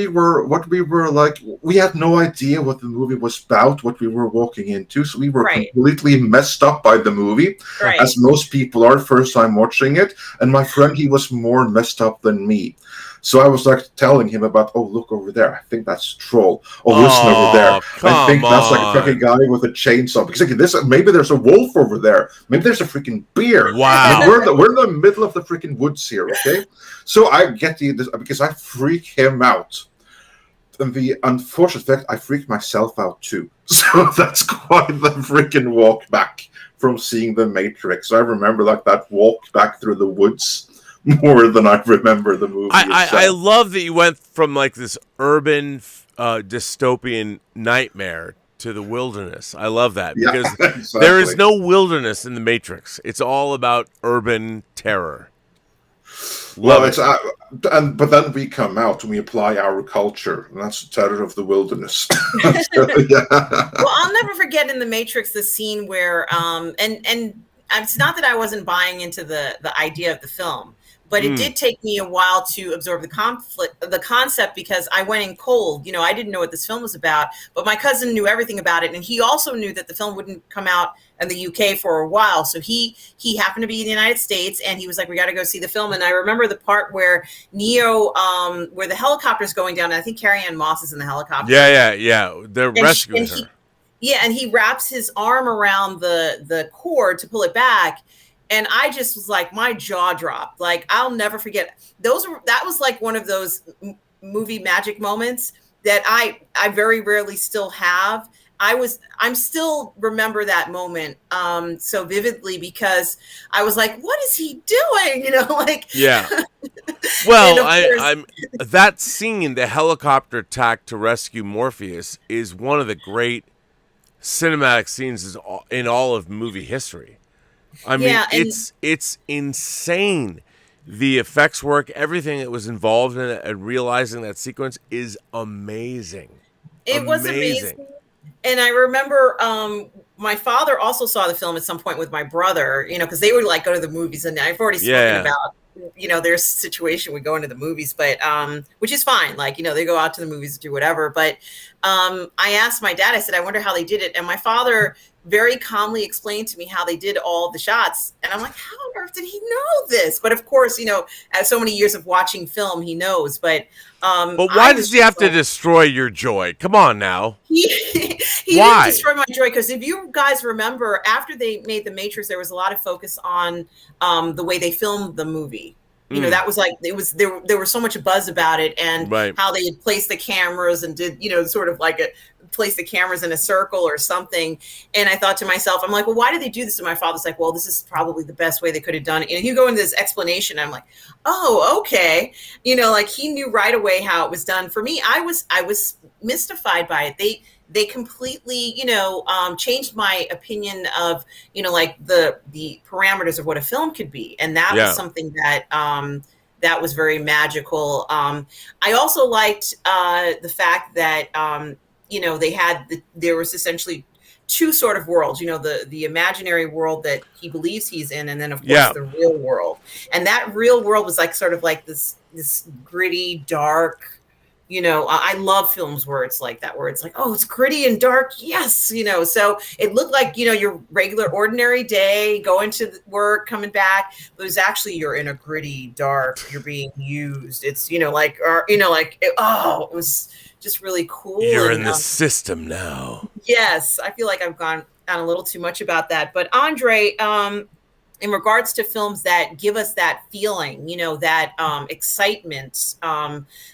were like, we had no idea what the movie was about, what we were walking into, so we were completely messed up by the movie, as most people are first time watching it. And my friend, he was more messed up than me. So I was like telling him about, oh, look over there, I think that's Troll. Oh, listen over there, I think that's like a fucking guy with a chainsaw. Because maybe there's a wolf over there. Maybe there's a freaking bear. Wow. We're in the middle of the freaking woods here, okay? So I get this because I freak him out. And the unfortunate fact, I freaked myself out too. So that's quite the freaking walk back from seeing The Matrix. I remember like that walk back through the woods more than I remember the movie. I love that you went from like this urban dystopian nightmare to the wilderness. I love that, because there is no wilderness in The Matrix. It's all about urban terror. But then we come out and we apply our culture, and that's the terror of the wilderness. Well, I'll never forget in The Matrix the scene where and it's not that I wasn't buying into the idea of the film, but it did take me a while to absorb the concept, because I went in cold. I didn't know what this film was about, but my cousin knew everything about it, and he also knew that the film wouldn't come out in the UK for a while. So he happened to be in the United States, and he was like, "We got to go see the film." And I remember the part where Neo, where the helicopter's going down, and I think Carrie Ann Moss is in the helicopter. Yeah. They're rescuing her. And he wraps his arm around the cord to pull it back. And I just was like, my jaw dropped. Like, I'll never forget. That was like one of those movie magic moments that I very rarely still have. I'm still remember that moment so vividly, because I was like, what is he doing? Like, Yeah. and Well, of course, I'm that scene, the helicopter attack to rescue Morpheus, is one of the great cinematic scenes in all of movie history. I mean, yeah, and it's insane. The effects work, everything that was involved in it, and realizing that sequence is amazing. it was Amazing. amazing. And I remember my father also saw the film at some point with my brother, because they would like go to the movies, and I've already spoken Yeah. about their situation with going to the movies, but which is fine. Like, they go out to the movies to do whatever. But I asked my dad, I said, I wonder how they did it. And my father very calmly explained to me how they did all the shots. And I'm like, how on earth did he know this? But of course, as so many years of watching film, he knows. But why does he have to destroy your joy? Come on now. He Why? didn't destroy my joy, because if you guys remember, after they made The Matrix, there was a lot of focus on the way they filmed the movie. That was like, there was so much buzz about it, and Right. how they had placed the cameras and did, sort of like place the cameras in a circle or something. And I thought to myself, I'm like, well, why did they do this? And my father's like, well, this is probably the best way they could have done it. And you go into this explanation, I'm like, oh, okay. Like, he knew right away how it was done. For me, I was mystified by it. They completely, changed my opinion of, like the parameters of what a film could be. And that was something that, that was very magical. I also liked the fact that, there was essentially two sort of worlds, the imaginary world that he believes he's in, and then of course the real world. And that real world was like sort of like this gritty, dark, I love films where it's like that, where it's like, oh, it's gritty and dark. Yes. So it looked like, your regular ordinary day, going to work, coming back, but it was actually, you're in a gritty, dark, you're being used. It's, it was just really cool. You're in the system now. Yes. I feel like I've gone on a little too much about that, but Andre, in regards to films that give us that feeling, that excitement,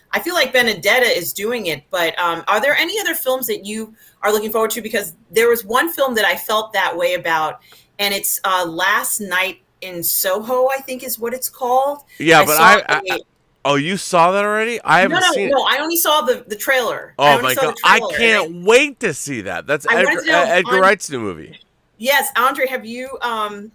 I feel like Benedetta is doing it, but are there any other films that you are looking forward to? Because there was one film that I felt that way about, and it's Last Night in Soho, I think is what it's called. Yeah, oh, you saw that already? I haven't seen it. No, I only saw the trailer. Oh my God, I can't wait to see that. That's Edgar Wright's new movie. Yes, Andre, have you... and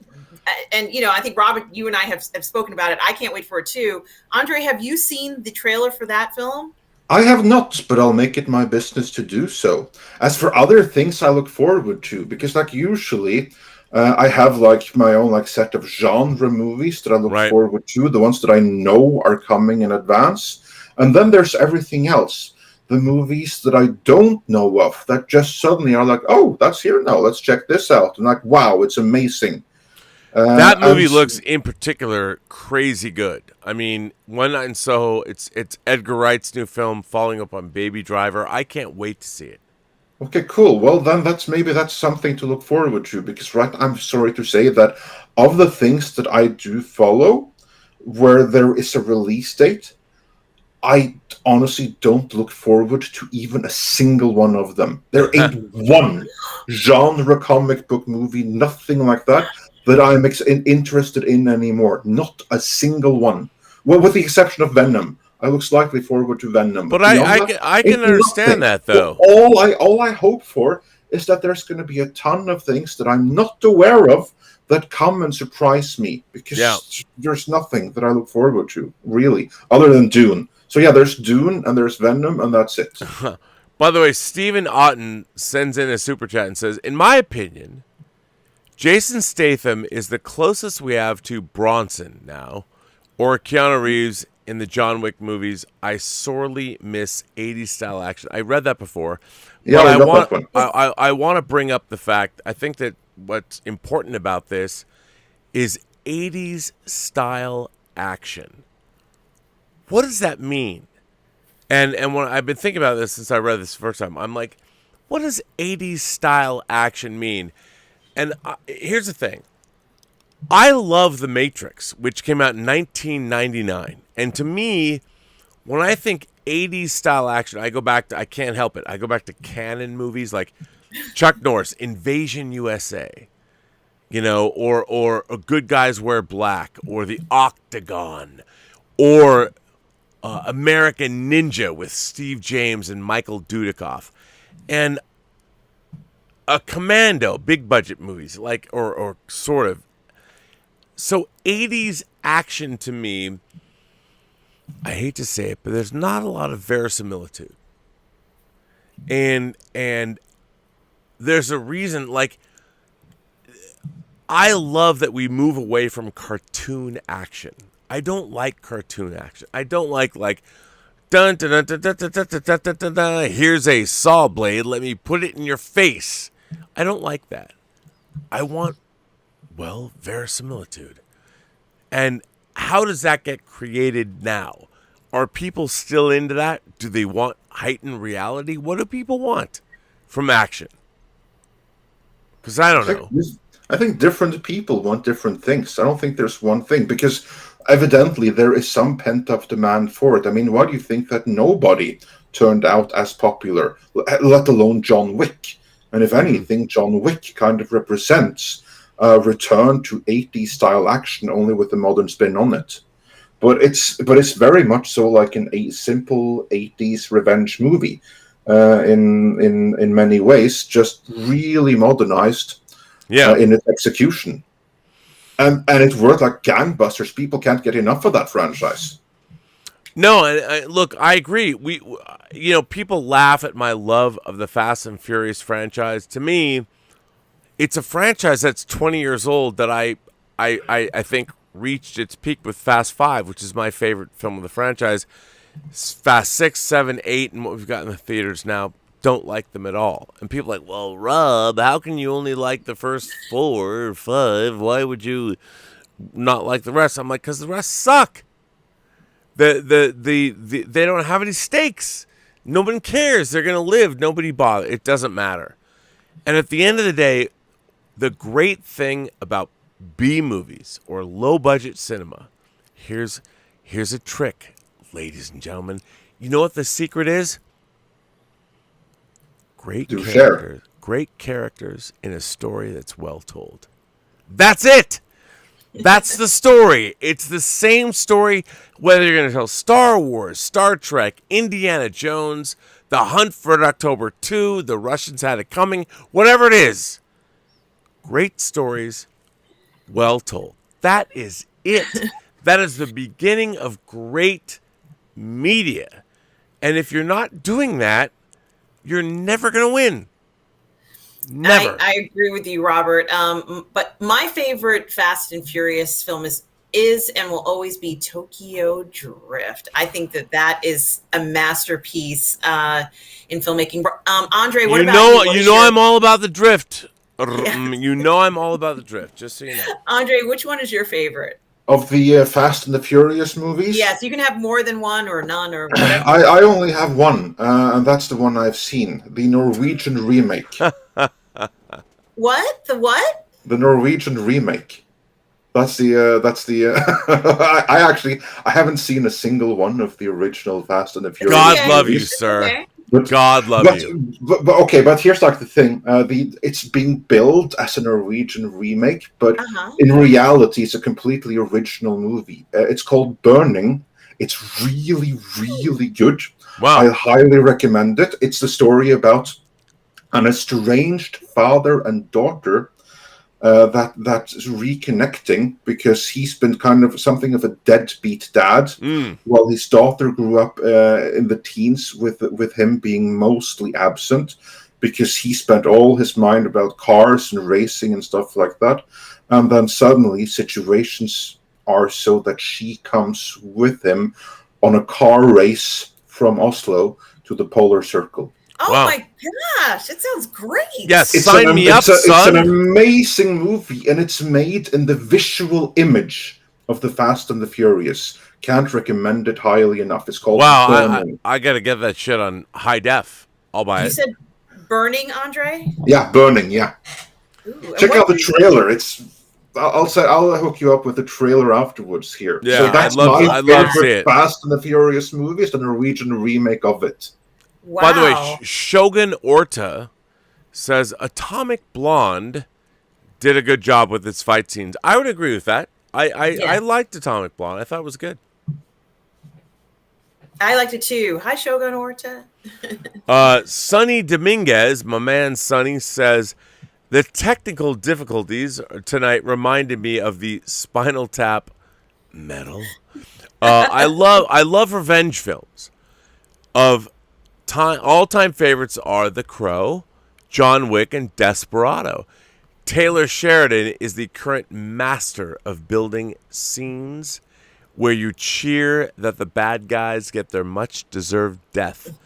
I think Robert, you and I have spoken about it. I can't wait for it too. Andre, have you seen the trailer for that film? I have not, but I'll make it my business to do so. As for other things I look forward to, because like usually I have like my own like set of genre movies that I look forward to, the ones that I know are coming in advance. And then there's everything else. The movies that I don't know of that just suddenly are like, oh, that's here now. Let's check this out. And like, wow, it's amazing. That movie looks, in particular, crazy good. I mean, One Night in Soho, it's Edgar Wright's new film, following up on Baby Driver. I can't wait to see it. Okay, cool. Well, then that's something to look forward to, because I'm sorry to say that of the things that I do follow, where there is a release date, I honestly don't look forward to even a single one of them. There ain't one genre comic book movie, nothing like that I'm interested in anymore. Not a single one. Well, with the exception of Venom. I look slightly forward to Venom. But I can understand that, though. But all I hope for is that there's going to be a ton of things that I'm not aware of that come and surprise me, because there's nothing that I look forward to, really, other than Dune. So yeah, there's Dune and there's Venom, and that's it. By the way, Stephen Otten sends in a super chat and says, in my opinion, Jason Statham is the closest we have to Bronson now, or Keanu Reeves in the John Wick movies. I sorely miss 80s style action. I read that before. Yeah, but I want to bring up the fact, I think that what's important about this is 80s style action. What does that mean? And when I've been thinking about this since I read this the first time, I'm like, what does 80s style action mean? And here's the thing. I love The Matrix, which came out in 1999. And to me, when I think 80s style action, I can't help it. I go back to Cannon movies like Chuck Norris, Invasion USA, or Good Guys Wear Black, or The Octagon, or American Ninja with Steve James and Michael Dudikoff, and a Commando, big budget movies, like or sort of. So 80s action to me, I hate to say it, but there's not a lot of verisimilitude. And there's a reason, like, I love that we move away from cartoon action. I don't like cartoon action. I don't like dun dun dun dun dun dun dun dun dun dun dun. Here's a saw blade. Let me put it in your face. I don't like that. I want, verisimilitude. And how does that get created now? Are people still into that? Do they want heightened reality? What do people want from action? Because I don't know. I think different people want different things. I don't think there's one thing, because evidently there is some pent-up demand for it. I mean, why do you think that nobody turned out as popular, let alone John Wick? And if anything, John Wick kind of represents a return to 80s style action, only with a modern spin on it. But it's very much so like a simple 80s revenge movie in many ways, just really modernized in its execution. And it worked like gangbusters. People can't get enough of that franchise. No, and look, I agree. People laugh at my love of the Fast and Furious franchise. To me, it's a franchise that's 20 years old that I think reached its peak with Fast 5, which is my favorite film of the franchise. Fast 6, 7, 8, and what we've got in the theaters now, don't like them at all. And people are like, well, Rob, how can you only like the first 4 or 5? Why would you not like the rest? I'm like, because the rest suck. They don't have any stakes. Nobody cares. They're going to live. Nobody bothers. It doesn't matter. And at the end of the day, the great thing about B movies or low budget cinema, here's a trick, ladies and gentlemen. You know what the secret is? Great characters in a story that's well told. That's it. That's the story. It's the same story whether you're going to tell Star Wars, Star Trek, Indiana Jones, The Hunt for October 2, The Russians Had It Coming, whatever it is. Great stories, well told. That is it. That is the beginning of great media. And if you're not doing that, you're never going to win. Never. I agree with you, Robert. But my favorite Fast and Furious film is and will always be Tokyo Drift. I think that is a masterpiece in filmmaking. Andre, what about you? You know I'm all about the drift. Yeah. You know I'm all about the drift, just so you know. Andre, which one is your favorite? Of the Fast and the Furious movies? Yes, you can have more than one or none or whatever. I only have one, and that's the one I've seen, the Norwegian remake. What? The what? The Norwegian remake. That's the I haven't seen a single one of the original Fast and the Furious. God love you, sir. Okay. God love you. But here's like the thing. It's being billed as a Norwegian remake, but in reality, it's a completely original movie. It's called Burning. It's really, really good. Wow. I highly recommend it. It's the story about an estranged father and daughter that's reconnecting because he's been kind of something of a deadbeat dad while his daughter grew up in the teens with him being mostly absent because he spent all his mind about cars and racing and stuff like that. And then suddenly situations are so that she comes with him on a car race from Oslo to the Polar Circle. Oh my gosh, it sounds great. Yes, sign me up, son. It's an amazing movie, and it's made in the visual image of the Fast and the Furious. Can't recommend it highly enough. It's called Burning. I got to get that shit on high def. I'll buy it. You said Burning, Andre? Yeah, Burning, yeah. Ooh, check out the trailer. I'll hook you up with the trailer afterwards here. Yeah, so that's I'd love to see it. Fast and the Furious movie is the Norwegian remake of it. Wow. By the way, Shogun Orta says Atomic Blonde did a good job with its fight scenes. I would agree with that. I liked Atomic Blonde. I thought it was good. I liked it too. Hi, Shogun Orta. Sonny Dominguez, my man Sonny, says the technical difficulties tonight reminded me of the Spinal Tap metal. I love revenge films. All-time favorites are The Crow, John Wick, and Desperado. Taylor Sheridan is the current master of building scenes where you cheer that the bad guys get their much-deserved death.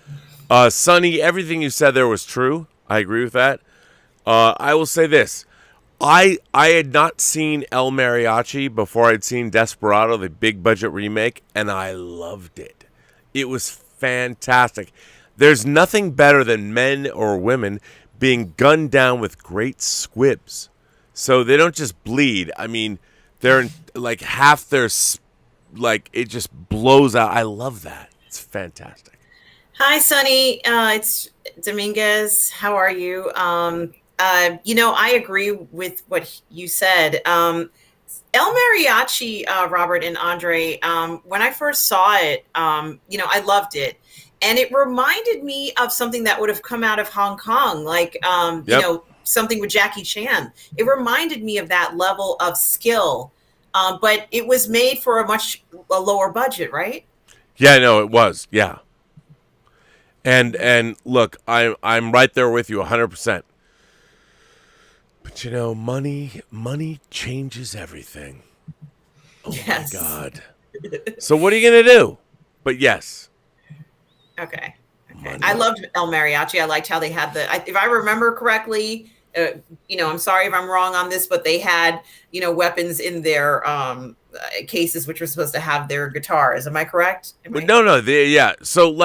Sonny, everything you said there was true. I agree with that. I will say this. I had not seen El Mariachi before I'd seen Desperado, the big-budget remake, and I loved it. It was fantastic. There's nothing better than men or women being gunned down with great squibs. So they don't just bleed. I mean, they're like half their... Like, it just blows out. I love that. It's fantastic. Hi, Sonny. It's Dominguez. How are you? I agree with what you said. El Mariachi, Robert and Andre, when I first saw it, I loved it. And it reminded me of something that would have come out of Hong Kong, like, something with Jackie Chan. It reminded me of that level of skill. But it was made for a lower budget, right? Yeah, no, it was. Yeah. And look, I'm right there with you 100%. But money changes everything. Oh yes. My God. So what are you gonna do? But yes. Okay. I loved El Mariachi. I liked how they had if I remember correctly. I'm sorry if I'm wrong on this, but they had, weapons in their cases, which were supposed to have their guitars. Am I correct? No. So,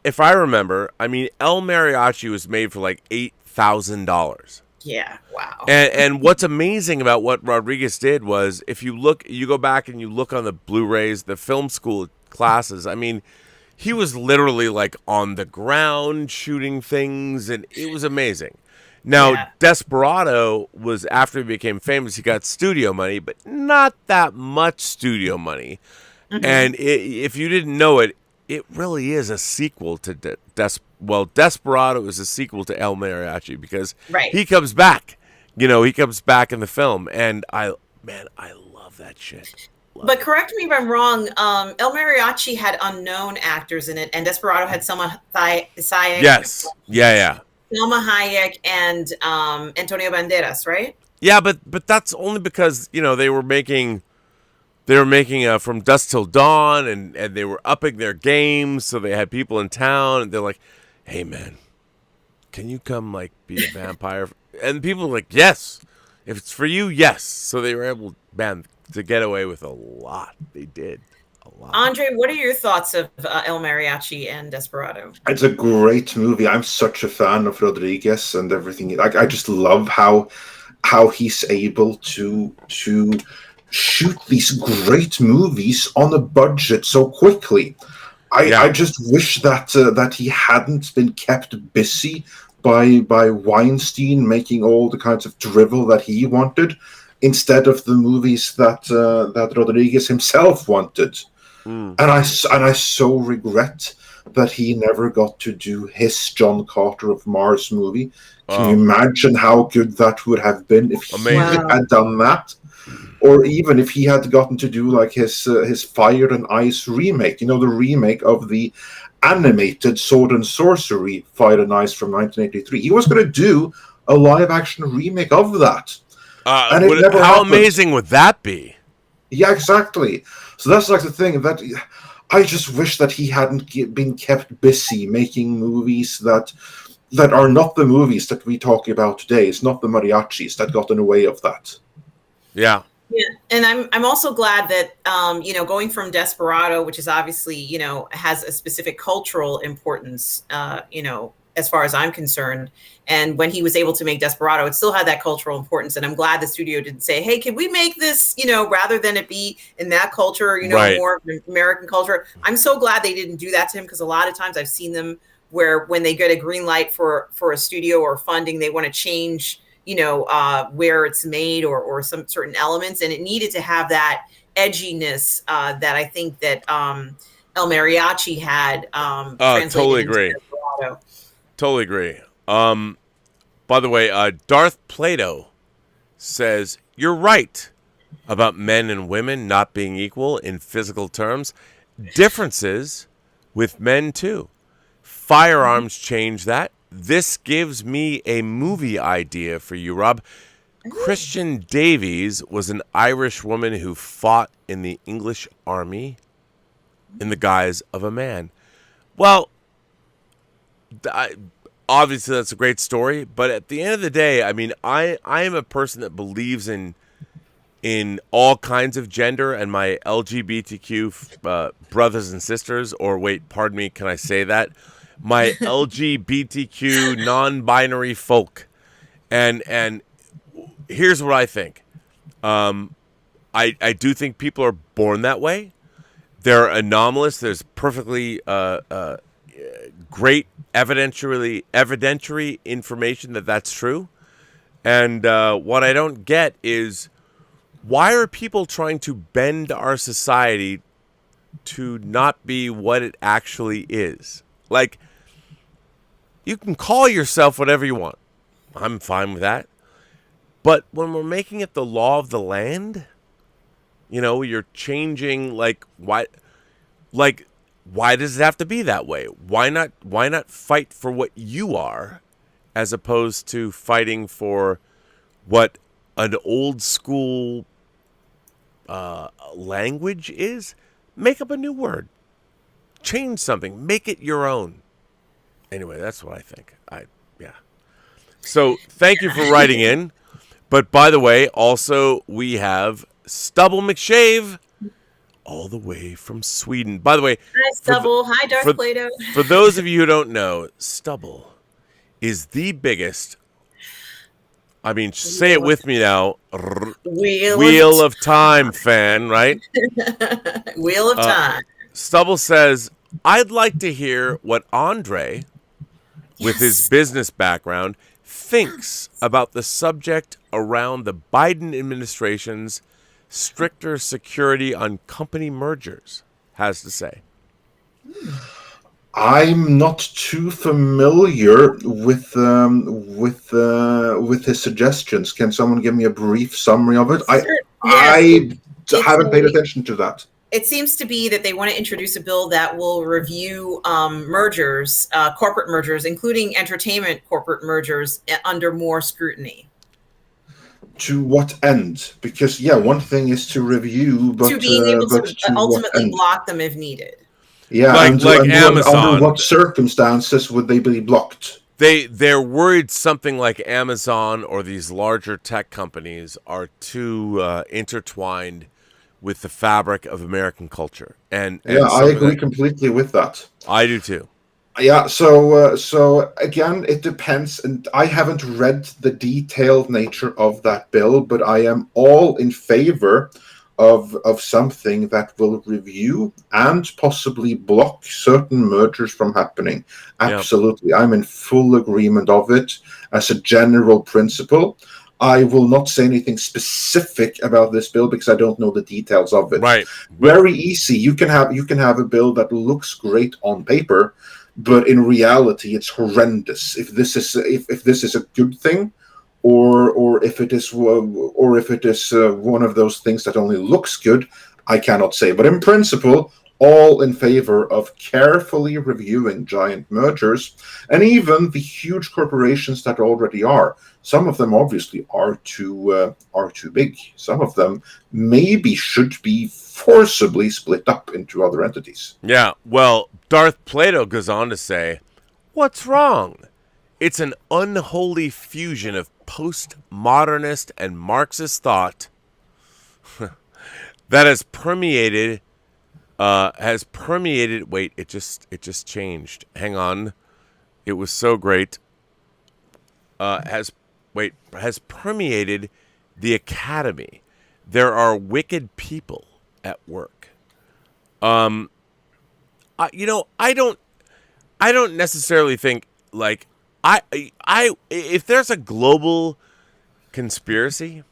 if I remember, I mean, El Mariachi was made for like $8,000. Yeah. Wow. And what's amazing about what Rodriguez did was, if you go back and you look on the Blu-rays, the film school classes, I mean, he was literally like on the ground shooting things, and it was amazing. Now, Desperado was, after he became famous, he got studio money, but not that much studio money. Mm-hmm. And if you didn't know it, it really is a sequel to Desperado is a sequel to El Mariachi, because he comes back. He comes back in the film, and I love that shit. But correct me if I'm wrong. El Mariachi had unknown actors in it, and Desperado had Selma Hayek. Yes. Yeah. Selma Hayek and Antonio Banderas, right? Yeah, but that's only because they were making From Dusk Till Dawn, and they were upping their game, so they had people in town, and they're like, "Hey, man, can you come be a vampire?" And people were like, "Yes, if it's for you, yes." So they were able, to get away with a lot. They did. Andre, what are your thoughts of El Mariachi and Desperado? It's a great movie. I'm such a fan of Rodriguez and everything. I just love how he's able to shoot these great movies on a budget so quickly. I just wish that he hadn't been kept busy by Weinstein making all the kinds of drivel that he wanted, instead of the movies that Rodriguez himself wanted. And I so regret that he never got to do his John Carter of Mars movie. Can you imagine how good that would have been if he had done that? Or even if he had gotten to do his Fire and Ice remake, the remake of the animated Sword and Sorcery Fire and Ice from 1983. He was going to do a live action remake of that. And how amazing would that be? Yeah, exactly. So that's the thing, that I just wish that he hadn't been kept busy making movies that are not the movies that we talk about today. It's not the mariachis that got in the way of that. Yeah. Yeah, and I'm also glad that going from Desperado, which is obviously has a specific cultural importance, as far as I'm concerned, and when he was able to make Desperado, it still had that cultural importance. And I'm glad the studio didn't say, "Hey, can we make this?" Rather than it be in that culture, more of American culture. I'm so glad they didn't do that to him, because a lot of times I've seen them where when they get a green light for a studio or funding, they want to change, where it's made or some certain elements, and it needed to have that edginess that I think that El Mariachi had translated Totally into agree. Desperado. Totally agree. By the way, Darth Plato says, you're right about men and women not being equal in physical terms. Differences with men, too. Firearms change that. This gives me a movie idea for you, Rob. Christian Davies was an Irish woman who fought in the English army in the guise of a man. Well, obviously that's a great story, but at the end of the day, I mean, I am a person that believes in all kinds of gender, and my LGBTQ brothers and sisters, or wait, pardon me, can I say that? My LGBTQ non-binary folk. And here's what I think. I do think people are born that way. They're anomalous. There's perfectly great evidentiary information that that's true. And what I don't get is, why are people trying to bend our society to not be what it actually is? Like, you can call yourself whatever you want. I'm fine with that. But when we're making it the law of the land, you're changing, why does it have to be that way? Why not fight for what you are, as opposed to fighting for what an old school language is? Make up a new word. Change something. Make it your own. Anyway, that's what I think. Yeah. So thank you for writing in. But by the way, also we have Stubble McShave, all the way from Sweden. By the way, hi Stubble. Hi Darth Plato. For those of you who don't know, Stubble is the biggest. I mean, say it with me now. Wheel of Time fan, right? Wheel of Time. Stubble says, I'd like to hear what Andre, with his business background, thinks about the subject around the Biden administration's stricter security on company mergers has to say. I'm not too familiar with his suggestions. Can someone give me a brief summary of it? I haven't paid attention to that. It seems to be that they want to introduce a bill that will review mergers, corporate mergers, including entertainment corporate mergers, under more scrutiny. To what end? Because, one thing is to review, but to being able to ultimately block them if needed. Yeah, like Amazon. Under what circumstances would they be blocked? They're worried something like Amazon or these larger tech companies are too intertwined with the fabric of American culture. And I agree completely with that. I do too. Yeah, so again, it depends, and I haven't read the detailed nature of that bill, but I am all in favor of something that will review and possibly block certain mergers from happening. Absolutely. Yep. I'm in full agreement of it as a general principle. I will not say anything specific about this bill because I don't know the details of it. Right. Very easy. You can have a bill that looks great on paper, but in reality it's horrendous. If this is a good thing, or if it is one of those things that only looks good, I cannot say. But in principle, all in favor of carefully reviewing giant mergers, and even the huge corporations that already are. Some of them obviously are too big. Some of them maybe should be forcibly split up into other entities. Yeah, well, Darth Plato goes on to say, what's wrong? It's an unholy fusion of postmodernist and Marxist thought that has permeated. Wait, it just changed. Hang on, it was so great. Has permeated the academy. There are wicked people at work. I don't necessarily think like I if there's a global conspiracy,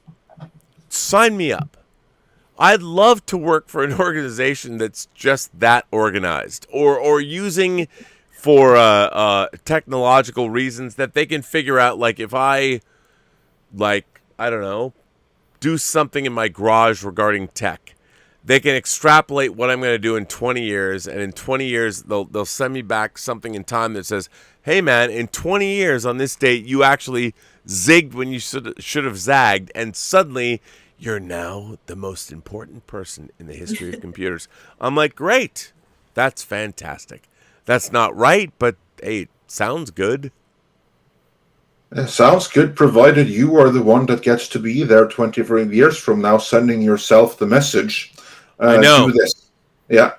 sign me up. I'd love to work for an organization that's just that organized, or using for technological reasons that they can figure out. Like if I, like I don't know, do something in my garage regarding tech, they can extrapolate what I'm going to do in 20 years, and in 20 years they'll send me back something in time that says, "Hey man, in 20 years on this date, you actually zigged when you should have zagged, and suddenly." You're now the most important person in the history of computers. I'm like, great. That's fantastic. That's not right, but hey, it sounds good. It sounds good, provided you are the one that gets to be there 25 years from now, sending yourself the message. I know. Do this. Yeah.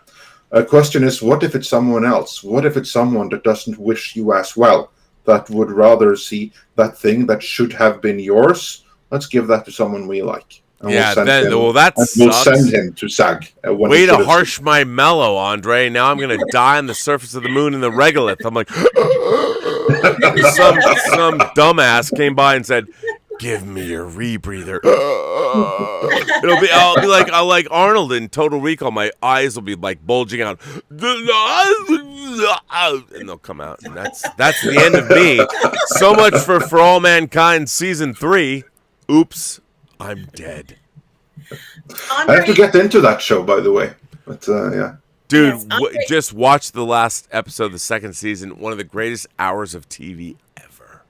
A question is, what if it's someone else? What if it's someone that doesn't wish you as well, that would rather see that thing that should have been yours? Let's give that to someone we like. And Yeah, we'll that sucks. We'll send him to SAG. Way to harsh my mellow, Andre. Now I'm going to die on the surface of the moon in the regolith. I'm like, some dumbass came by and said, "Give me your rebreather." I'll be like Arnold in Total Recall. My eyes will be like bulging out, and they'll come out. And that's the end of me. So much for All Mankind season 3. Oops. I'm dead. I have to get into that show, by the way. But yeah, dude, just watch the last episode of the second season. One of the greatest hours of TV ever.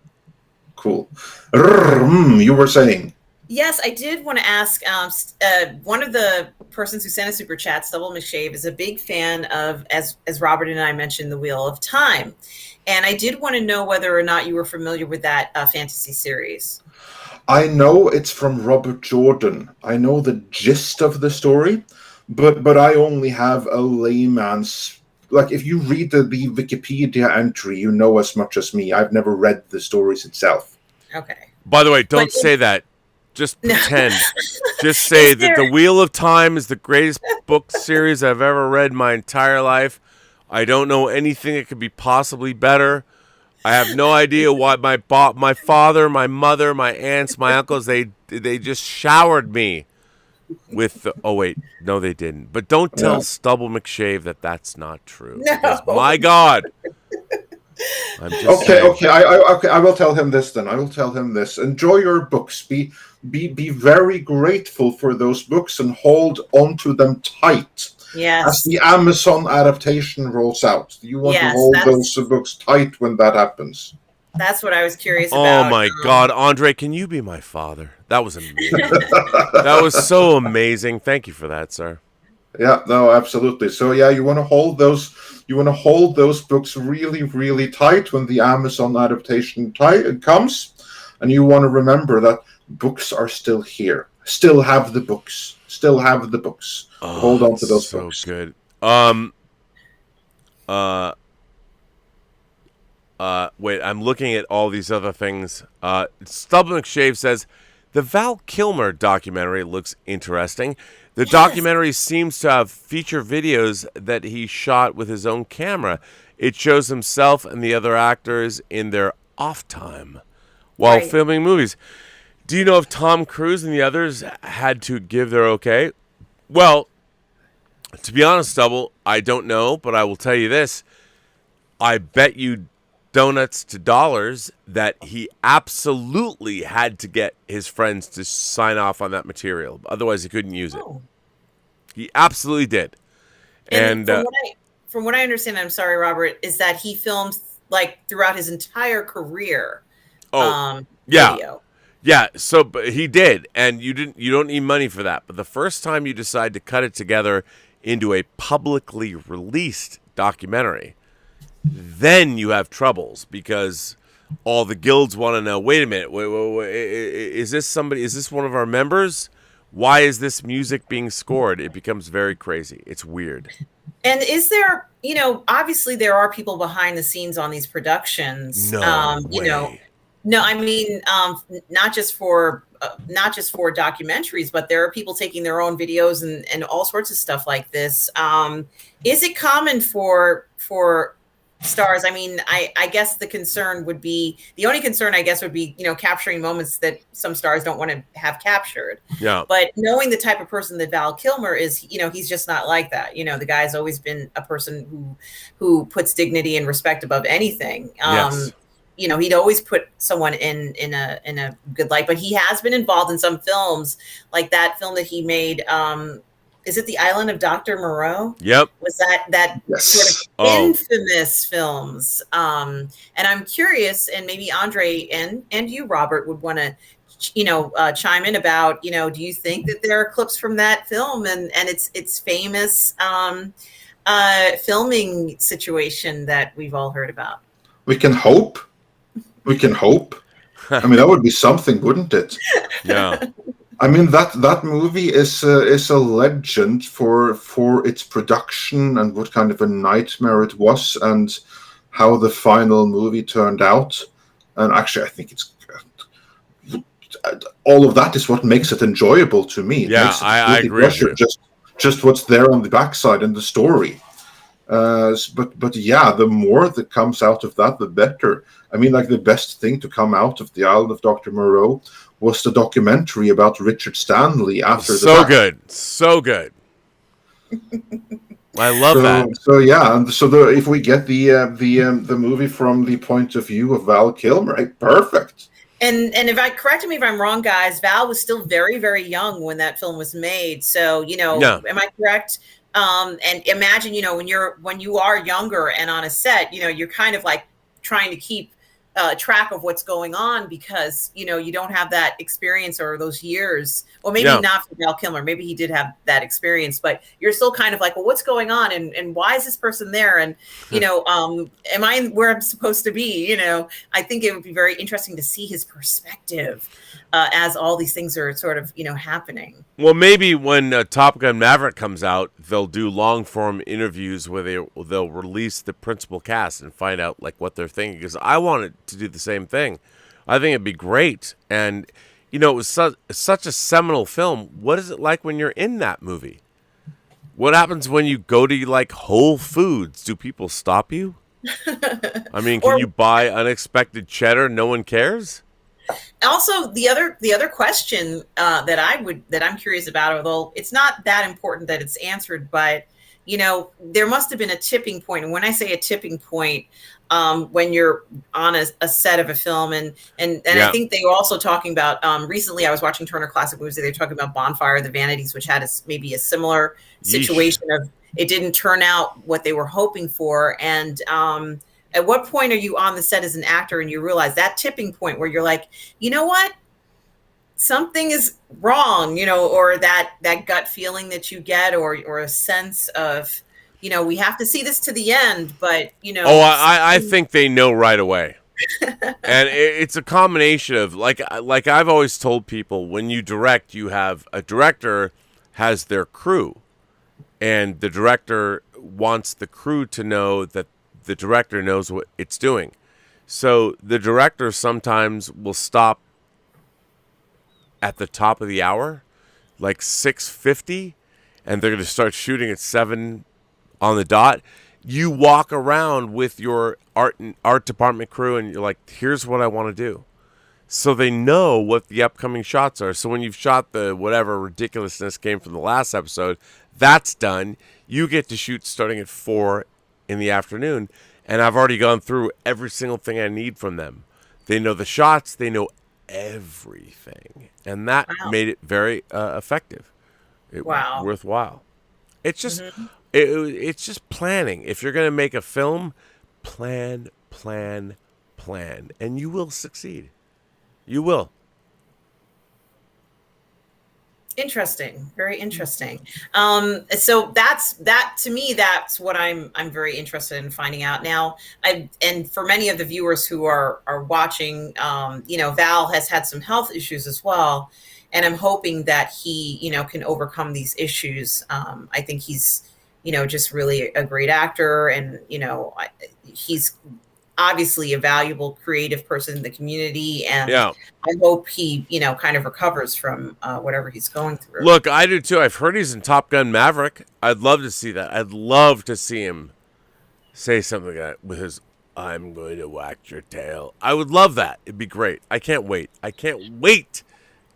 Cool. You were saying? Yes, I did want to ask. One of the persons who sent a super chat, Stubble McShave, is a big fan of, as Robert and I mentioned, The Wheel of Time, and I did want to know whether or not you were familiar with that fantasy series. I know it's from Robert Jordan. I know the gist of the story, but I only have a layman's... Like, if you read the Wikipedia entry, you know as much as me. I've never read the stories itself. Okay. By the way, don't say that. Just pretend. Just say that The Wheel of Time is the greatest book series I've ever read in my entire life. I don't know anything that could be possibly better. I have no idea why my father, my mother, my aunts, my uncles, they just showered me with the... Oh, wait. No, they didn't. But don't tell Stubble McShave that that's not true. No. Because, my God. I'm just Okay. I will tell him this then. I will tell him this. Enjoy your books. Be very grateful for those books and hold onto them tight. Yes. As the Amazon adaptation rolls out, you want to hold those books tight when that happens. That's what I was curious about. Oh my God, Andre, can you be my father? That was amazing. That was so amazing. Thank you for that, sir. Yeah, no, absolutely. So yeah, you want to hold those books really, really tight when the Amazon adaptation comes, and you want to remember that books are still here. Still have the books. Oh, hold on to those books. So good. Wait, I'm looking at all these other things. Stubble McShave says the Val Kilmer documentary looks interesting. The documentary seems to have feature videos that he shot with his own camera. It shows himself and the other actors in their off time while filming movies. Do you know if Tom Cruise and the others had to give their okay? Well, to be honest, Stubble, I don't know, but I will tell you this. I bet you donuts to dollars that he absolutely had to get his friends to sign off on that material. Otherwise, he couldn't use it. He absolutely did. And from what I understand, I'm sorry, Robert, is that he filmed like throughout his entire career. Video. Yeah, but he did, and you don't need money for that. But the first time you decide to cut it together into a publicly released documentary, then you have troubles because all the guilds want to know, wait a minute, wait, is this one of our members? Why is this music being scored? It becomes very crazy. It's weird. And is there, obviously there are people behind the scenes on these productions. No way. No, I mean, not just for documentaries, but there are people taking their own videos and all sorts of stuff like this. Is it common for stars. I mean, I guess the only concern I guess would be, capturing moments that some stars don't want to have captured. Yeah. But knowing the type of person that Val Kilmer is, he's just not like that. The guy's always been a person who puts dignity and respect above anything. Yes. He'd always put someone in a good light, but he has been involved in some films, like that film that he made. Is it The Island of Dr. Moreau? Yep. Was that Yes. sort of infamous films? And I'm curious, and maybe Andre and you, Robert, would want to, chime in about, do you think that there are clips from that film and its famous filming situation that we've all heard about? We can hope. We can hope. I mean, that would be something, wouldn't it? Yeah. I mean, that movie is a legend for its production and what kind of a nightmare it was, and how the final movie turned out. And actually, I think it's all of that is what makes it enjoyable to me. It Yeah, makes it I really agree with you. just what's there on the backside and the story. But yeah, the more that comes out of that, the better. I mean, like, the best thing to come out of The Island of Dr. Moreau was the documentary about Richard Stanley after the fact. So good. I love that. So yeah, and so if we get the movie from the point of view of Val Kilmer, perfect. And correct me if I'm wrong, guys, Val was still very, very young when that film was made. So, am I correct? And imagine, when you are younger and on a set, you're kind of like trying to keep track of what's going on, because you don't have that experience or those years. Well, maybe not for Val Kilmer, maybe he did have that experience, but you're still kind of like, well, what's going on, and why is this person there, and am I where I'm supposed to be? I think it would be very interesting to see his perspective as all these things are sort of happening. Well, maybe when Top Gun Maverick comes out, they'll do long form interviews where they'll release the principal cast and find out like what they're thinking. Because I wanted to do the same thing. I think it'd be great. And it was such a seminal film. What is it like when you're in that movie? What happens when you go to like Whole Foods? Do people stop you? I mean, can you buy unexpected cheddar? No one cares. Also, the other question that I'm curious about, although it's not that important that it's answered, but there must have been a tipping point. And when I say a tipping point, when you're on a set of a film, and I think they were also talking about recently. I was watching Turner Classic Movies. They were talking about Bonfire of the Vanities, which had maybe a similar situation of it didn't turn out what they were hoping for, and at what point are you on the set as an actor and you realize that tipping point where you're like, you know what? Something is wrong, or that gut feeling that you get, or a sense of, we have to see this to the end, but, Oh, I think they know right away. And it's a combination of, like I've always told people, when you direct, you have a director has their crew, and the director wants the crew to know that the director knows what it's doing. So the director sometimes will stop at the top of the hour, like 6:50, and they're going to start shooting at 7 on the dot. You walk around with your art department crew, and you're like, here's what I want to do. So they know what the upcoming shots are. So when you've shot the whatever ridiculousness came from the last episode, that's done. You get to shoot starting at 4 in the afternoon, and I've already gone through every single thing I need from them. They know the shots, they know everything, and that made it very effective. Worthwhile. It's just it's just planning. If you're going to make a film, plan, and you will succeed. You will. Interesting. Very interesting. So that to me, that's what I'm very interested in finding out now. And for many of the viewers who are watching, Val has had some health issues as well. And I'm hoping that he, can overcome these issues. I think he's, just really a great actor, and, he's obviously a valuable creative person in the community, and I hope he kind of recovers from whatever he's going through. Look, I do too. I've heard he's in Top Gun Maverick. I'd love to see that. I'd love to see him say something like that with his "I'm going to whack your tail." I would love that. It'd be great. I can't wait. I can't wait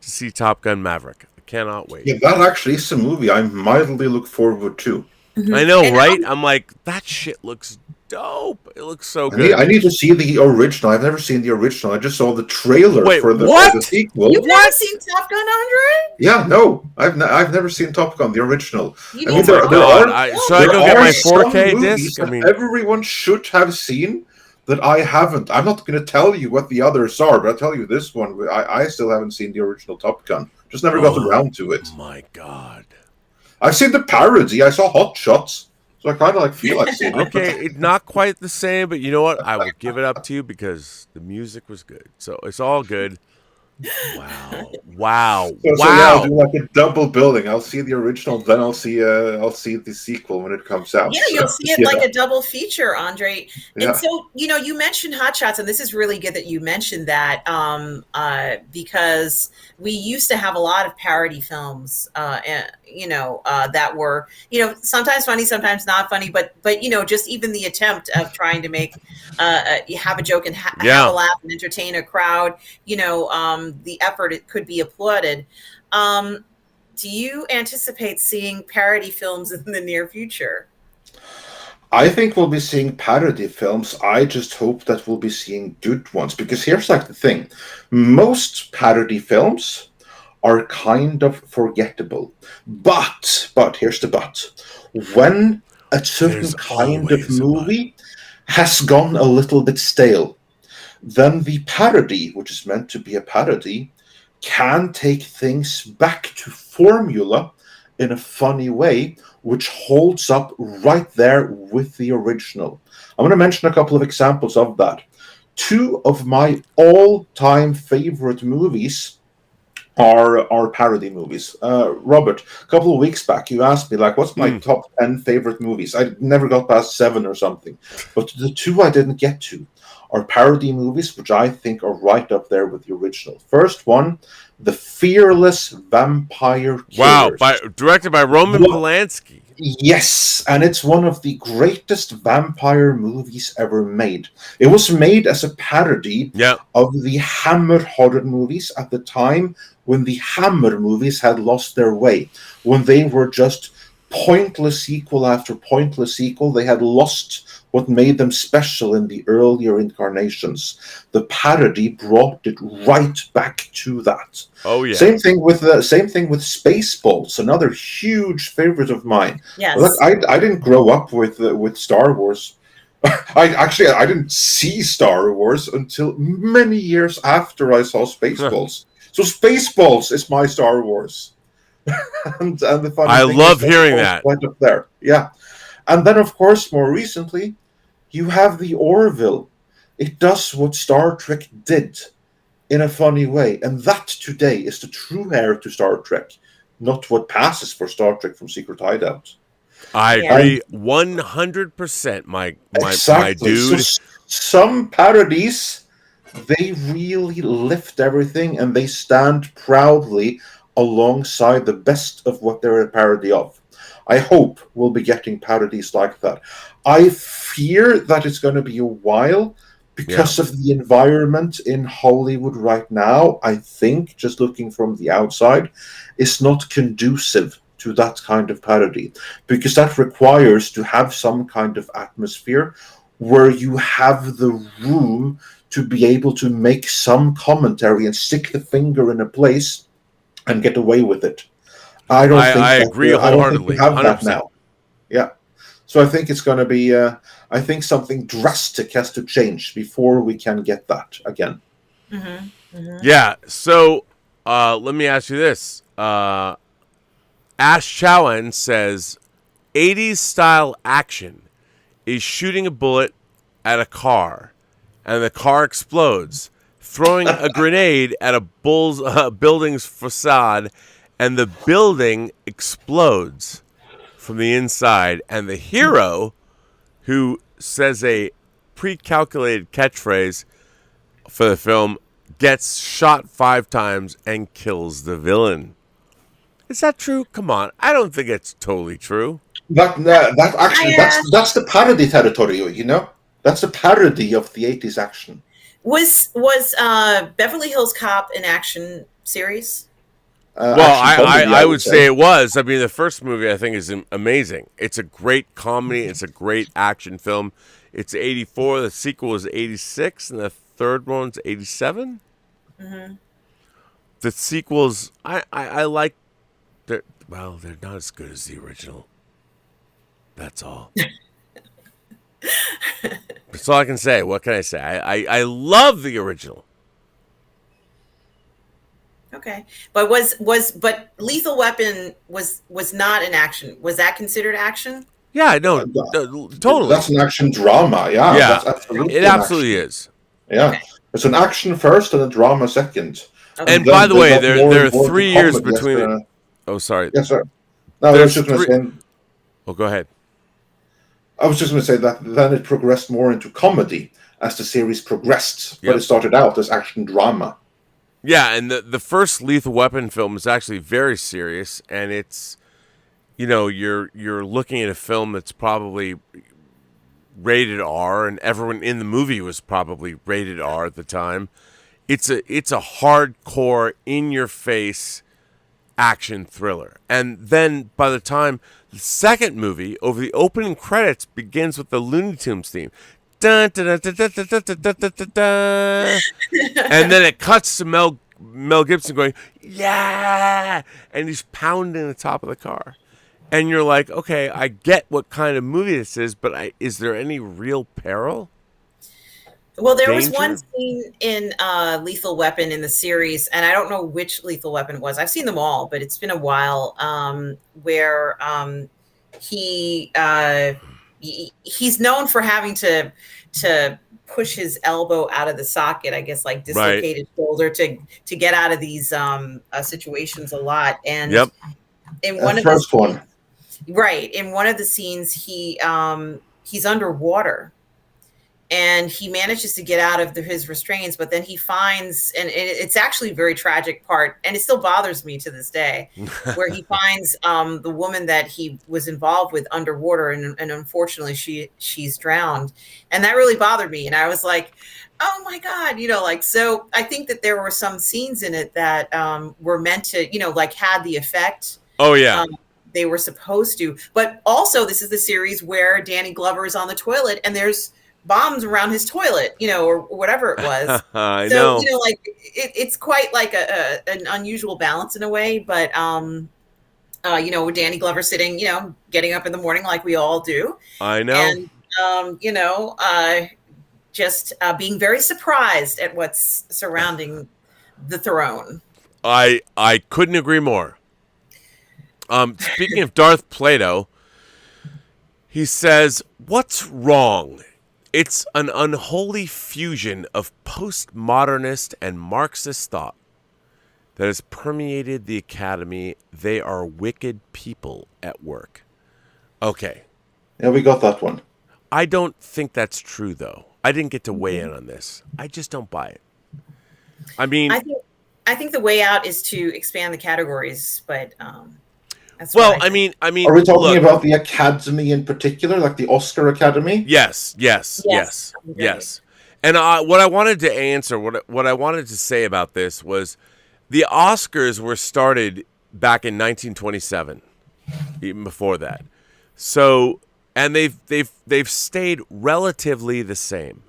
to see Top Gun Maverick. I cannot wait. Yeah, that actually is a movie I mildly look forward to. I know, And right? I'm like, that shit looks dope. It looks so I need, good. I need to see the original. I've never seen the original. I just saw the trailer Wait, for the what? sequel. You've never seen Top Gun, Andre? Yeah, no, I've never seen Top Gun, the original. You I need mean, to there watch are it. Should I there go get are my some 4K movies disc? I that mean, everyone should have seen that I haven't. I'm not going to tell you what the others are, but I'll tell you this one. I still haven't seen the original Top Gun. Just never got around to it. my God. I've seen the parody. I saw Hot Shots, so I kind of feel like seeing it. Okay, it's not quite the same, but you know what? I will give it up to you because the music was good. So it's all good. Wow. Wow. So, wow. yeah, I'll do like a double billing. I'll see the original, then I'll see the sequel when it comes out. Yeah, you'll see it like a double feature, Andre. Yeah. And so, you mentioned Hot Shots, and this is really good that you mentioned that because we used to have a lot of parody films, that were, sometimes funny, sometimes not funny, but just even the attempt of trying to make have a joke and have a laugh and entertain a crowd, the effort, it could be applauded. Do you anticipate seeing parody films in the near future? I think we'll be seeing parody films. I just hope that we'll be seeing good ones. Because here's like the thing. Most parody films are kind of forgettable. But here's the but. When a certain kind of movie has gone a little bit stale, then the parody, which is meant to be a parody, can take things back to formula in a funny way, which holds up right there with the original. I'm going to mention a couple of examples of that. Two of my all-time favorite movies are parody movies. Robert, a couple of weeks back, you asked me, what's my top 10 favorite movies? I never got past 7 or something. But the two I didn't get to are parody movies, which I think are right up there with the original. First one, The Fearless Vampire Killers. Wow, directed by Roman Polanski. Yes, and it's one of the greatest vampire movies ever made. It was made as a parody of the Hammer horror movies at the time when the Hammer movies had lost their way, when they were just pointless sequel after pointless sequel. They had lost what made them special in the earlier incarnations. The parody brought it right back to that. Oh yeah. Same thing with Spaceballs, another huge favorite of mine. Yes. Look, I didn't grow up with Star Wars. I didn't see Star Wars until many years after I saw Spaceballs. So Spaceballs is my Star Wars. and the funny I thing love is hearing that. Right up there. Yeah. And then, of course, more recently, you have the Orville. It does what Star Trek did in a funny way. And that today is the true heir to Star Trek, not what passes for Star Trek from Secret Hideout. I agree 100%, my dude. So some parodies, they really lift everything and they stand proudly alongside the best of what they're a parody of. I hope we'll be getting parodies like that. I fear that it's going to be a while because of the environment in Hollywood right now. I think, just looking from the outside, is not conducive to that kind of parody, because that requires to have some kind of atmosphere where you have the room to be able to make some commentary and stick the finger in a place and get away with it. I agree wholeheartedly. I don't think we have 100%. that now. Yeah. So I think it's going to be, I think something drastic has to change before we can get that again. Mm-hmm. Mm-hmm. Yeah. So let me ask you this. Ash Chowan says 80s style action is shooting a bullet at a car and the car explodes, throwing a grenade at a building's facade, and the building explodes from the inside, and the hero, who says a pre-calculated catchphrase for the film, gets shot 5 times and kills the villain. Is that true? Come on. I don't think it's totally true. That actually, that's the parody territory, you know? That's the parody of the 80s action. Was Beverly Hills Cop an action series? Well, Action comedy, I would say it was. I mean, the first movie I think is amazing. It's a great comedy. It's a great action film. It's 84. The sequel is 86, and the third one's 87. Mm-hmm. The sequels, I like. They're not as good as the original. That's all. That's all I can say. What can I say? I love the original. Okay, but but Lethal Weapon was not an action. Was that considered action? Yeah, no, totally. That's an action drama. Yeah, that's absolutely. It absolutely is. Yeah, Okay. It's an action first and a drama second. Okay. And by the way, there are 3 years between. Oh, sorry. Yes, sir. No, I was just going to say. Oh, go ahead. I was just going to say that then it progressed more into comedy as the series progressed, but Yep. it started out as action drama. Yeah, and the first Lethal Weapon film is actually very serious, and it's, you're looking at a film that's probably rated R, and everyone in the movie was probably rated R at the time. It's a hardcore, in your face action thriller, and then by the time the second movie, over the opening credits, begins with the Looney Tunes theme. Dun, dun, dun, dun, dun, dun, dun, dun, dun, dun. And then it cuts to Mel Gibson going, yeah, and he's pounding the top of the car. And you're like, okay, I get what kind of movie this is, but is there any real peril? Well, there Danger? was one scene in Lethal Weapon in the series, and I don't know which Lethal Weapon it was. I've seen them all, but it's been a while, where he's known for having to push his elbow out of the socket, I guess, like dislocate his shoulder to get out of these situations a lot. And Yep. in one of First one. Right. In one of the scenes, he's underwater and he manages to get out of his restraints, but then he finds, and it's actually a very tragic part, and it still bothers me to this day, where he finds the woman that he was involved with underwater, and unfortunately she's drowned. And that really bothered me. And I was like, oh my God, so I think that there were some scenes in it that were meant to, had the effect. Oh, yeah. They were supposed to. But also, this is the series where Danny Glover is on the toilet and there's bombs around his toilet, or whatever it was. I know. It's quite like an unusual balance in a way. But, with Danny Glover sitting, getting up in the morning like we all do. I know. And, just being very surprised at what's surrounding the throne. I couldn't agree more. Speaking of Darth Plato, he says, "What's wrong? It's an unholy fusion of postmodernist and Marxist thought that has permeated the academy. They are wicked people at work." Okay. Yeah, we got that one. I don't think that's true, though. I didn't get to weigh in on this. I just don't buy it. I mean, I think the way out is to expand the categories, but that's well, what I think. I mean, Are we talking look, about the Academy in particular, like the Oscar Academy? Yes. And what I wanted to answer, what I wanted to say about this was, the Oscars were started back in 1927, even before that. So, and they've stayed relatively the same.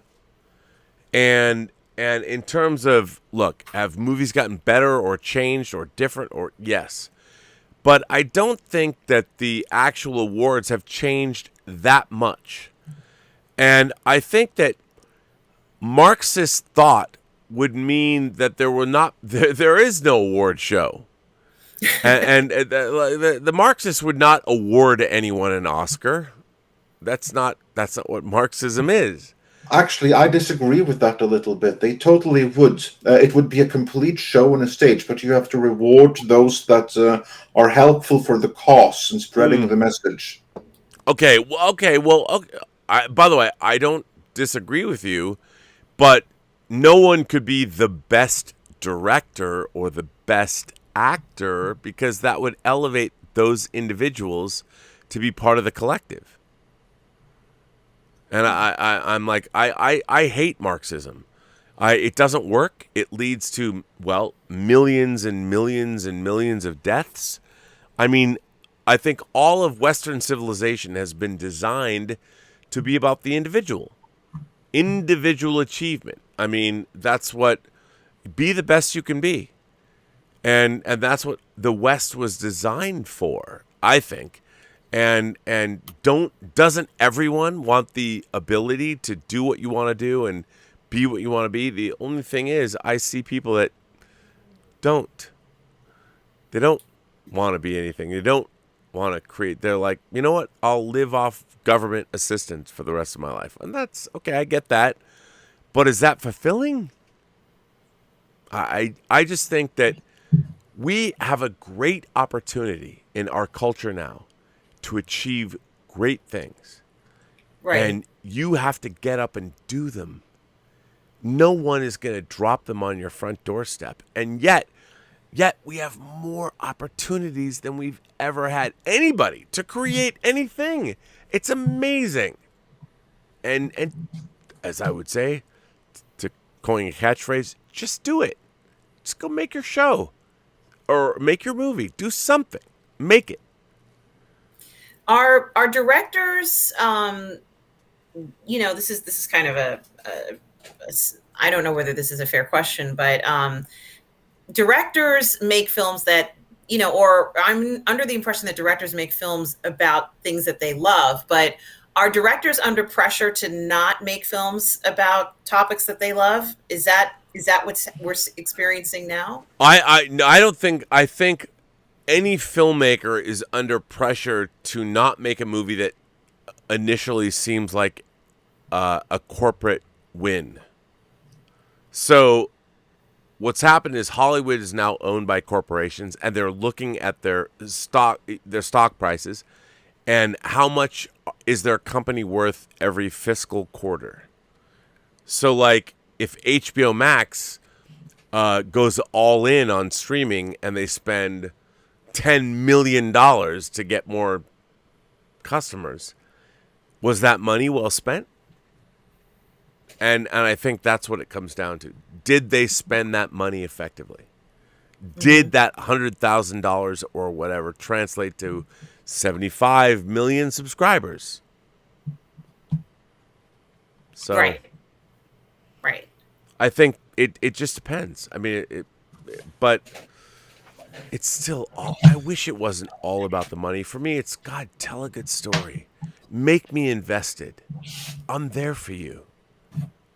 And in terms of, look, have movies gotten better or changed or different or yes. But I don't think that the actual awards have changed that much. And I think that Marxist thought would mean that there is no award show. and the Marxists would not award anyone an Oscar. That's not what Marxism is. Actually, I disagree with that a little bit. They totally would. It would be a complete show on a stage, but you have to reward those that are helpful for the cause and spreading the message. Okay. By the way, I don't disagree with you, but no one could be the best director or the best actor because that would elevate those individuals to be part of the collective. And I'm like, I hate Marxism. It doesn't work. It leads to, well, millions and millions and millions of deaths. I mean, I think all of Western civilization has been designed to be about the individual achievement. I mean, that's what, be the best you can be. And that's what the West was designed for, I think. And doesn't everyone want the ability to do what you want to do and be what you want to be? The only thing is, I see people that don't. They don't want to be anything. They don't want to create. They're like, you know what? I'll live off government assistance for the rest of my life. And that's okay. I get that. But is that fulfilling? I just think that we have a great opportunity in our culture now to achieve great things. Right. And you have to get up and do them. No one is going to drop them on your front doorstep. And yet we have more opportunities than we've ever had. Anybody to create anything. It's amazing. And as I would say, to coin a catchphrase, just do it. Just go make your show or make your movie. Do something. Make it. Our directors, this is kind of a I don't know whether this is a fair question, but directors make films that, or I'm under the impression that directors make films about things that they love, but are directors under pressure to not make films about topics that they love? Is that what we're experiencing now? I don't think. I think any filmmaker is under pressure to not make a movie that initially seems like a corporate win. So what's happened is Hollywood is now owned by corporations, and they're looking at their stock prices and how much is their company worth every fiscal quarter. So like if HBO Max goes all in on streaming and they spend $10 million to get more customers, was that money well spent? And I think that's what it comes down to. Did they spend that money effectively? Did that $100,000 or whatever translate to 75 million subscribers? So, right. I think it just depends. I mean, but it's still all. I wish it wasn't all about the money. For me, it's God, tell a good story, make me invested. I'm there for you.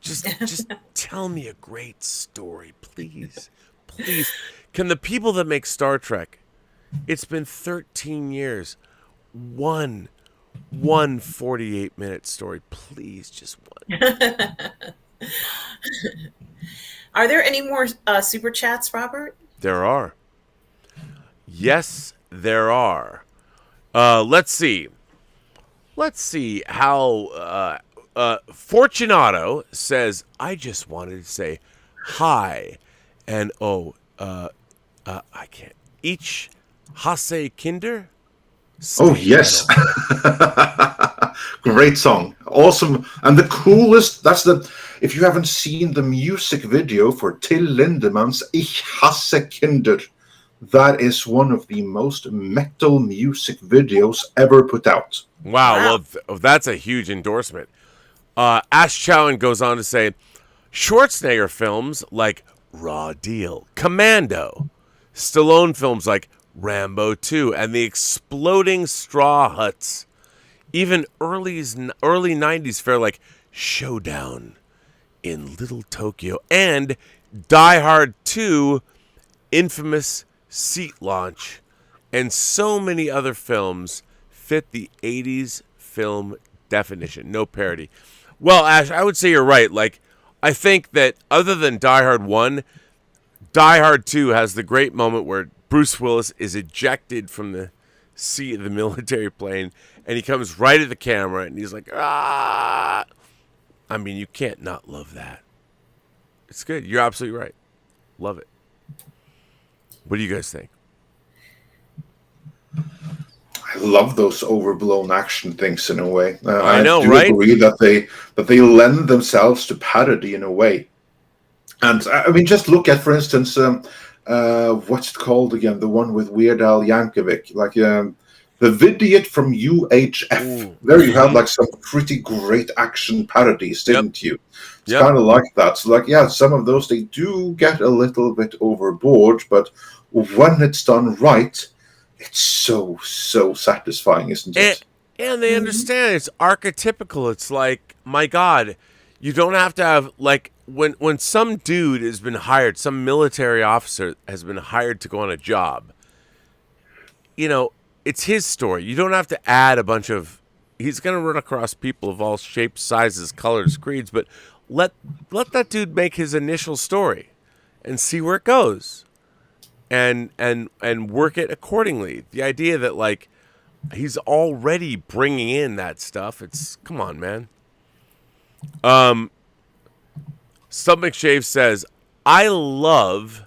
Just tell me a great story, please. Please. Can the people that make Star Trek, it's been 13 years, one 48-minute story, please, just one. Are there any more super chats, Robert? There are. Yes, there are. Let's see how Fortunato says, I just wanted to say hi. And I can't. Each Hasse Kinder? Oh, yes. Great song. Awesome. And the coolest, if you haven't seen the music video for Till Lindemann's Ich hasse Kinder, that is one of the most metal music videos ever put out. Wow. Well, that's a huge endorsement. Ash Chowan goes on to say, Schwarzenegger films like Raw Deal, Commando, Stallone films like Rambo 2, and the exploding straw huts, even early 90s fare like Showdown in Little Tokyo, and Die Hard 2, infamous seat launch, and so many other films fit the 80s film definition. No parody. Well, Ash, I would say you're right. Like, I think that other than Die Hard 1, Die Hard 2 has the great moment where Bruce Willis is ejected from the seat of the military plane, and he comes right at the camera, and he's like, ah! I mean, you can't not love that. It's good. You're absolutely right. Love it. What do you guys think? I love those overblown action things in a way. I know, do right? agree that they lend themselves to parody in a way. And I mean, just look at, for instance, what's it called again? The one with Weird Al Yankovic, like the Vidiot from UHF. Ooh. There you have like some pretty great action parodies, didn't you? It's Yep. kind of like that. So, like, yeah, some of those they do get a little bit overboard, but when it's done right, it's so satisfying, isn't it? And they understand it's archetypical. It's like, my God, you don't have to have, like, when some dude has been hired, some military officer has been hired to go on a job, you know, it's his story. You don't have to add a bunch of, he's going to run across people of all shapes, sizes, colors, creeds, but let that dude make his initial story and see where it goes and work it accordingly. The idea that, like, he's already bringing in that stuff. It's, come on, man. Stub McShave says, I love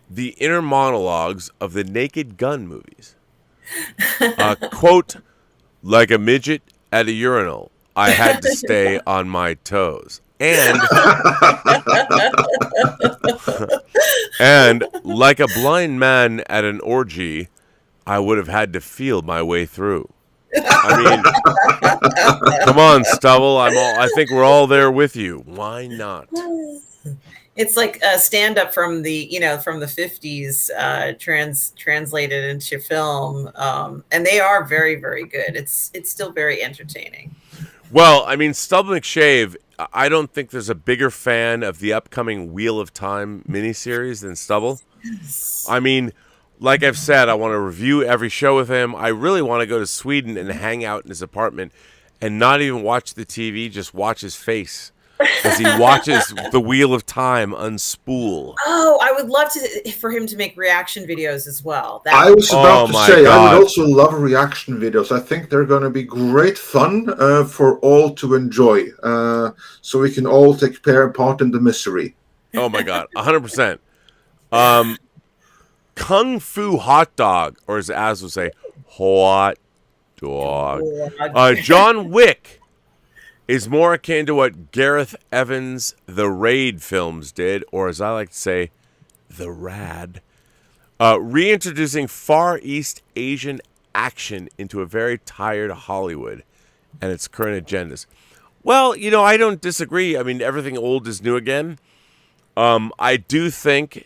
the inner monologues of the Naked Gun movies. Quote, like a midget at a urinal, I had to stay on my toes. And and like a blind man at an orgy, I would have had to feel my way through. I mean, come on, Stubble. I think we're all there with you. Why not? It's like a stand-up from the 50s, translated into film, and they are very, very good. It's still very entertaining. Well, I mean, Stub McShave, I don't think there's a bigger fan of the upcoming Wheel of Time miniseries than Stubble. I mean, like I've said, I want to review every show with him. I really want to go to Sweden and hang out in his apartment and not even watch the TV, just watch his face as he watches the Wheel of Time unspool. Oh, I would love for him to make reaction videos as well. I was about to say, God. I would also love reaction videos. I think they're going to be great fun for all to enjoy, so we can all take part in the misery. Oh my God, 100%. Kung Fu Hot Dog, or as Az would say, hot dog. John Wick is more akin to what Gareth Evans' The Raid films did, or as I like to say, The Rad. Reintroducing Far East Asian action into a very tired Hollywood and its current agendas. Well, you know, I don't disagree. I mean, everything old is new again. I do think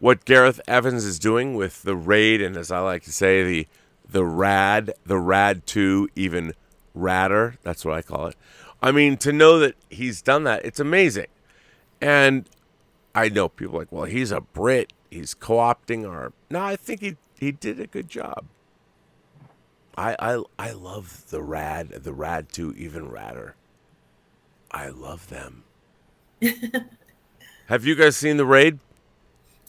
what Gareth Evans is doing with The Raid, and as I like to say, the Rad 2, even radder, that's what I call it. I mean, to know that he's done that, it's amazing. And I know people are like, well, he's a Brit, he's co-opting our... No, I think he did a good job. I love the Rad 2, even radder. I love them. Have you guys seen The Raid?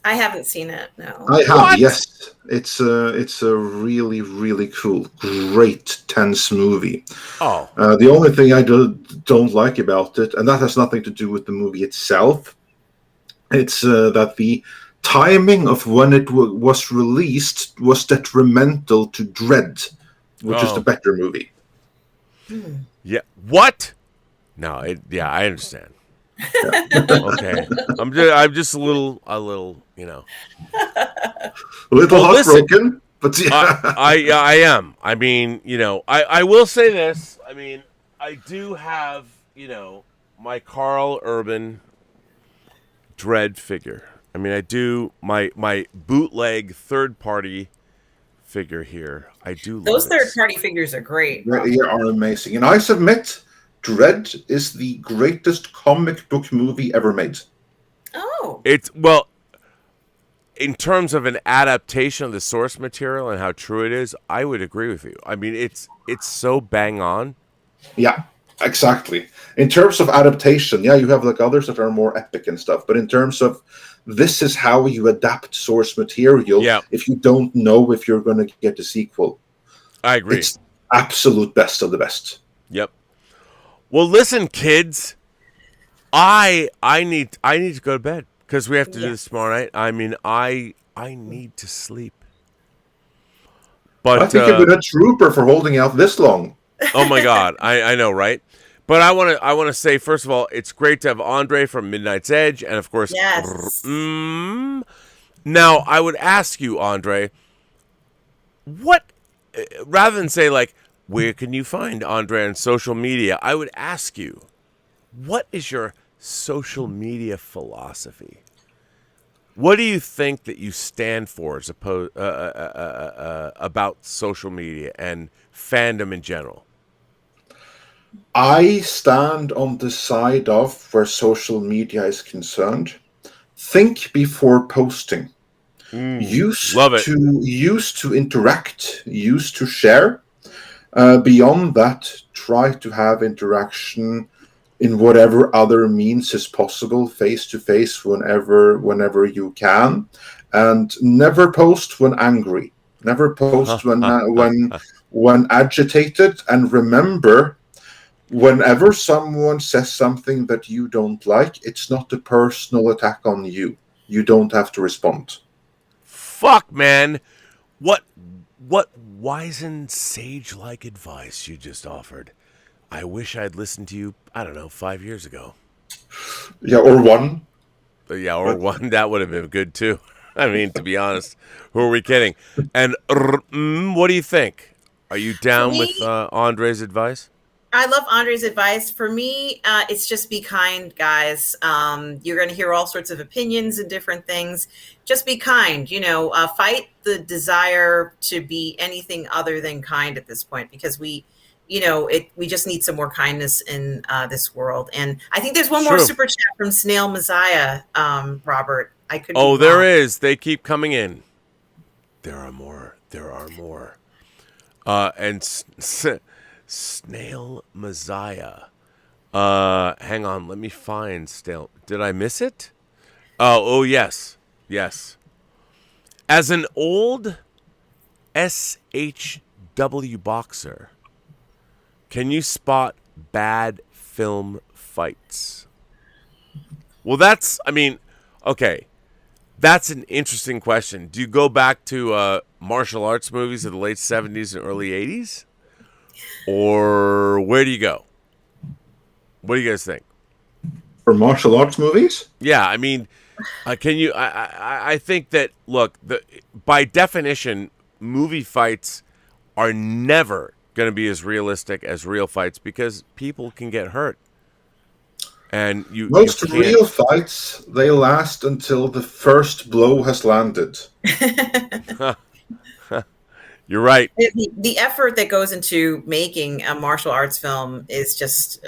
I haven't seen it. No. I have. What? Yes, it's a really, really cool, great, tense movie. Oh, The only thing I don't like about it, and that has nothing to do with the movie itself, it's that the timing of when it was released was detrimental to Dread, which is the better movie. yeah. What? No, I understand. Okay, I'm just a little, you know, A little Well, listen, heartbroken, but yeah. I am. I mean, you know, I will say this. I mean, I do have, you know, my Carl Urban Dread figure. I mean, I do my bootleg third party figure here. I do. Those love it. third-party figures are great. They are amazing, and I submit, Dread is the greatest comic book movie ever made. Oh. It's, well, in terms of an adaptation of the source material and how true it is, I would agree with you. I mean, it's so bang on. Yeah, exactly. In terms of adaptation, yeah, you have like others that are more epic and stuff, but in terms of this is how you adapt source material, Yeah. if you don't know if you're going to get a sequel. I agree. It's absolute best of the best. Yep. Well, listen, kids. I need to go to bed because we have to do this tomorrow night. I mean, I need to sleep. I But think you've been a trooper for holding out this long. oh my God, I know, right? But I want to say first of all, it's great to have Andre from Midnight's Edge, and of course, Yes. now I would ask you, Andre, what rather than say like where can you find Andre on social media, I would ask you, what is your social media philosophy? What do you think that you stand for as opposed about social media and fandom in general? I stand on the side of where social media is concerned. Think before posting. Love it. Used to interact, used to share. Beyond that, try to have interaction in whatever other means is possible, face to face, whenever you can, and never post when angry. Never post when agitated. And remember, whenever someone says something that you don't like, it's not a personal attack on you. You don't have to respond. Fuck, man. What wise and sage-like advice you just offered. I wish I'd listened to you, I don't know, 5 years ago. Yeah, or one. Yeah, or one. That would have been good, too. I mean, to be honest, who are we kidding? And what do you think? Are you down with Andre's advice? I love Andre's advice. For me, it's just be kind, guys. You're going to hear all sorts of opinions and different things. Just be kind. Fight the desire to be anything other than kind at this point, because we just need some more kindness in this world. And I think there's one more super chat from Snail Messiah, Robert. I could. Oh, there is. They keep coming in. There are more. There are more. And. Snail Messiah. Hang on, let me find Snail. Did I miss it? Oh yes. Yes. As an old SHW boxer, can you spot bad film fights? Well, okay. That's an interesting question. Do you go back to martial arts movies of the late 70s and early 80s? Or where do you go? What do you guys think? For martial arts movies? Yeah, I mean, can you? I think that by definition, movie fights are never going to be as realistic as real fights because people can get hurt, and most real fights, they last until the first blow has landed. You're right. The effort that goes into making a martial arts film is just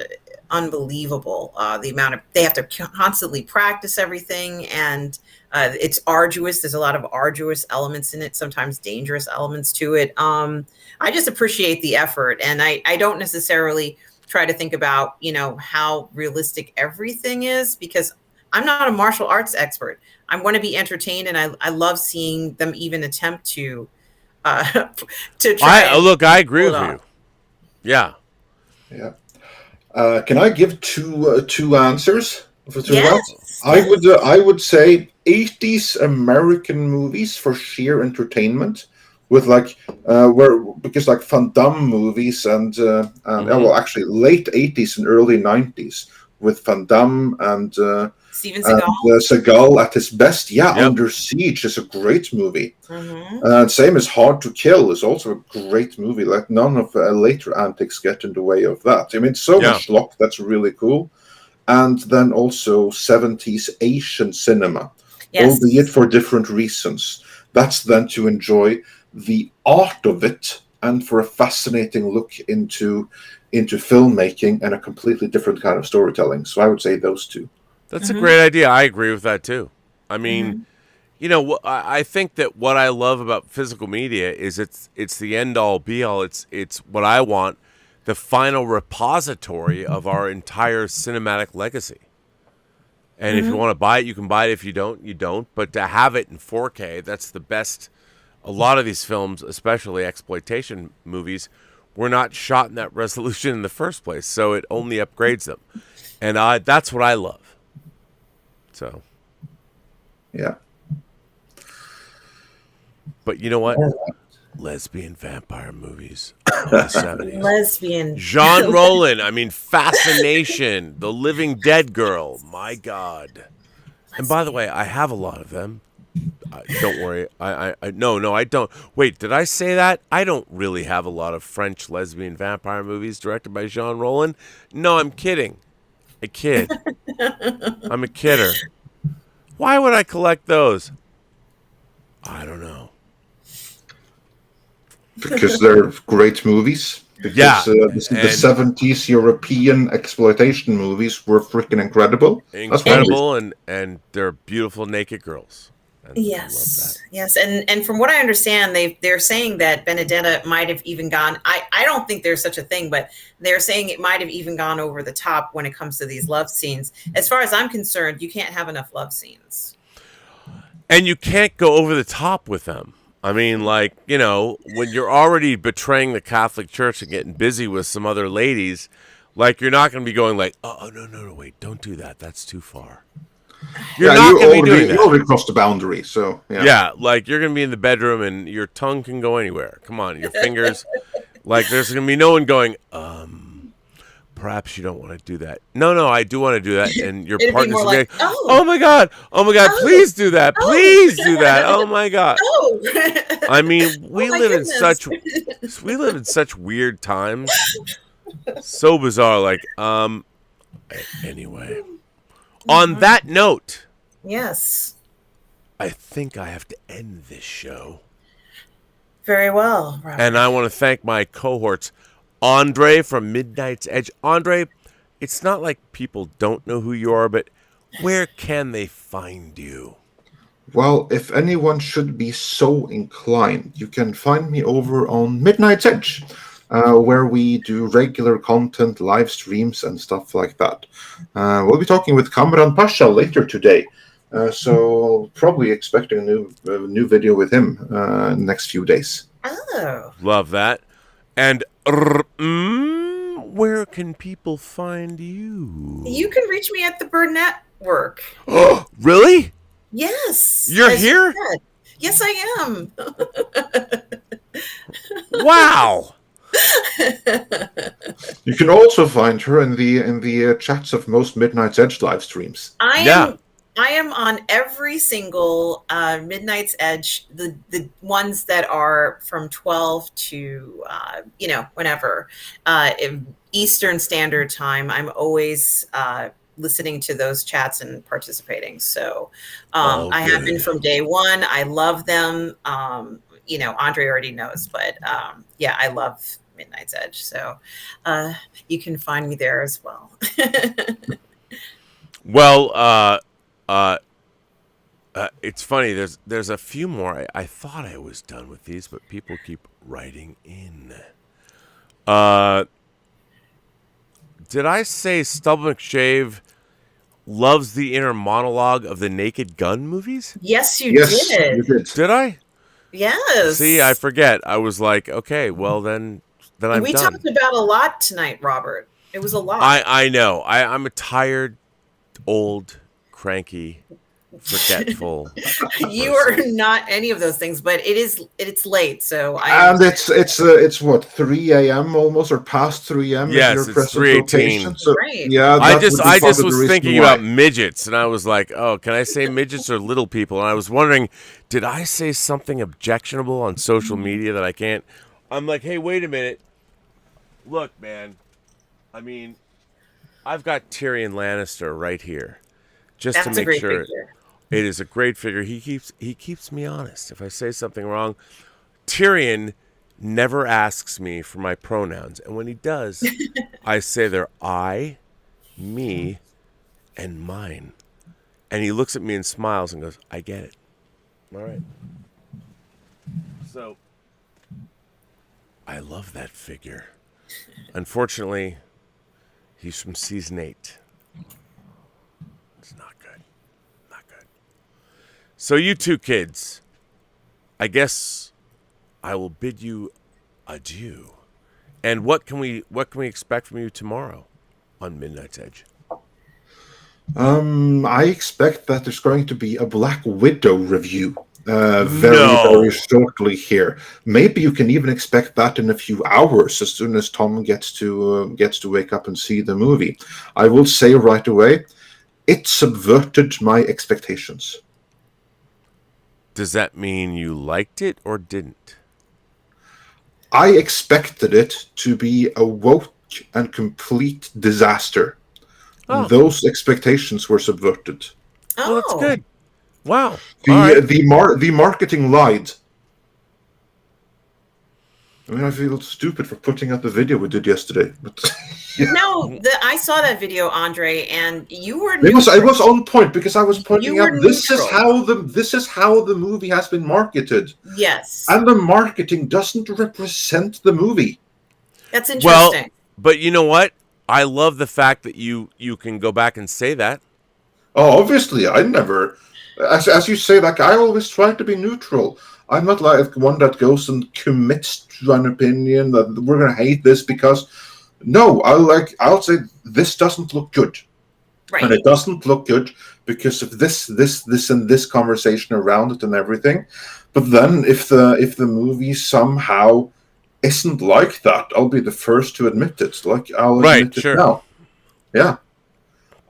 unbelievable. The amount of they have to constantly practice everything, and it's arduous. There's a lot of arduous elements in it, sometimes dangerous elements to it. I just appreciate the effort, and I don't necessarily try to think about how realistic everything is, because I'm not a martial arts expert. I want to be entertained, and I love seeing them even attempt to try. I agree with you. Yeah. Can I give two answers to yes. that? I would say 80s American movies for sheer entertainment, with because Van Damme movies and actually late 80s and early 90s with Van Damme and Steven Seagal. Seagal at his best. Yeah, Yep. Under Siege is a great movie. Same as Hard to Kill is also a great movie. Like none of later antics get in the way of that. I mean, so much schlock that's really cool. And then also 70s Asian cinema, albeit for different reasons. That's then to enjoy the art of it and for a fascinating look into filmmaking and a completely different kind of storytelling. So I would say those two. That's a great idea. I agree with that too. I mean, I think that what I love about physical media is it's the end all be all. It's what I want, the final repository of our entire cinematic legacy. And if you want to buy it, you can buy it. If you don't, you don't. But to have it in 4K, that's the best. A lot of these films, especially exploitation movies, were not shot in that resolution in the first place. So it only upgrades them. And that's what I love. So, yeah. But you know what? lesbian vampire movies of the 70s. Lesbian. Jean Rollin, I mean, Fascination, The Living Dead Girl, my God. And by the way, I have a lot of them. Don't worry. No, I don't. Wait, did I say that? I don't really have a lot of French lesbian vampire movies directed by Jean Rollin. No, I'm kidding. I kid. I'm a kidder. Why would I collect those? I don't know. Because they're great movies. Because Yeah, the 70s European exploitation movies were freaking incredible. Incredible, and they're beautiful naked girls. And Yes, yes, and from what I understand, they're saying that Benedetta might have even gone. I don't think there's such a thing, but they're saying it might have even gone over the top when it comes to these love scenes. As far as I'm concerned, you can't have enough love scenes, and you can't go over the top with them. I mean, like, you know, when you're already betraying the Catholic Church and getting busy with some other ladies, like, you're not going to be going like, oh, no, wait, don't do that. That's too far. You're not going to be doing that. You already crossed the boundary, so yeah. Yeah, like, you're going to be in the bedroom and your tongue can go anywhere. Come on, your fingers. Like, there's going to be no one going, perhaps you don't want to do that. No, I do want to do that. And your partner's going like, to be like, oh my God, please do that. Please do that. Oh my God. I mean, we live in such weird times. So bizarre. Like, anyway. On that note, yes, I think I have to end this show. Very well, Robert. And I want to thank my cohorts, Andre from Midnight's Edge. Andre, it's not like people don't know who you are, but where can they find you? Well, if anyone should be so inclined, you can find me over on Midnight's Edge, where we do regular content, live streams, and stuff like that. We'll be talking with Kamran Pasha later today, so probably expecting a new video with him in the next few days. Oh, love that. And where can people find you? You can reach me at the Burnettwork. Oh, really? Yes. You're here? Yes, I am. Wow. You can also find her in the chats of most Midnight's Edge live streams. I am on every single Midnight's Edge, the ones that are from 12 to whenever Eastern Standard Time. I'm always listening to those chats and participating. So I have been from day one. I love them. Andre already knows, but I love Midnight's Edge. So you can find me there as well. Well, it's funny. There's a few more. I thought I was done with these, but people keep writing in. Did I say Stubble McShave loves the inner monologue of the Naked Gun movies? Yes, you did. Did I? Yes. See, I forget. I was like, okay, well then I'm we done. talked about a lot tonight, Robert. It was a lot. I know. I'm a tired, old, cranky, forgetful. You are not any of those things, but it's late, so it's what 3 a.m. almost, or past 3 a.m. Yes, it's 3:18. So, right. Yeah, I just was thinking about midgets, and I was like, oh, can I say midgets or little people? And I was wondering, did I say something objectionable on social media that I can't? I'm like, hey, wait a minute. Look, man. I mean, I've got Tyrion Lannister right here, just That's to a make sure. Figure. It is a great figure. He keeps me honest. If I say something wrong, Tyrion never asks me for my pronouns, and when he does, I say they're I, me, and mine. And he looks at me and smiles and goes, "I get it." All right. So, I love that figure. Unfortunately, he's from season 8. It's not good. Not good. So you two kids, I guess I will bid you adieu. And what can we expect from you tomorrow on Midnight's Edge? I expect that there's going to be a Black Widow review very shortly here. Maybe you can even expect that in a few hours, as soon as Tom gets to wake up and see the movie. I will say right away, it subverted my expectations. Does that mean you liked it or didn't? I expected it to be a woke and complete disaster. Oh. Those expectations were subverted. Well, that's good. Wow. The marketing lied. I mean, I feel stupid for putting out the video we did yesterday. But No, I saw that video, Andre, and you were. It was on point because I was pointing out this is neutral. how the movie has been marketed. Yes, and the marketing doesn't represent the movie. That's interesting. Well, but you know what? I love the fact that you can go back and say that. Oh, obviously, I never, as you say, like I always try to be neutral. I'm not like one that goes and commits to an opinion that we're gonna hate this because. No, I'll say this doesn't look good, right. And it doesn't look good because of this, and this conversation around it and everything. But then, if the movie somehow isn't like that, I'll be the first to admit it. Like I'll admit it now. Yeah,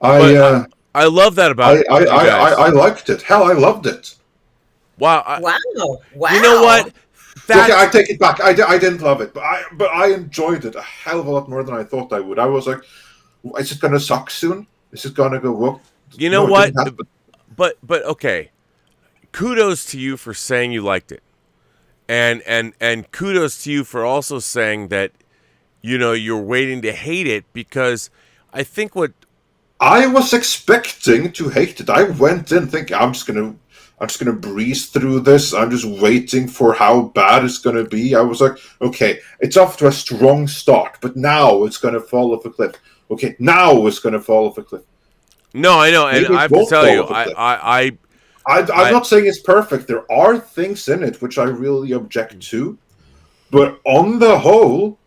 I love that about it. I liked it. Hell, I loved it. Wow! Wow! You know what? Okay, I take it back. I didn't love it, but I enjoyed it a hell of a lot more than I thought I would. I was like, is it going to suck soon? Is it going to go well? You know what? But okay. Kudos to you for saying you liked it. And kudos to you for also saying that you're waiting to hate it, because I think what I was expecting to hate it. I went in thinking I'm just gonna breeze through this. I'm just waiting for how bad it's gonna be. I was like, okay, it's off to a strong start, but now it's gonna fall off a cliff. Okay, now it's gonna fall off a cliff. No, I know, and I have to tell you, I'm not saying it's perfect. There are things in it which I really object to, but on the whole,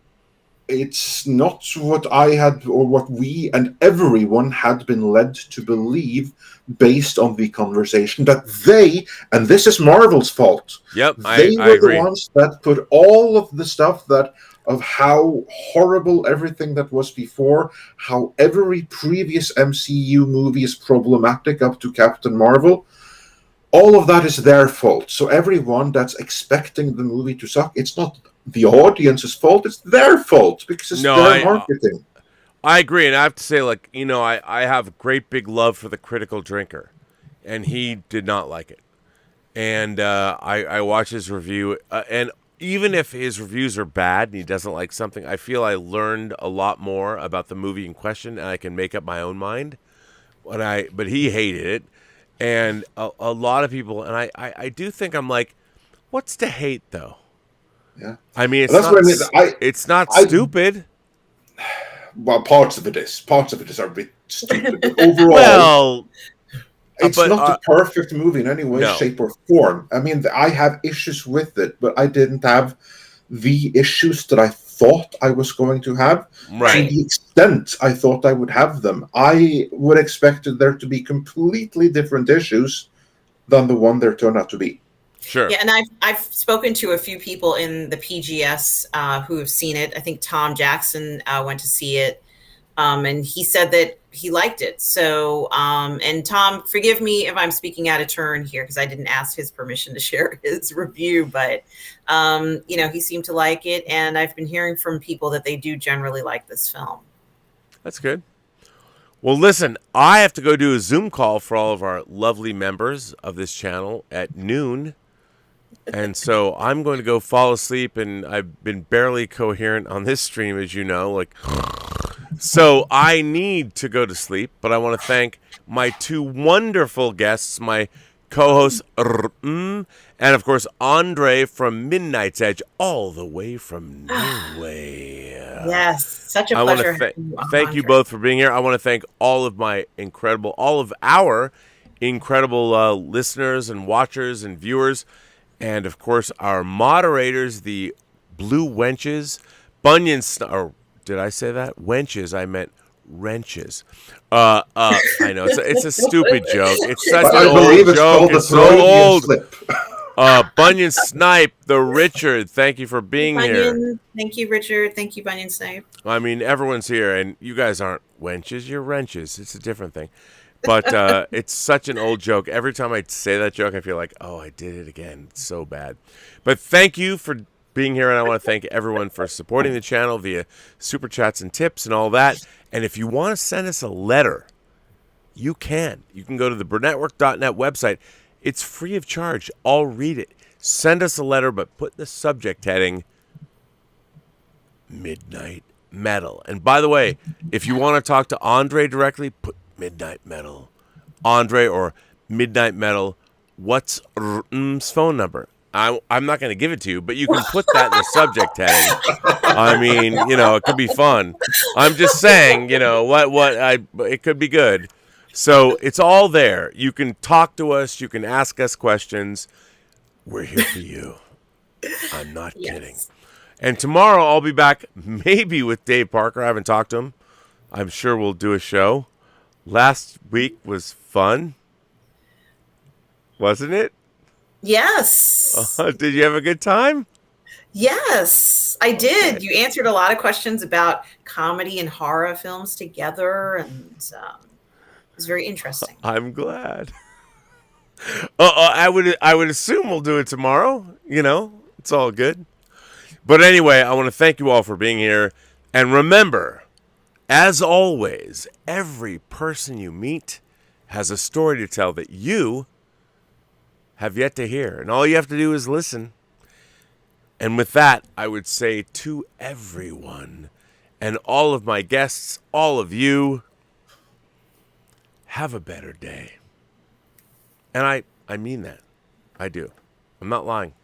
it's not what I had or what we and everyone had been led to believe based on the conversation that and this is Marvel's fault. Yep, they were the ones that put all of the stuff of how horrible everything that was before, how every previous MCU movie is problematic up to Captain Marvel. All of that is their fault. So everyone that's expecting the movie to suck, it's not the audience's fault, it's their fault because it's their marketing. I agree, and I have to say, I have a great big love for the critical drinker, and he did not like it. And I watched his review, and even if his reviews are bad and he doesn't like something, I feel I learned a lot more about the movie in question, and I can make up my own mind. But he hated it, and a lot of people, and I do think I'm like, what's to hate though? Yeah, I mean, it's not stupid. Well, parts of it is a bit stupid. But overall, it's not a perfect movie in any way, shape, or form. I mean, I have issues with it, but I didn't have the issues that I thought I was going to have. Right. To the extent I thought I would have them. I would expect there to be completely different issues than the one there turned out to be. Sure. Yeah, and I've spoken to a few people in the PGS who have seen it. I think Tom Jackson went to see it, and he said that he liked it. So, and Tom, forgive me if I'm speaking out of turn here because I didn't ask his permission to share his review, but he seemed to like it, and I've been hearing from people that they do generally like this film. That's good. Well, listen, I have to go do a Zoom call for all of our lovely members of this channel at noon. And so I'm going to go fall asleep, and I've been barely coherent on this stream, as you know. So I need to go to sleep, but I want to thank my two wonderful guests, my co-host, and of course, Andre from Midnight's Edge, all the way from Norway. Yes, such a pleasure. Thank you both for being here. I want to thank all of our incredible listeners and watchers and viewers. And, of course, our moderators, the Blue Wenches, or did I say that? Wenches, I meant wrenches. I know, it's a stupid joke. It's such an old joke. It's so old. Bunyan Snipe, the Richard, thank you for being here. Bunyan, thank you, Richard. Thank you, Bunyan Snipe. I mean, everyone's here, and you guys aren't wenches, you're wrenches. It's a different thing. But it's such an old joke. Every time I say that joke, I feel like, oh, I did it again. It's so bad. But thank you for being here, and I want to thank everyone for supporting the channel via super chats and tips and all that. And if you want to send us a letter, you can. You can go to the Burnettwork.net website. It's free of charge. I'll read it. Send us a letter, but put the subject heading Midnight Metal. And by the way, if you want to talk to Andre directly, put Midnight Metal. Andre or Midnight Metal. What's RM's phone number? I'm not going to give it to you, but you can put that in the subject heading. I mean, it could be fun. I'm just saying, it could be good. So it's all there. You can talk to us. You can ask us questions. We're here for you. I'm not kidding. And tomorrow I'll be back maybe with Dave Parker. I haven't talked to him. I'm sure we'll do a show. Last week was fun. Wasn't it? Yes. Did you have a good time? Yes, I did. You answered a lot of questions about comedy and horror films together, and it was very interesting. I'm glad. I would assume we'll do it tomorrow. It's all good. But anyway, I want to thank you all for being here. And remember, as always, every person you meet has a story to tell that you have yet to hear. And all you have to do is listen. And with that, I would say to everyone and all of my guests, all of you, have a better day. And I mean that. I do. I'm not lying.